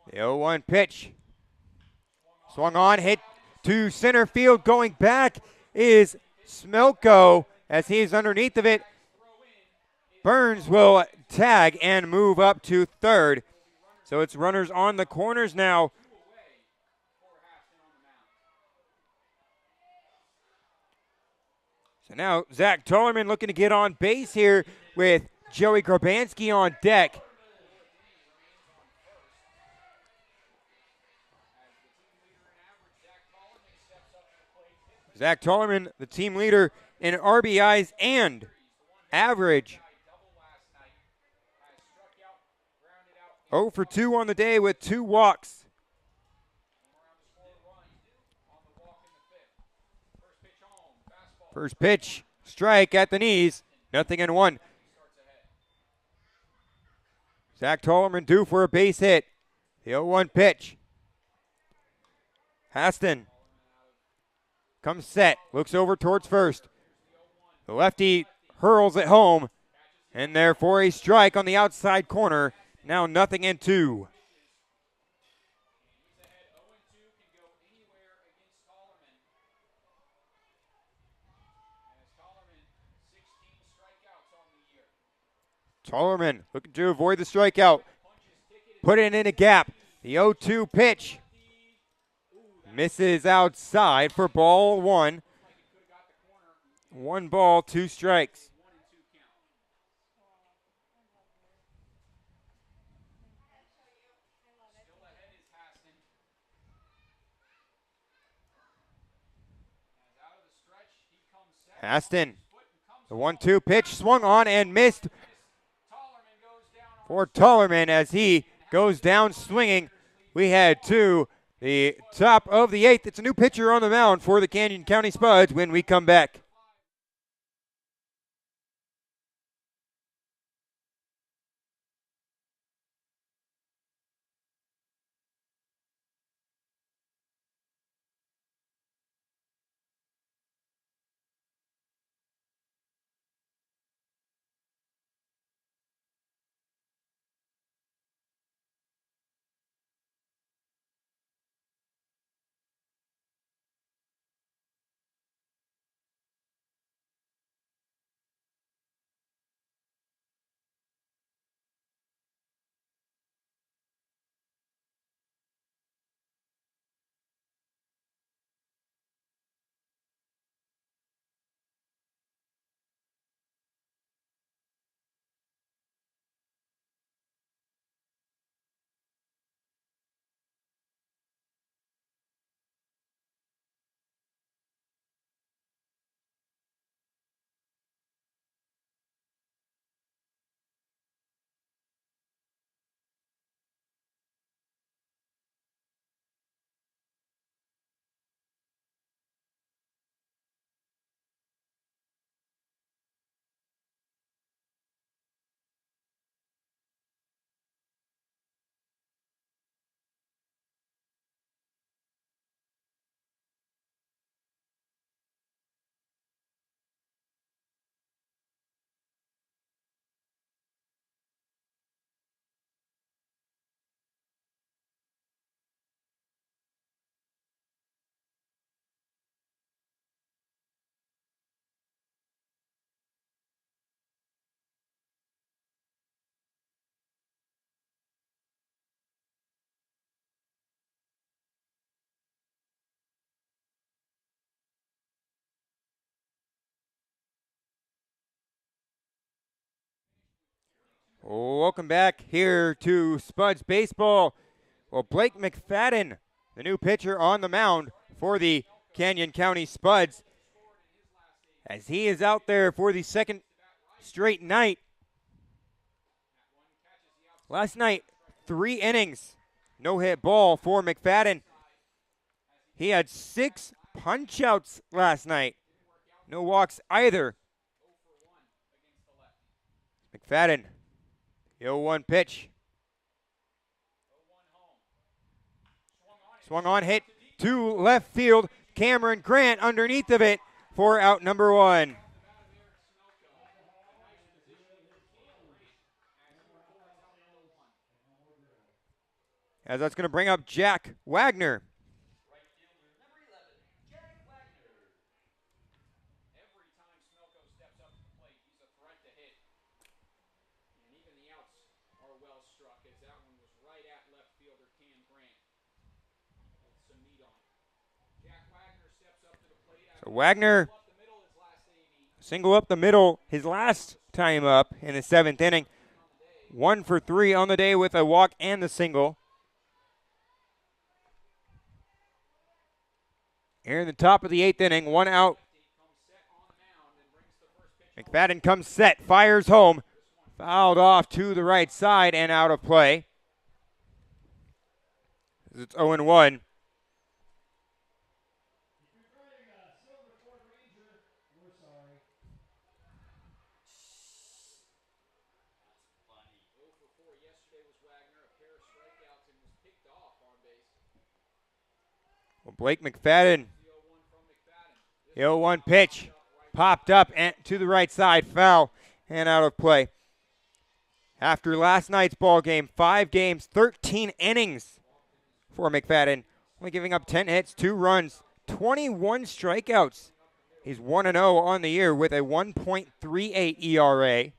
The 0-1 pitch. Swung on, hit to center field. Going back is Smelko as he's underneath of it. Burns will tag and move up to third. So it's runners on the corners now. So now Zach Tollerman looking to get on base here with Joey Grabanski on deck. Zach Tollerman, the team leader in RBIs and average. 0 for 2 on the day with 2 walks. First pitch, strike at the knees, 0-1. Zach Tollerman due for a base hit. The 0-1 pitch. Haston comes set, looks over towards first. The lefty hurls it home, and there for a strike on the outside corner. Now 0-2. Tollerman looking to avoid the strikeout. Put it in a gap. The 0-2 pitch. Misses outside for ball 1. 1 ball, 2 strikes. Haston, the 1-2 pitch swung on and missed for Tollerman as he goes down swinging. We head to the top of the 8th. It's a new pitcher on the mound for the Canyon County Spuds when we come back. Welcome back here to Spuds Baseball. Well, Blake McFadden, the new pitcher on the mound for the Canyon County Spuds, as he is out there for the second straight night. Last night, 3 innings, no-hit ball for McFadden. He had 6 punch-outs last night, no walks either. McFadden, the 0-1 pitch. Swung on, hit to left field. Cameron Grant underneath of it for out number 1. As that's going to bring up Jack Wagner. So Wagner, single up the middle his last time up in the 7th inning. 1 for 3 on the day with a walk and the single. Here in the top of the 8th inning, 1 out. McFadden comes set, fires home, fouled off to the right side and out of play. It's 0-1. Well, Blake McFadden, the 0-1 pitch, popped up and to the right side, foul, and out of play. After last night's ball game, 5 games, 13 innings for McFadden, only giving up 10 hits, 2 runs, 21 strikeouts. He's 1-0 on the year with a 1.38 ERA.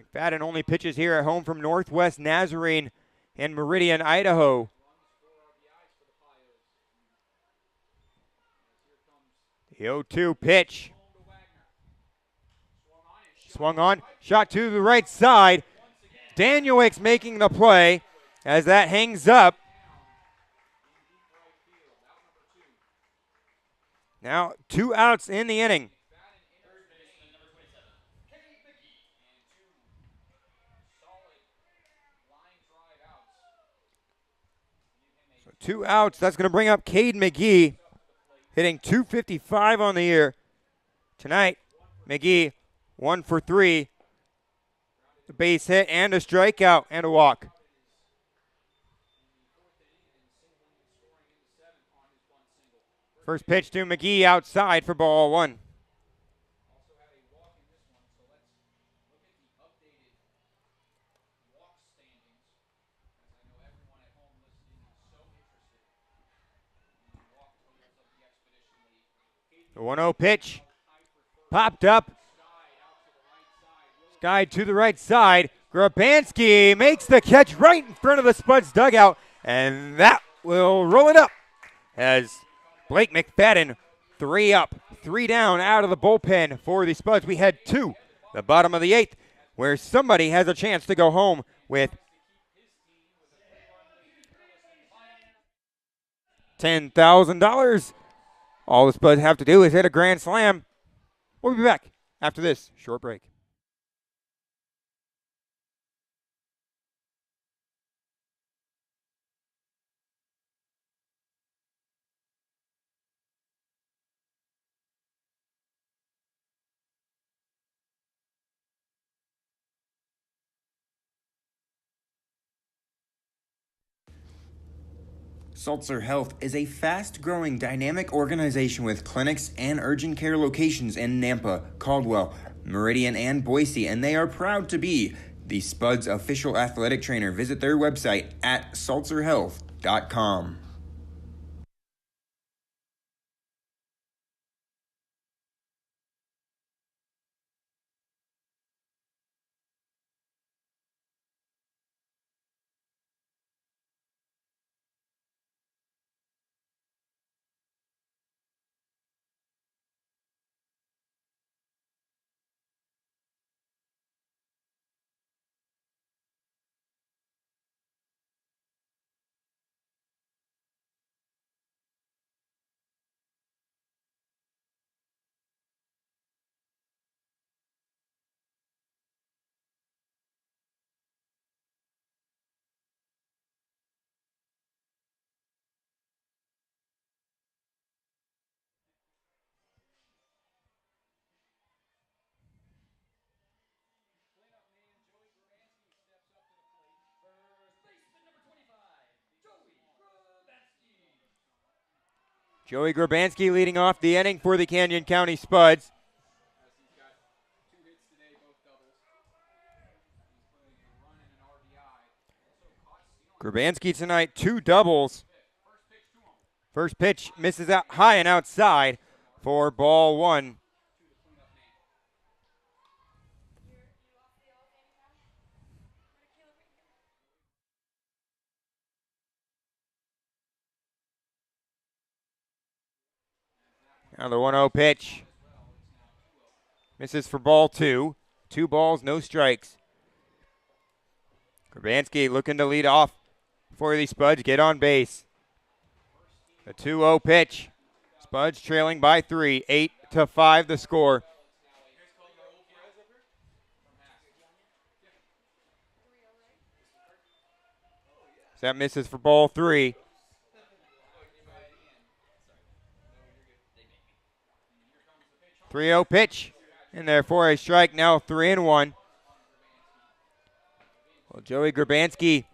McFadden only pitches here at home from Northwest Nazarene in Meridian, Idaho. The 0-2 pitch. Swung on, shot to the right side. Danielwick's making the play as that hangs up. Now 2 outs in the inning. So 2 outs, that's going to bring up Cade McGee, hitting .255 on the year. Tonight, McGee 1 for 3. A base hit and a strikeout and a walk. First pitch to McGee outside for ball 1. The 1-0 pitch popped up. Skied to the right side. Grabanski makes the catch right in front of the Spuds dugout, and that will roll it up as Blake McFadden 3 up, 3 down out of the bullpen for the Spuds. We head to the bottom of the 8th where somebody has a chance to go home with $10,000. All the Spuds have to do is hit a grand slam. We'll be back after this short break. Sulzer Health is a fast-growing, dynamic organization with clinics and urgent care locations in Nampa, Caldwell, Meridian, and Boise, and they are proud to be the Spuds official athletic trainer. Visit their website at sulzerhealth.com. Joey Grabanski leading off the inning for the Canyon County Spuds. Grabanski tonight, 2 doubles. First pitch misses out high and outside for ball 1. Now the 1-0 pitch. Misses for ball 2. 2 balls, no strikes. Grabanski looking to lead off for the Spuds, get on base. The 2-0 pitch. Spuds trailing by 3, 8-5 the score. That misses for ball 3. 3-0 pitch. In there for a strike, now 3-1. Well, Joey Grabanski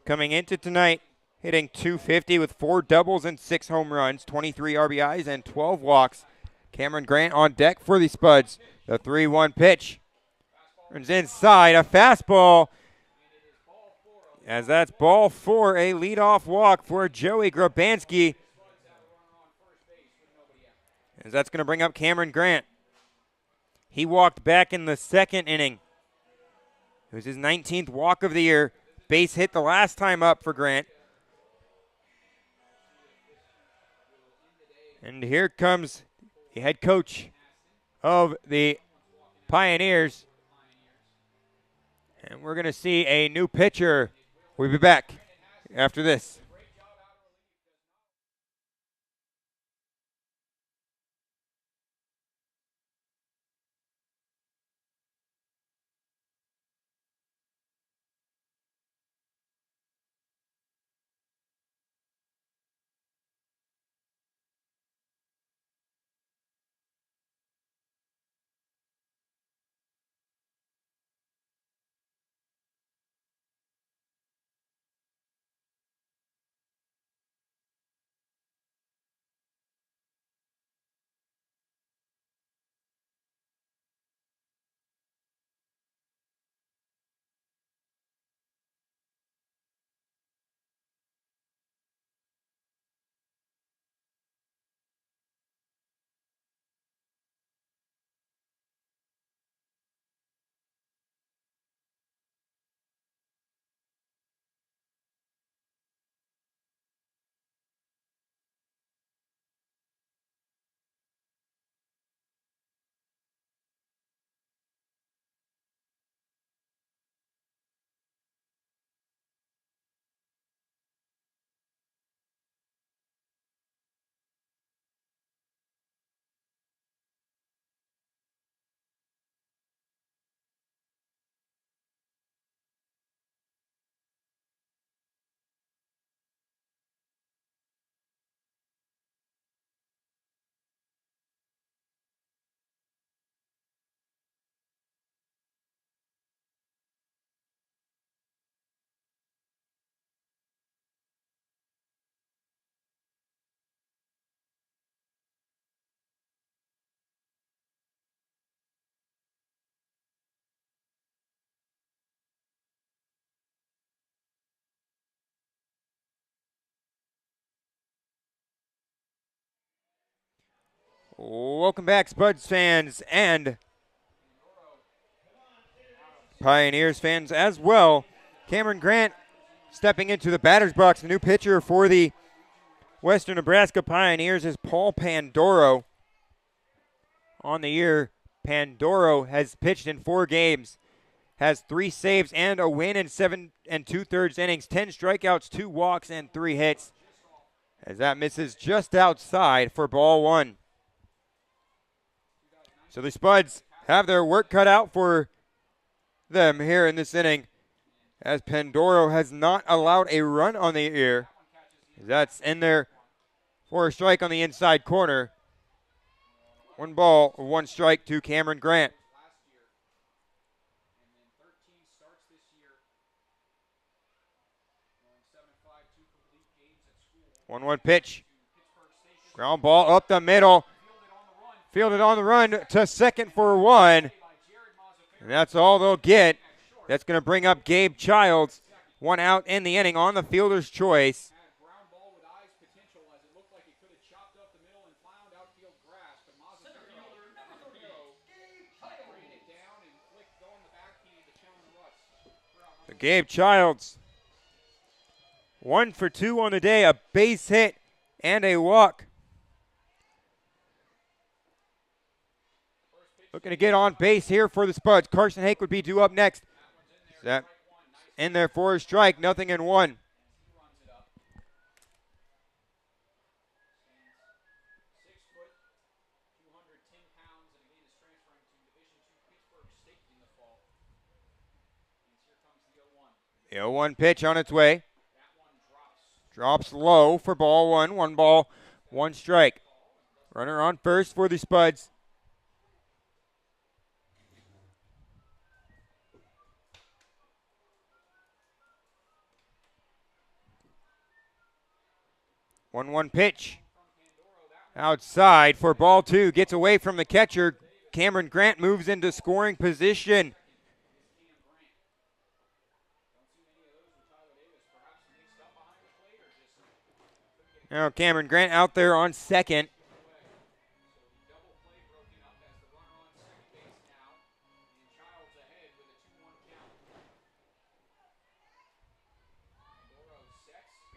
coming into tonight, hitting .250 with 4 doubles and 6 home runs, 23 RBIs and 12 walks. Cameron Grant on deck for the Spuds. The 3-1 pitch. Turns inside, a fastball. As that's ball 4, a leadoff walk for Joey Grabanski. As that's going to bring up Cameron Grant. He walked back in the 2nd inning. It was his 19th walk of the year. Base hit the last time up for Grant. And here comes the head coach of the Pioneers. And we're going to see a new pitcher. We'll be back after this. Welcome back, Spuds fans and Pioneers fans as well. Cameron Grant stepping into the batter's box. The new pitcher for the Western Nebraska Pioneers is Paul Pandoro. On the year, Pandoro has pitched in 4 games, has 3 saves and a win in 7 2/3 innings, 10 strikeouts, 2 walks, and 3 hits. As that misses just outside for ball 1. So the Spuds have their work cut out for them here in this inning, as Pandoro has not allowed a run on the year. That's in there for a strike on the inside corner. 1 ball, 1 strike to Cameron Grant. 1-1 pitch. Ground ball up the middle. Fielded on the run to second for one. And that's all they'll get. That's going to bring up Gabe Childs. One out in the inning on the fielder's choice. So Gabe Childs, 1 for 2 on the day, a base hit and a walk. Looking to get on base here for the Spuds. Carson Hake would be due up next. That in there for a strike, 0-1. The 0-1 pitch on its way. Drops low for ball one. 1 ball, 1 strike. Runner on first for the Spuds. One pitch. Outside for ball 2. Gets away from the catcher. Cameron Grant moves into scoring position. Now Cameron Grant out there on second.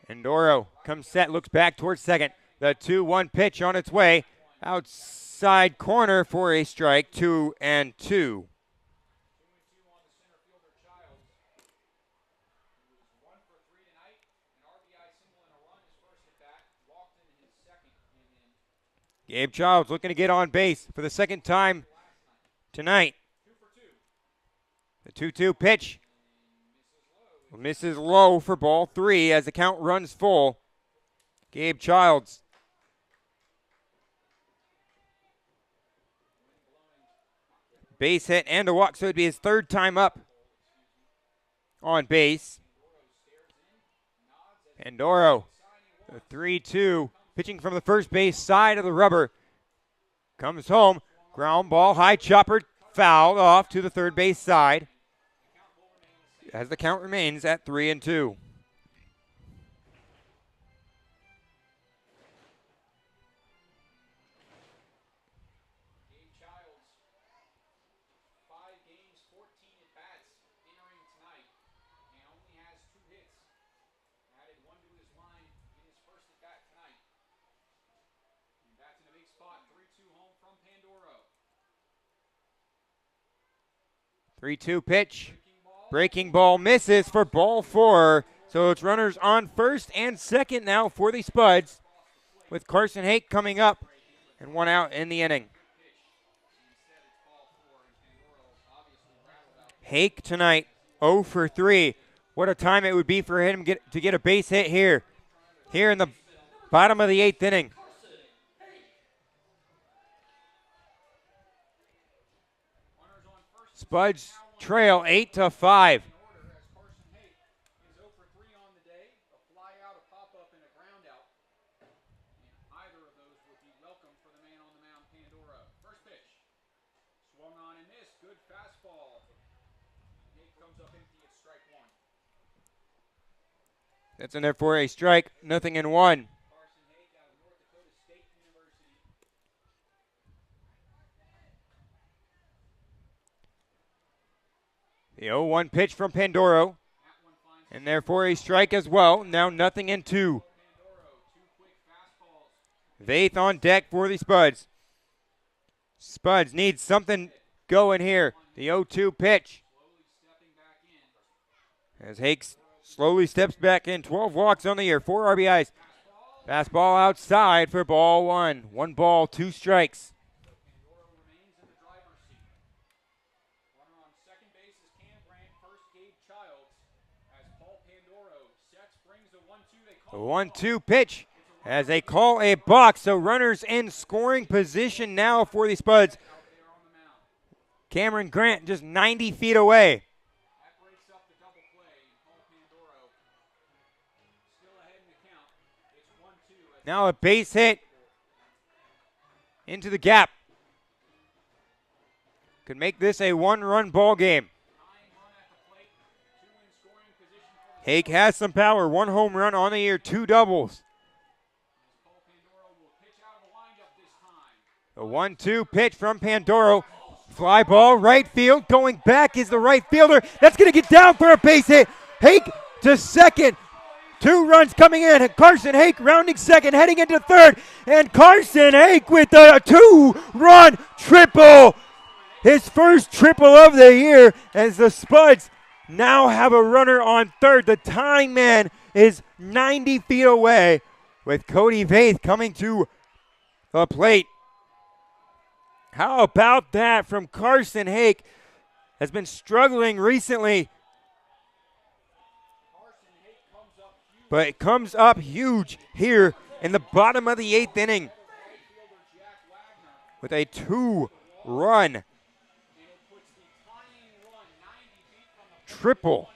Endoro comes set, looks back towards second. The 2-1 pitch on its way. Outside corner for a strike, 2-2. Gabe Childs looking to get on base for the second time tonight. The 2-2 pitch. Misses low for ball 3 as the count runs full. Gabe Childs. Base hit and a walk, so it'd be his 3rd time up on base. Pandoro, the 3-2, pitching from the first base side of the rubber. Comes home, ground ball, high chopper, fouled off to the third base side. As the count remains at 3-2. Three 3-2 pitch. Breaking ball misses for ball 4. So it's runners on first and second now for the Spuds, with Carson Hake coming up and 1 out in the inning. Hake tonight 0 for 3. What a time it would be for him to get a base hit here in the bottom of the 8th inning. Spuds trail 8-5. That's in there for a strike, 0-1. The 0-1 pitch from Pandoro. And therefore a strike as well. Now 0-2. Vaith on deck for the Spuds. Spuds need something going here. The 0-2 pitch. As Hakes slowly steps back in. 12 walks on the year, 4 RBIs. Fastball outside for ball 1. 1 ball, 2 strikes. The 1-2 pitch as they call a balk. So runners in scoring position now for the Spuds. Cameron Grant just 90 feet away. Now a base hit into the gap. Could make this a one-run ball game. Hake has some power. 1 home run on the year, 2 doubles. The 1-2 pitch from Pandoro. Fly ball, right field. Going back is the right fielder. That's going to get down for a base hit. Hake to second. 2 runs coming in. Carson Hake rounding second, heading into third. And Carson Hake with a 2-run triple. His first triple of the year as the Spuds now have a runner on third. The tying man is 90 feet away with Cody Vaith coming to the plate. How about that from Carson Hake? Has been struggling recently, but it comes up huge here in the bottom of the 8th inning with a 2-run triple.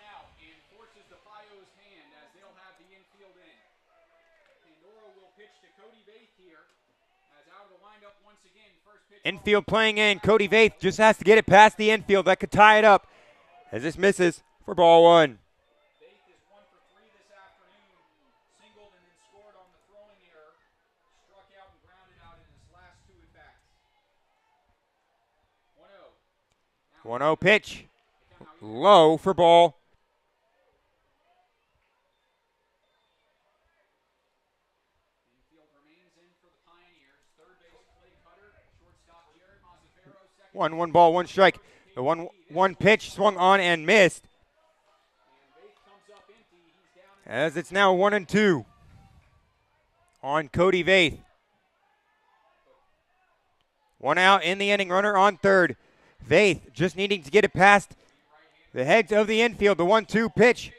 Infield playing in. Cody Vaith just has to get it past the infield. That could tie it up as this misses for ball 1. Vaith is 1 for 3 this afternoon. Singled and then scored on the throwing error. Struck out and grounded out in his last 2 at-bats. 1-0. 1-0 pitch. Low for ball. Infield remains in for the Pioneers. Third base Clay Cutter, shortstop Jerry Mazzaferro, second. 1 ball, 1 strike. The 1 pitch swung on and missed. And Vaith comes up empty. He's down As it's now 1-2 on Cody Vaith. 1 out in the inning. Runner on third. Vaith just needing to get it past the heads of the infield. The 1-2 pitch.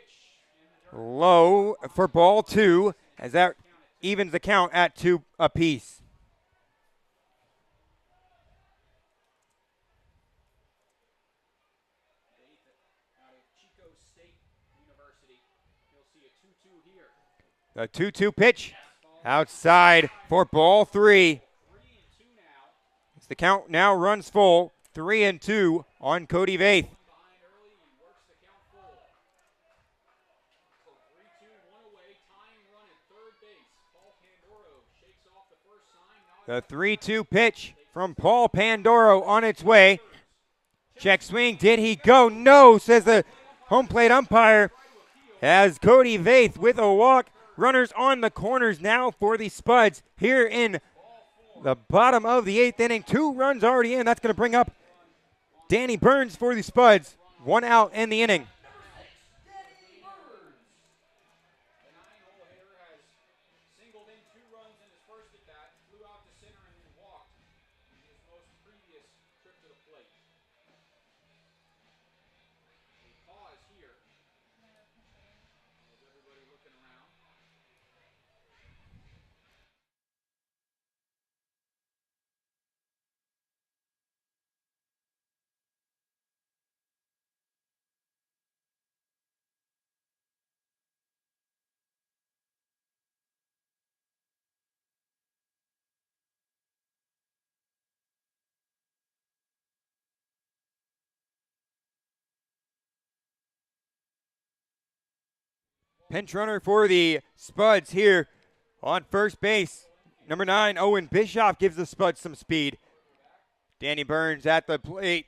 Low for ball 2 as that evens the count at 2 apiece. out of Chico State University. You'll see a 2-2 here. The 2-2 pitch outside for ball 3. 3-2 now. As the count now runs full. 3-2 on Cody Vaith. Behind early, he works the count full. So 3-2, 1 away, tying run at third base. Paul Pandoro shakes off the first sign. Now The 3-2 pitch from Paul Pandoro on its way. Check swing. Did he go? No, says the home plate umpire. As Cody Vaith with a walk. Runners on the corners now for the Spuds here in the bottom of the 8th inning. 2 runs already in. That's going to bring up Danny Burns for the Spuds. 1 out in the inning. the 9-hole hitter has singled in 2 runs in his first at bat, flew out to center and then walked in his most previous trip to the plate. A pause here. As everybody looking around. Pinch runner for the Spuds here on first base. Number 9, Owen Bischoff gives the Spuds some speed. Danny Burns at the plate.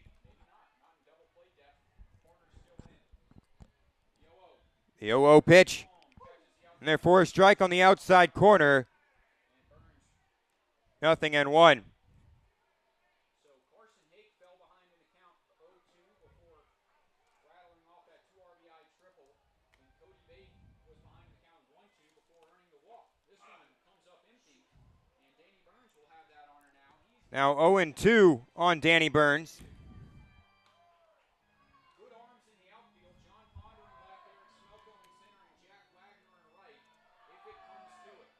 The 0-0 pitch. And they're for a strike on the outside corner. 0-1. So Carson Hake fell behind in the count 0-2 before rattling off that 2 RBI triple. And Cody Vaith was behind the count 1-2 before earning the walk. This one comes up empty, and Danny Burns will have that honor now. He's Now 0-2 on Danny Burns. good arms in the outfield. John Ponder in left, Eric Smelko in center, and Jack Wagner in right. If it comes to it.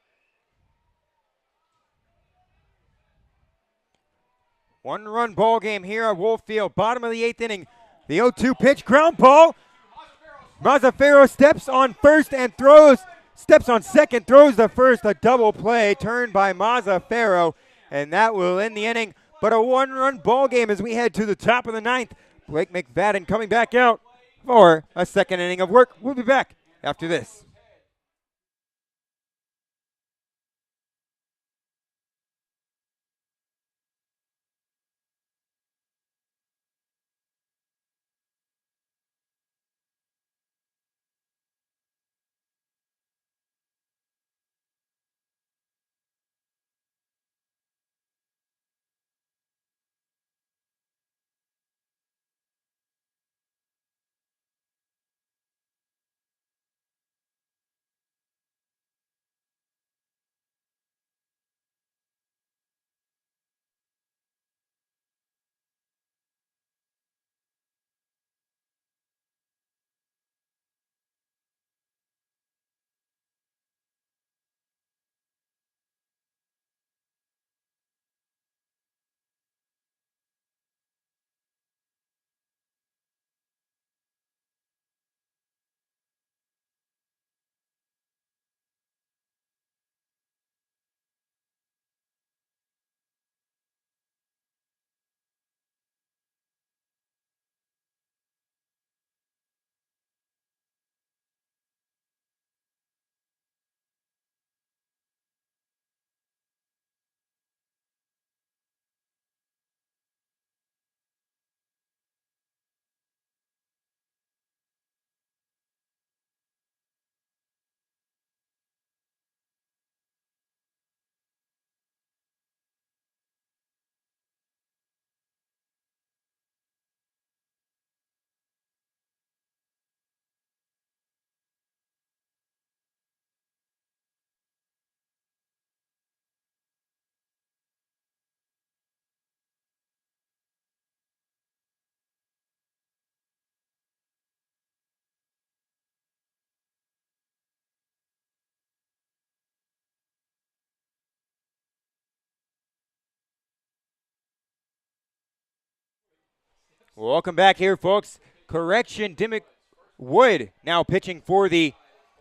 1-run ball game here at Wolf Field. Bottom of the 8th inning. The 0-2 pitch. Ground ball. Mazzaferro steps on first and throws. Steps on second. Throws the first. A double play turned by Mazzaferro. and that will end the inning. But a one-run ball game as we head to the top of the ninth. Blake McFadden coming back out for a second inning of work. We'll be back after this. Welcome back here, folks. Correction, Dimmick Wood now pitching for the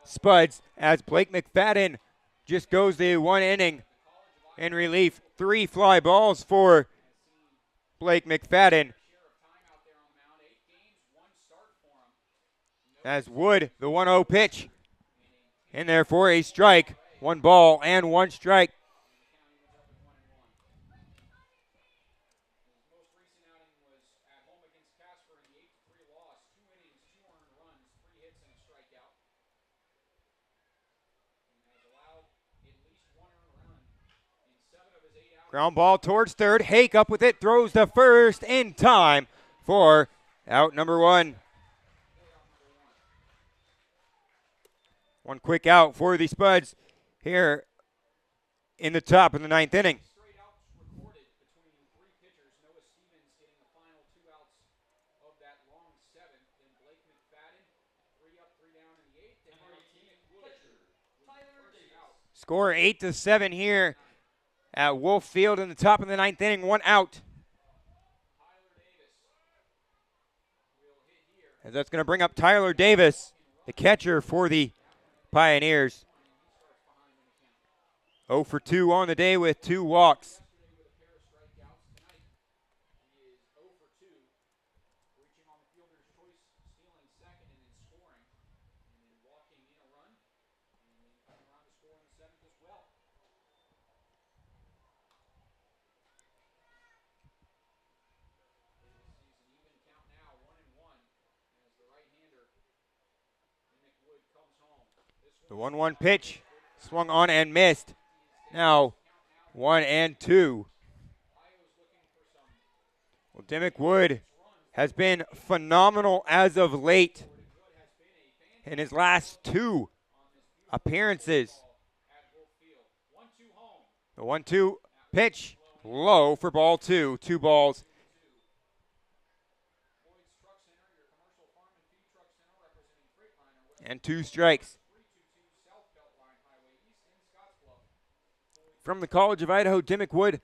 Spuds as Blake McFadden just goes the one inning in relief. 3 fly balls for Blake McFadden. As Wood, the 1-0 pitch, in there for a strike. 1 ball and 1 strike. Ground ball towards third. Hake up with it, throws the first in time for out number 1. One quick out for the Spuds here in the top of the 9th inning. Score 8-7 here at Wolf Field in the top of the 9th inning. 1 out. And that's going to bring up Tyler Davis, the catcher for the Pioneers. 0 for 2 on the day with 2 walks. The 1-1 pitch swung on and missed. Now 1-2. Well, Dimmick Wood has been phenomenal as of late in his last 2 appearances. The 1-2 pitch low for ball 2. 2 balls. And 2 strikes. From the College of Idaho, Dimmick Wood.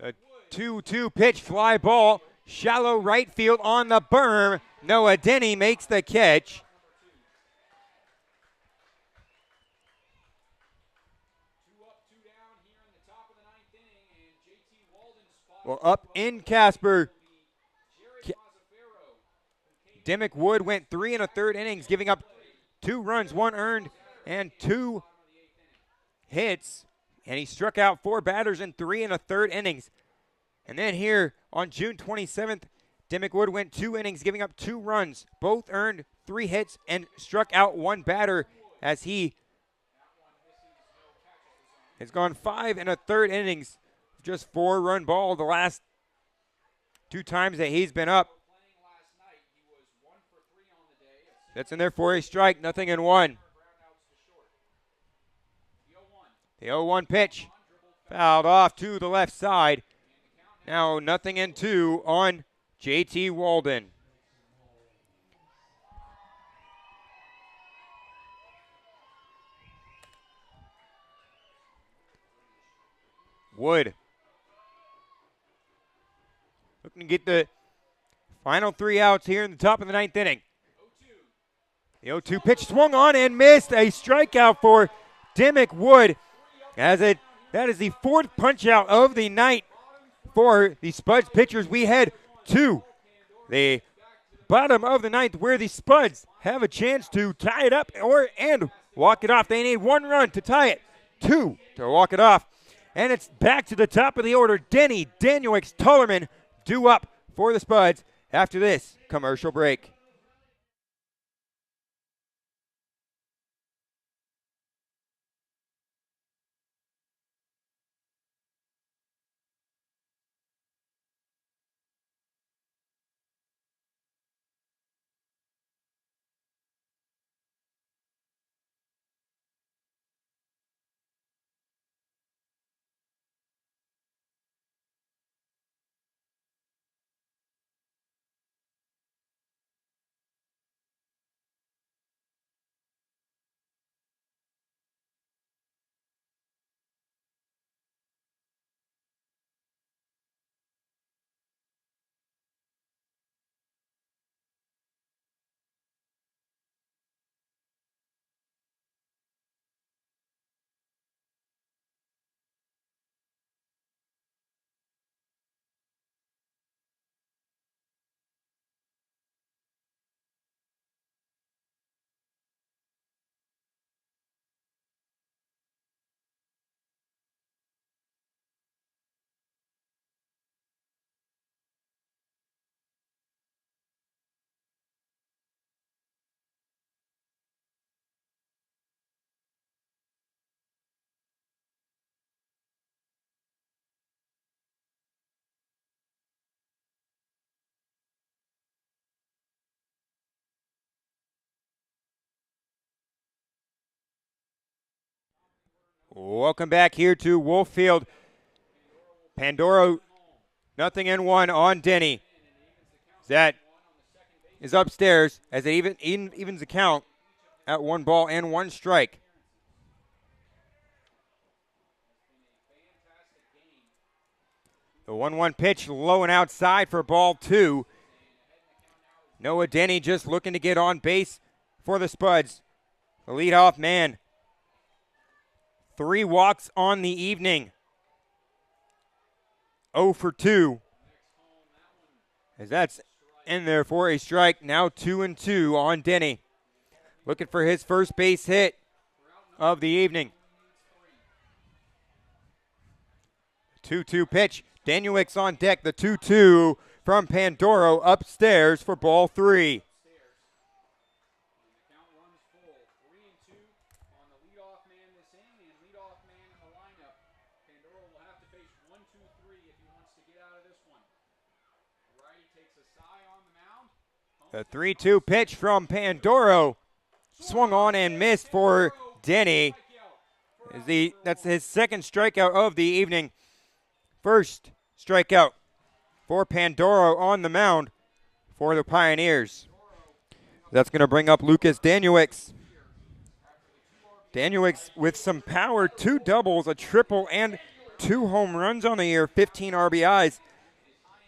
A 2-2 pitch, fly ball, shallow right field on the berm. Noah Denny makes the catch. Well, up in Casper, Dimmick Wood went 3 1/3 innings, giving up 2 runs, 1 earned, and 2 hits. And he struck out 4 batters in 3 1/3 innings. And then here on June 27th, Dimmick Wood went 2 innings, giving up 2 runs, both earned, 3 hits, and struck out 1 batter as he has gone 5 1/3 innings, just 4-run ball the last 2 times that he's been up. That's in there for a strike, 0-1. The 0-1 pitch fouled off to the left side. Now 0-2 on JT Walden. Wood looking to get the final 3 outs here in the top of the 9th inning. The 0-2 pitch swung on and missed. A strikeout for Dimmick Wood. That is the 4th punch out of the night for the Spuds pitchers. We head to the bottom of the 9th where the Spuds have a chance to tie it up and walk it off. They need 1 run to tie it, 2 to walk it off. And it's back to the top of the order. Denny, Danielix, Tullerman due up for the Spuds after this commercial break. Welcome back here to Wolffield. Pandoro 0-1 on Denny. That is upstairs as it evens the count at 1 ball and 1 strike. The 1-1 pitch low and outside for ball 2. Noah Denny just looking to get on base for the Spuds. The leadoff man. 3 walks on the evening. 0 for 2. As that's in there for a strike. Now 2-2 on Denny. Looking for his first base hit of the evening. 2-2 pitch. Danielix on deck. The 2-2 from Pandoro upstairs for ball 3. The 3-2 pitch from Pandoro swung on and missed for Denny. That's his 2nd strikeout of the evening. First strikeout for Pandoro on the mound for the Pioneers. That's going to bring up Lucas Danielix. Danielix with some power, 2 doubles, a triple, and 2 home runs on the year, 15 RBIs.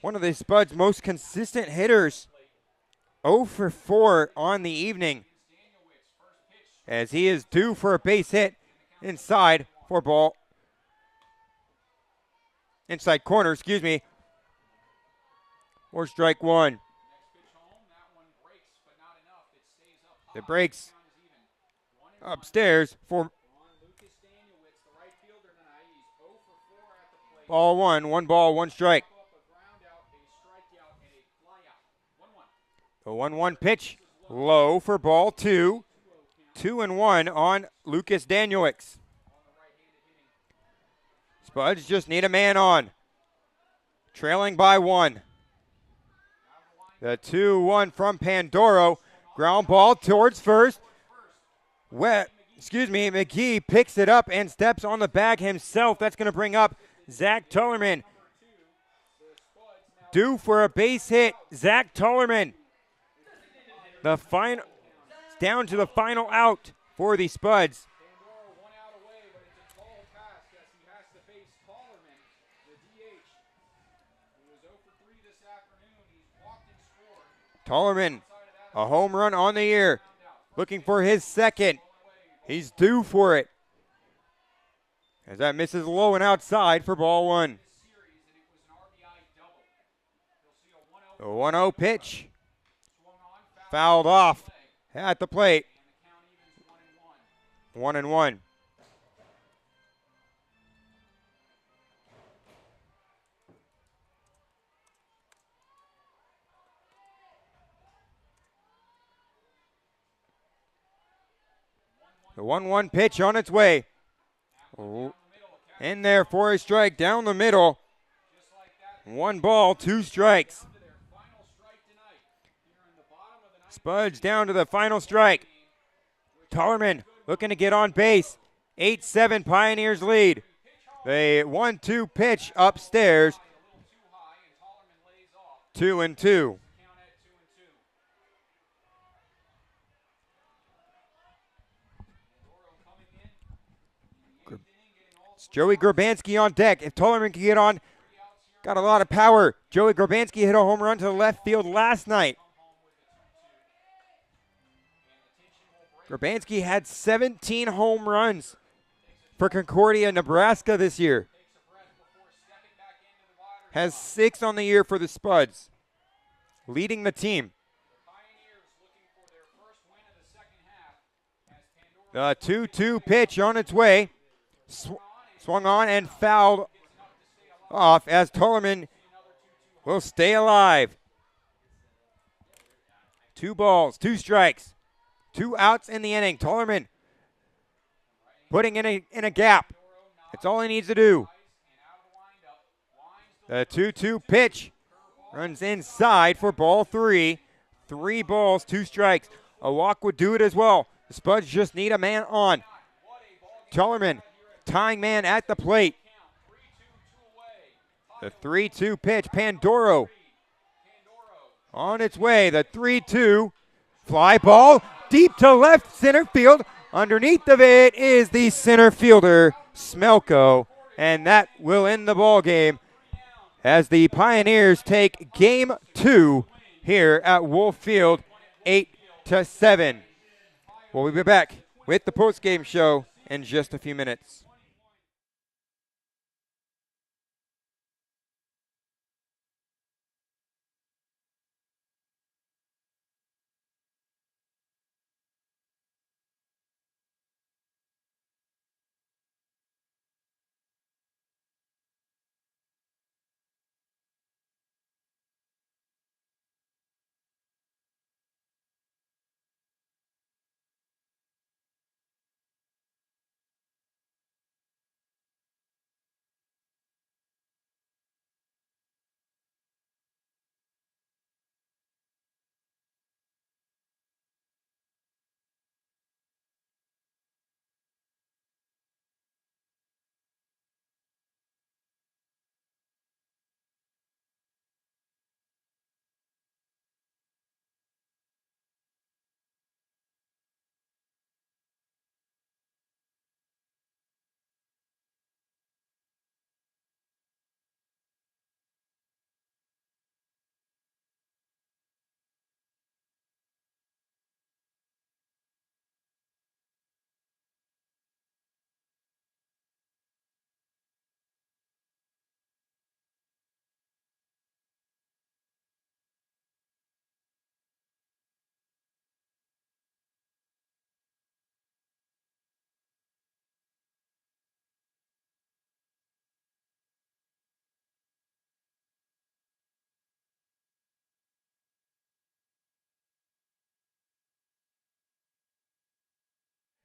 One of the Spuds' most consistent hitters. 0 for 4 on the evening as he is due for a base hit inside corner, or strike one. The breaks upstairs for ball one. 1 ball, 1 strike. The 1-1 pitch low for ball 2. 2-1 on Lucas Danielix. Spuds just need a man on. Trailing by 1. The 2-1 from Pandoro. Ground ball towards first. McGee picks it up and steps on the bag himself. That's going to bring up Zach Tullerman. Due for a base hit, Zach Tullerman. Down to the final out for the Spuds. Tullerman, a home run on the year, looking for his second. He's due for it. As that misses low and outside for ball 1. The 1-0 pitch. Fouled off at the plate. 1-1. The 1-1 pitch on its way. In there for a strike down the middle. 1 ball, 2 strikes. Spuds down to the final strike. Tullerman looking to get on base. 8-7 Pioneers lead. The 1-2 pitch upstairs. 2-2. It's Joey Grabanski on deck. If Tullerman can get on, got a lot of power. Joey Grabanski hit a home run to the left field last night. Grabanski had 17 home runs for Concordia, Nebraska this year. Has 6 on the year for the Spuds, leading the team. The 2-2 pitch on its way. Swung on and fouled off as Tullerman will stay alive. 2 balls, 2 strikes. 2 outs in the inning. Tullerman putting in a gap. That's all he needs to do. The 2-2 pitch runs inside for ball 3. 3 balls, 2 strikes. A walk would do it as well. The Spuds just need a man on. Tullerman, tying man at the plate. The 3-2 pitch, Pandoro on its way. The 3-2 fly ball deep to left center field. Underneath of it is the center fielder, Smelko, and that will end the ball game as the Pioneers take game 2 here at Wolf Field, 8-7. We'll be back with the post-game show in just a few minutes.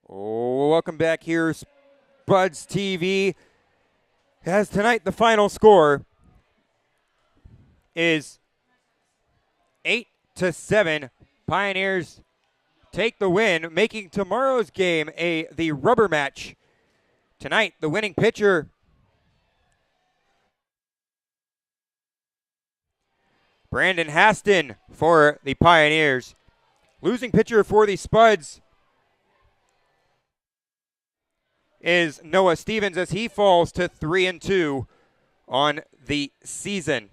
Oh, welcome back here, SpudsTV. As tonight the final score is 8-7. Pioneers take the win, making tomorrow's game the rubber match. Tonight, the winning pitcher, Brandon Haston for the Pioneers. Losing pitcher for the Spuds is Noah Stevens as he falls to 3-2 on the season.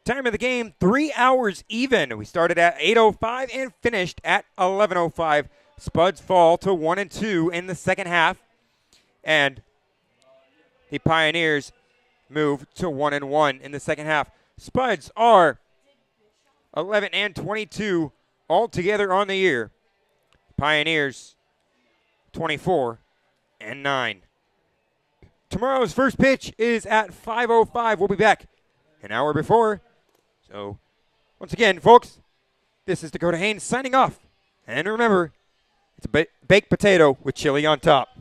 Time of the game, 3 hours even. We started at 8:05 and finished at 11:05. Spuds fall to 1-2 in the second half, and the Pioneers move to 1-1 in the second half. Spuds are 11-22 altogether on the year. Pioneers 24-9. Tomorrow's first pitch is at 5:05. We'll be back an hour before. So, once again, folks, this is Dakota Haynes signing off. And remember, it's a baked potato with chili on top.